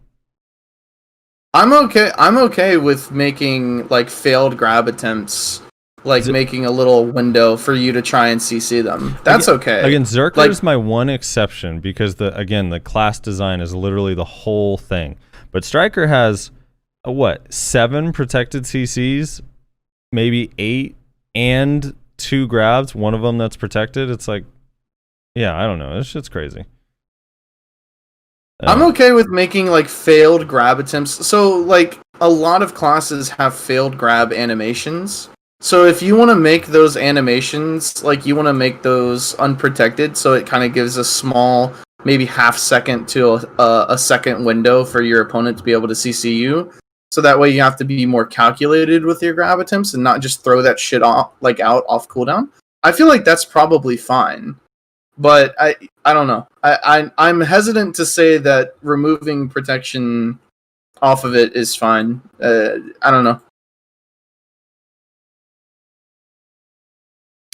I'm okay with making, like, failed grab attempts, like, making a little window for you to try and CC them. That's okay. Again, Zerker is my one exception because, the class design is literally the whole thing. But Striker has, 7 protected CCs? Maybe 8 and 2 grabs, one of them that's protected. It's like, yeah, I don't know. This shit's crazy. I'm okay with making, like, failed grab attempts. So, like, a lot of classes have failed grab animations. So if you want to make those animations, like, you want to make those unprotected, so it kind of gives a small, maybe half second to a second window for your opponent to be able to CC you. So that way you have to be more calculated with your grab attempts and not just throw that shit off, like, out off cooldown. I feel like that's probably fine. But I don't know. I'm hesitant to say that removing protection off of it is fine. I don't know.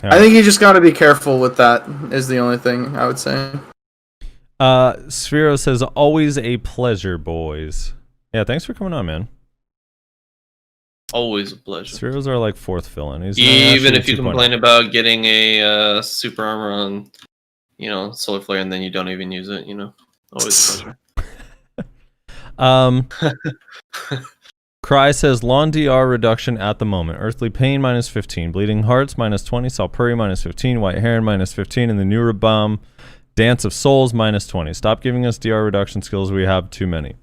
Right. I think you just got to be careful with that. Is the only thing I would say. Sphero says, "Always a pleasure, boys." Yeah, thanks for coming on, man. Always a pleasure. Spheros are like 4th villain. He's Even if you 2.0. complain about getting a super armor on, Solar Flare, and then you don't even use it, always a pleasure. Cry says Lawn DR reduction at the moment. Earthly Pain -15, Bleeding Hearts -20, Salpuri -15, White Heron -15, and the Neura Bomb Dance of Souls -20. Stop giving us DR reduction skills. We have too many.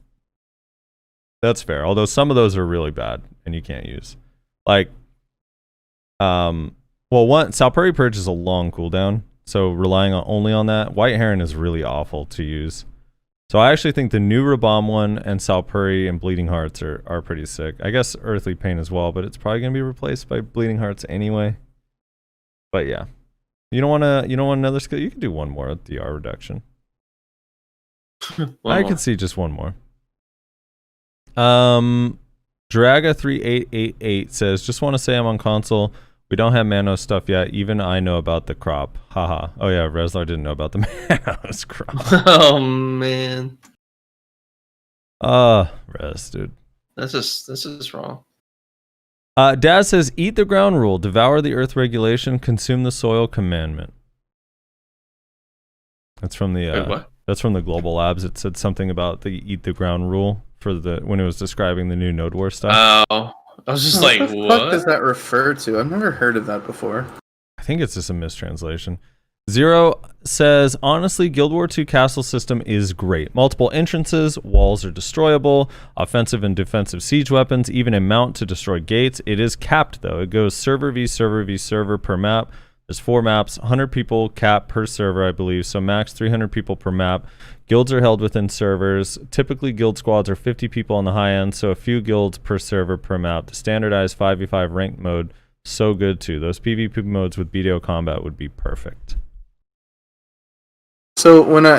That's fair. Although some of those are really bad and you can't use. Like, Salpuri Purge is a long cooldown, so relying only on that. White Heron is really awful to use. So I actually think the new Rabam one and Salpuri and Bleeding Hearts are pretty sick. I guess Earthly Pain as well, but it's probably going to be replaced by Bleeding Hearts anyway. But yeah. You don't want another skill? You can do one more DR reduction. I can see just one more. Draga3888 says, just want to say I'm on console. We don't have Manos stuff yet. Even I know about the crop. Haha. Oh yeah, Reslar didn't know about the Manos crop. Oh man. Res, dude. This is wrong. Dad says, eat the ground rule, devour the earth regulation, consume the soil commandment. That's from the Wait, what? That's from the Global Labs. It said something about the eat the ground rule for when it was describing the new Node War stuff. Oh, I was just like, What the fuck does that refer to? I've never heard of that before. I think it's just a mistranslation. Zero says, honestly, Guild War 2 castle system is great. Multiple entrances, walls are destroyable, offensive and defensive siege weapons, even a mount to destroy gates. It is capped, though. It goes server v server v server per map. There's 4 maps, 100 people cap per server, I believe, so max 300 people per map. Guilds are held within servers. Typically, guild squads are 50 people on the high end, so a few guilds per server per map. The standardized 5v5 ranked mode, so good too. Those PvP modes with BDO combat would be perfect. So when I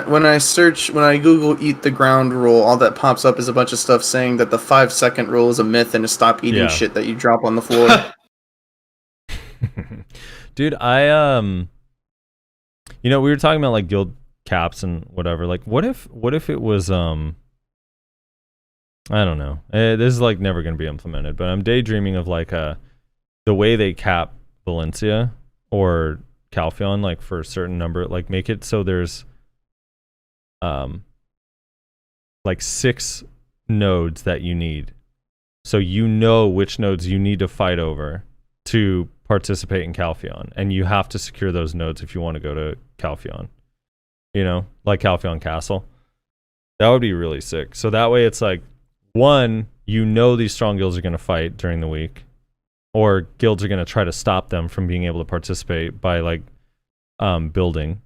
Google eat the ground rule, all that pops up is a bunch of stuff saying that the 5-second rule is a myth and to stop eating shit that you drop on the floor. Dude, we were talking about like guild caps and whatever. Like, what if it was I don't know. This is like never gonna be implemented, but I'm daydreaming of like the way they cap Valencia or Calpheon, like for a certain number, like make it so there's like 6 nodes that you need, so you know which nodes you need to fight over to participate in Calpheon, and you have to secure those nodes if you want to go to Calpheon, like Calpheon Castle. That would be really sick. So that way it's like, one, these strong guilds are going to fight during the week, or guilds are going to try to stop them from being able to participate by like building,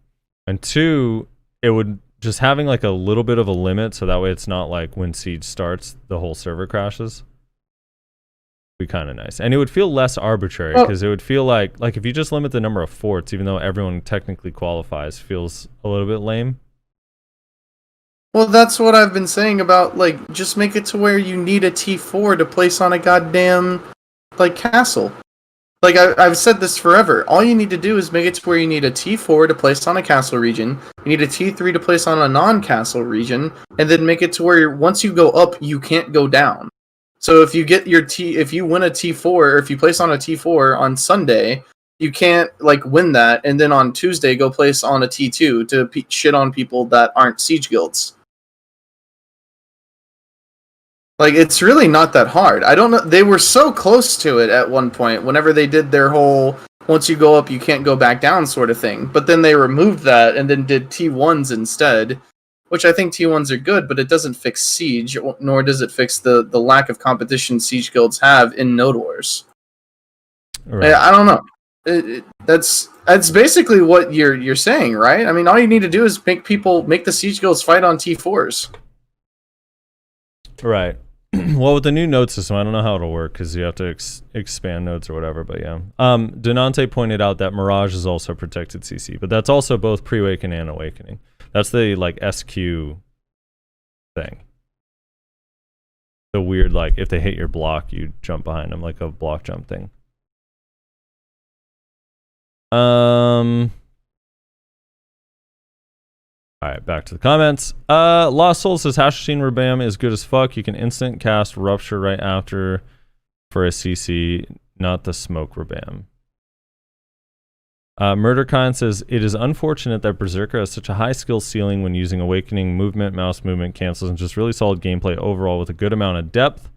and 2, it would just having like a little bit of a limit, so that way it's not like when siege starts the whole server crashes. Be kind of nice, and it would feel less arbitrary, because it would feel like if you just limit the number of forts, even though everyone technically qualifies, feels a little bit lame. Well, that's what I've been saying about, like, just make it to where you need a T4 to place on a goddamn, like, castle. Like, I've said this forever. All you need to do is make it to where you need a T4 to place on a castle region, you need a T3 to place on a non-castle region, and then make it to where once you go up, you can't go down. So if you get if you win a T4, or if you place on a T4 on Sunday, you can't like win that, and then on Tuesday go place on a T2 to shit on people that aren't siege guilds. Like, it's really not that hard. I don't know. They were so close to it at one point whenever they did their whole once you go up you can't go back down sort of thing. But then they removed that and then did T1s instead. Which I think T1s are good, but it doesn't fix Siege, nor does it fix the lack of competition Siege guilds have in Node Wars. Right. I don't know. That's basically what you're saying, right? I mean, all you need to do is make the Siege guilds fight on T4s. Right. Well, with the new node system, I don't know how it'll work, because you have to expand nodes or whatever, but yeah. Denante pointed out that Mirage is also protected CC, but that's also both pre-Awakening and Awakening. That's the, like, SQ thing. The weird, like, if they hit your block, you jump behind them, like a block jump thing. Alright, back to the comments. Lost Soul says, Hash Machine Rebam is good as fuck. You can instant cast Rupture right after for a CC, not the Smoke Rebam. Murderkind says, it is unfortunate that Berserker has such a high skill ceiling when using Awakening, movement, mouse movement, cancels, and just really solid gameplay overall with a good amount of depth.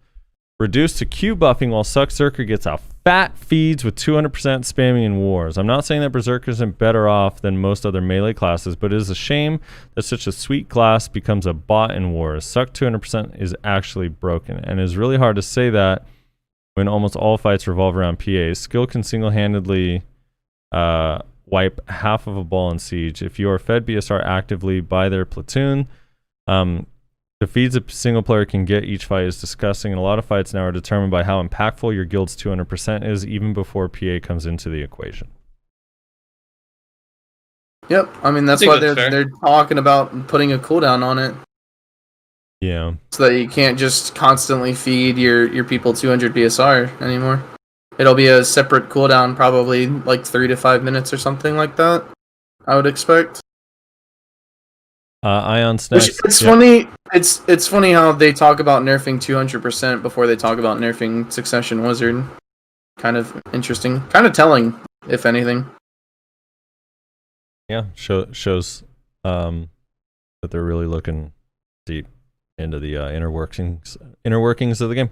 Reduced to Q buffing while Suckzerker gets a fat feeds with 200% spamming in wars. I'm not saying that Berserker isn't better off than most other melee classes, but it is a shame that such a sweet class becomes a bot in wars. Suck 200% is actually broken, and it is really hard to say that when almost all fights revolve around PAs. Skill can single-handedly wipe half of a ball in Siege. If you are fed BSR actively by their platoon, the feeds a single player can get each fight is disgusting, and a lot of fights now are determined by how impactful your guild's 200% is even before PA comes into the equation. Yep. I mean, that's think why that's fair. they're talking about putting a cooldown on it, Yeah. so that you can't just constantly feed your people 200 BSR anymore. It'll be a separate cooldown, probably like 3 to 5 minutes or something like that. I would expect. Ion Which Snacks. it's yeah. funny. It's funny how they talk about nerfing 200% before they talk about nerfing Succession Wizard. Kind of interesting. Kind of telling, if anything. Yeah, shows that they're really looking deep into the inner workings of the game.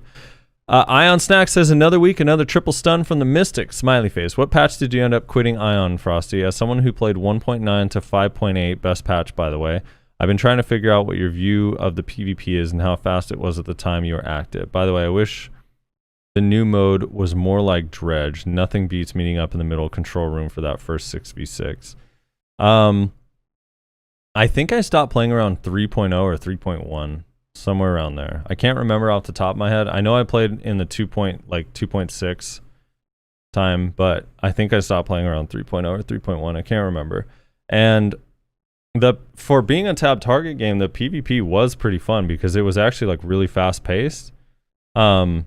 Ion Snack says, another week, another triple stun from the Mystic. Smiley face. What patch did you end up quitting Ion, Frosty? As someone who played 1.9 to 5.8, best patch, by the way, I've been trying to figure out what your view of the PvP is and how fast it was at the time you were active. By the way, I wish the new mode was more like Dredge. Nothing beats meeting up in the middle control room for that first 6v6. I think I stopped playing around 3.0 or 3.1. Somewhere around there. I can't remember off the top of my head. I know I played in the 2.6 time, but I think I stopped playing around 3.0 or 3.1. I can't remember. And for being a tab target game, the PvP was pretty fun because it was actually like really fast paced. Even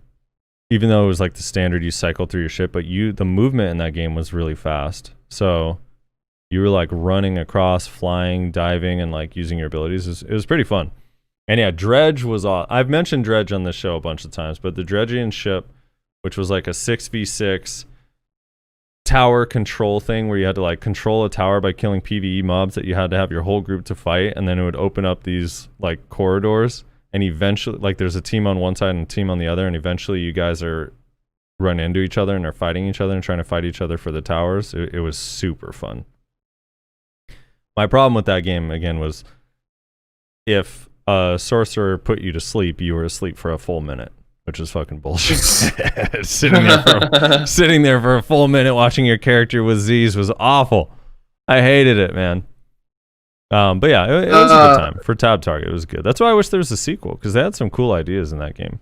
though it was like the standard you cycle through your ship, but the movement in that game was really fast. So you were like running across, flying, diving, and like using your abilities. It was pretty fun. And yeah, Dredge was I've mentioned Dredge on this show a bunch of times, but the Dredgian ship, which was like a 6v6 tower control thing where you had to like control a tower by killing PvE mobs that you had to have your whole group to fight, and then it would open up these like corridors, and eventually like there's a team on one side and a team on the other, and eventually you guys run into each other and are fighting each other and trying to fight each other for the towers. It was super fun. My problem with that game again was if a sorcerer put you to sleep, you were asleep for a full minute, which is fucking bullshit. sitting there for a full minute watching your character with Z's was awful. I hated it, man. But yeah, it was a good time for Tab Target. It was good. That's why I wish there was a sequel, because they had some cool ideas in that game.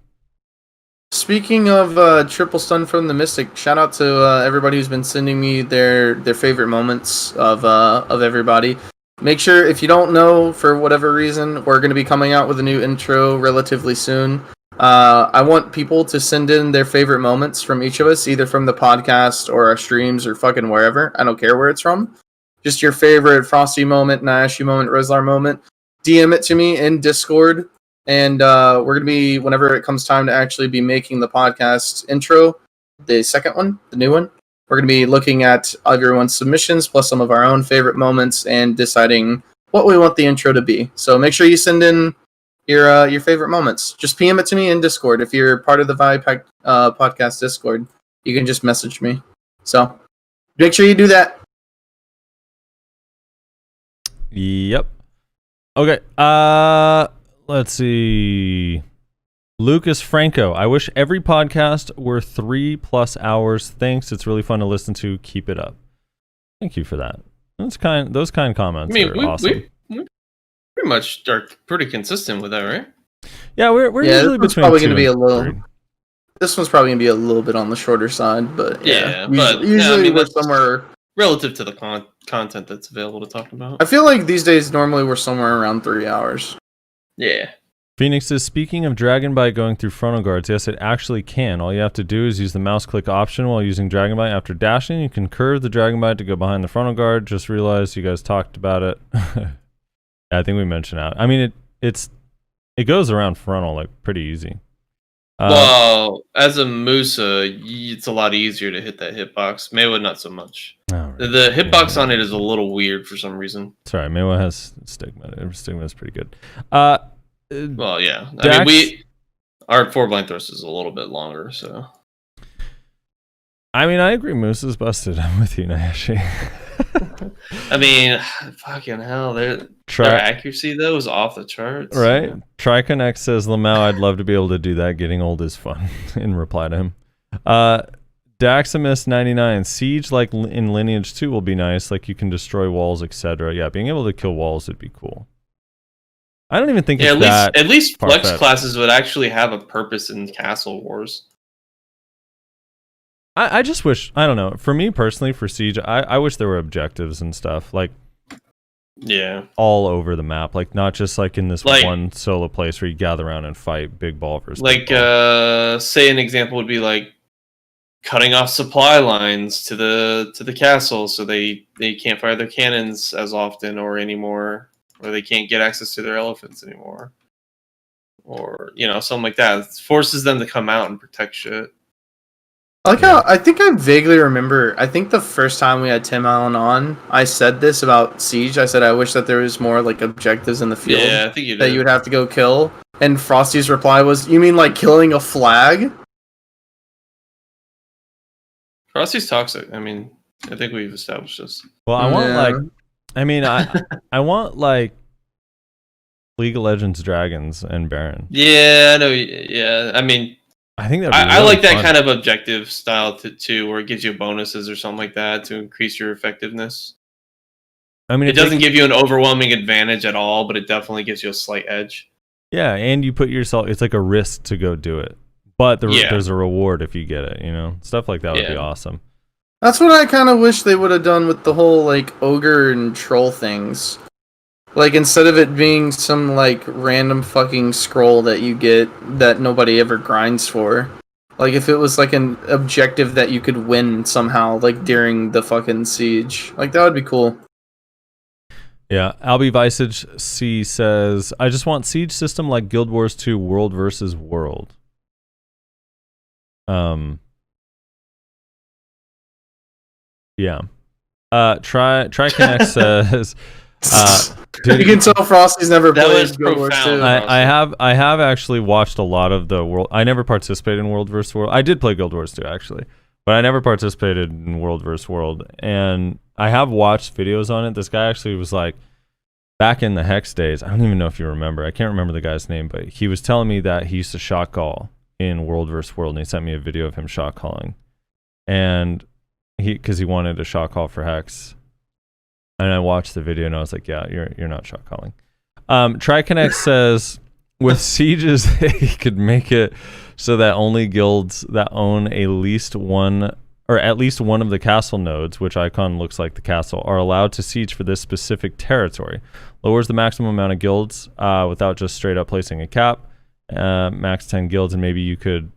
Speaking of triple stun from the Mystic, shout out to everybody who's been sending me their favorite moments of everybody. Make sure, if you don't know, for whatever reason, we're going to be coming out with a new intro relatively soon. I want people to send in their favorite moments from each of us, either from the podcast or our streams or fucking wherever. I don't care where it's from. Just your favorite Frosty moment, Nyashi moment, Rezlar moment. DM it to me in Discord. And we're going to be, whenever it comes time to actually be making the podcast intro, the second one, the new one, we're going to be looking at everyone's submissions plus some of our own favorite moments and deciding what we want the intro to be. So make sure you send in your favorite moments. Just PM it to me in Discord. If you're part of the Value Pack podcast Discord, you can just message me. So make sure you do that. Yep. Okay. Let's see. Lucas Franco. I wish every podcast were 3+ hours. Thanks. It's really fun to listen to. Keep it up. Thank you for that. Those kind of comments are awesome. We pretty much are pretty consistent with that, right? Yeah, we're usually between probably 2 going to be a and little. 3. This one's probably going to be a little bit on the shorter side, but Yeah, usually we're somewhere relative to the content that's available to talk about. I feel like these days normally we're somewhere around 3 hours. Yeah. Phoenix says, speaking of Dragon Bite going through frontal guards, yes, it actually can. All you have to do is use the mouse click option while using Dragon Bite. After dashing, you can curve the Dragon Bite to go behind the frontal guard. Just realized you guys talked about it. Yeah, I think we mentioned that. I mean, it goes around frontal like pretty easy. Well, as a Musa, it's a lot easier to hit that hitbox. Mewa, not so much. Right. The hitbox on it is a little weird for some reason. Sorry, Mewa has stigma. Stigma is pretty good. Well, yeah. Dax? I mean, our 4 blind thrust is a little bit longer, so. I mean, I agree. Moose is busted. I'm with you, Nyashi. I mean, fucking hell, their accuracy though is off the charts. Right? Yeah. Triconnect says, Lamau, I'd love to be able to do that. Getting old is fun. In reply to him. Daximus99, Siege like in Lineage 2 will be nice. Like you can destroy walls, etc. Yeah, being able to kill walls would be cool. I don't even think at least flex far-fetched. classes would actually have a purpose in Castle Wars. I just wish, I don't know, for me personally, for Siege, I wish there were objectives and stuff. Like, Yeah. all over the map, like not just like in this Like- one solo place where you gather around and fight big ball versus Like, big ball. say an example would be like cutting off supply lines to the castle, so they can't fire their cannons as often or anymore, or they can't get access to their elephants anymore, or something like that. It forces them to come out and protect shit. I like how I think I vaguely remember. I think the first time we had Tim Allen on, I said this about Siege. I said I wish that there was more like objectives in the field Yeah, I think you did. that you would have to go kill. And Frosty's reply was, "You mean like killing a flag?" Frosty's toxic. I mean, I think we've established this. Well, I want Yeah. like, I mean, I want like League of Legends Dragons and Baron. Yeah, I know. Yeah, I mean, I think that I like that kind of objective style too, where it gives you bonuses or something like that to increase your effectiveness. I mean, It doesn't give you an overwhelming advantage at all, but it definitely gives you a slight edge. Yeah, and you put yourself. It's like a risk to go do it, but Yeah. there's a reward if you get it. Stuff like that would be Yeah. awesome. That's what I kind of wish they would have done with the whole like ogre and troll things. Like instead of it being some like random fucking scroll that you get that nobody ever grinds for. Like if it was like an objective that you could win somehow, like during the fucking siege. Like that would be cool. Yeah, Albi Visage C says, "I just want siege system like Guild Wars 2 World versus World." Yeah. Try Connect says, dude, you can tell Frosty's never That played was Guild Wars profound. 2. I have actually watched a lot of the world. I never participated in World vs. World. I did play Guild Wars 2 actually, but I never participated in World vs. World. And I have watched videos on it. This guy actually was like, back in the Hex days, I don't even know if you remember. I can't remember the guy's name, but he was telling me that he used to shot call in World vs. World, and he sent me a video of him shot calling. And because he wanted a shot call for Hex. And I watched the video and I was like, yeah, you're not shot calling. TriConnect says, with sieges, they could make it so that only guilds that own at least one of the castle nodes, which icon looks like the castle, are allowed to siege for this specific territory. Lowers the maximum amount of guilds without just straight up placing a cap. Max 10 guilds, and maybe you could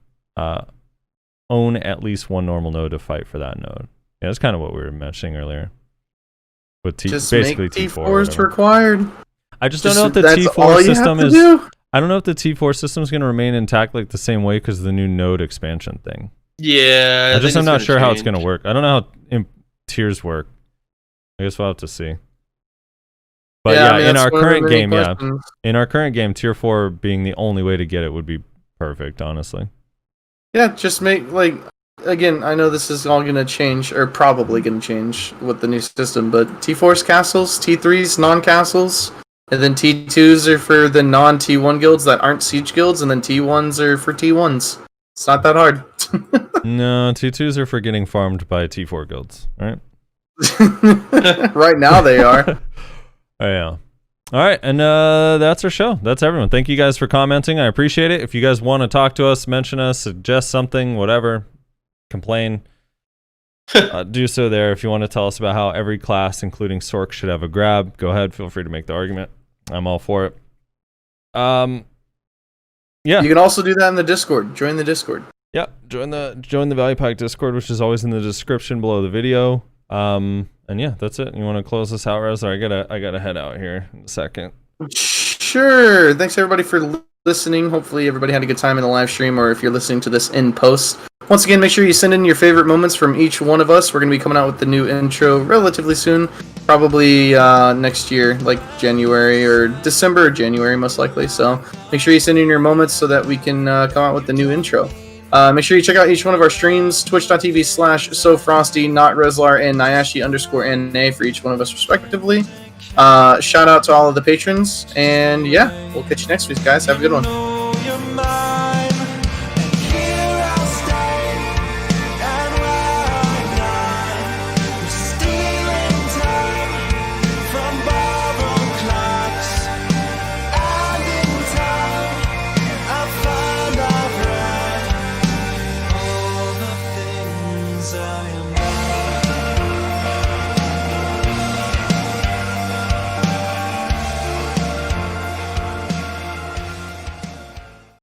own at least one normal node to fight for that node. Yeah, that's kind of what we were mentioning earlier. With Just basically make T4 T4s required. I just don't know if the that's all T4 you have system to is. do? I don't know if the T4 system is going to remain intact like the same way because of the new node expansion thing. Yeah, I'm not sure how it's going to work. I don't know how tiers work. I guess we'll have to see. But yeah, I mean, in that's our one of the current many game, questions. in our current game, tier 4 being the only way to get it would be perfect, honestly. Yeah, just make like again. I know this is all gonna change, or probably gonna change with the new system. But T4's castles, T3's non-castles, and then T2s are for the non-T1 guilds that aren't siege guilds, and then T1s are for T1s. It's not that hard. No, T2s are for getting farmed by T4 guilds, right? Right now they are. Oh, yeah. All right, and that's our show. That's everyone. Thank you guys for commenting. I appreciate it. If you guys want to talk to us, mention us, suggest something, whatever, complain, do so there. If you want to tell us about how every class, including Sork, should have a grab, go ahead. Feel free to make the argument. I'm all for it. Yeah. You can also do that in the Discord. Join the Discord. Yeah, join the Value Pack Discord, which is always in the description below the video. And yeah, that's it. You want to close this out, Rez? I gotta head out here in a second. Sure. Thanks everybody for listening. Hopefully everybody had a good time in the live stream, or if you're listening to this in post. Once again, make sure you send in your favorite moments from each one of us. We're going to be coming out with the new intro relatively soon. Probably next year, like January or December or January, most likely. So make sure you send in your moments so that we can come out with the new intro. Make sure you check out each one of our streams, twitch.tv/SoFrosty, NotReslar, and Nyashi_NA for each one of us respectively. Shout out to all of the patrons, and yeah, we'll catch you next week, guys. Have a good one.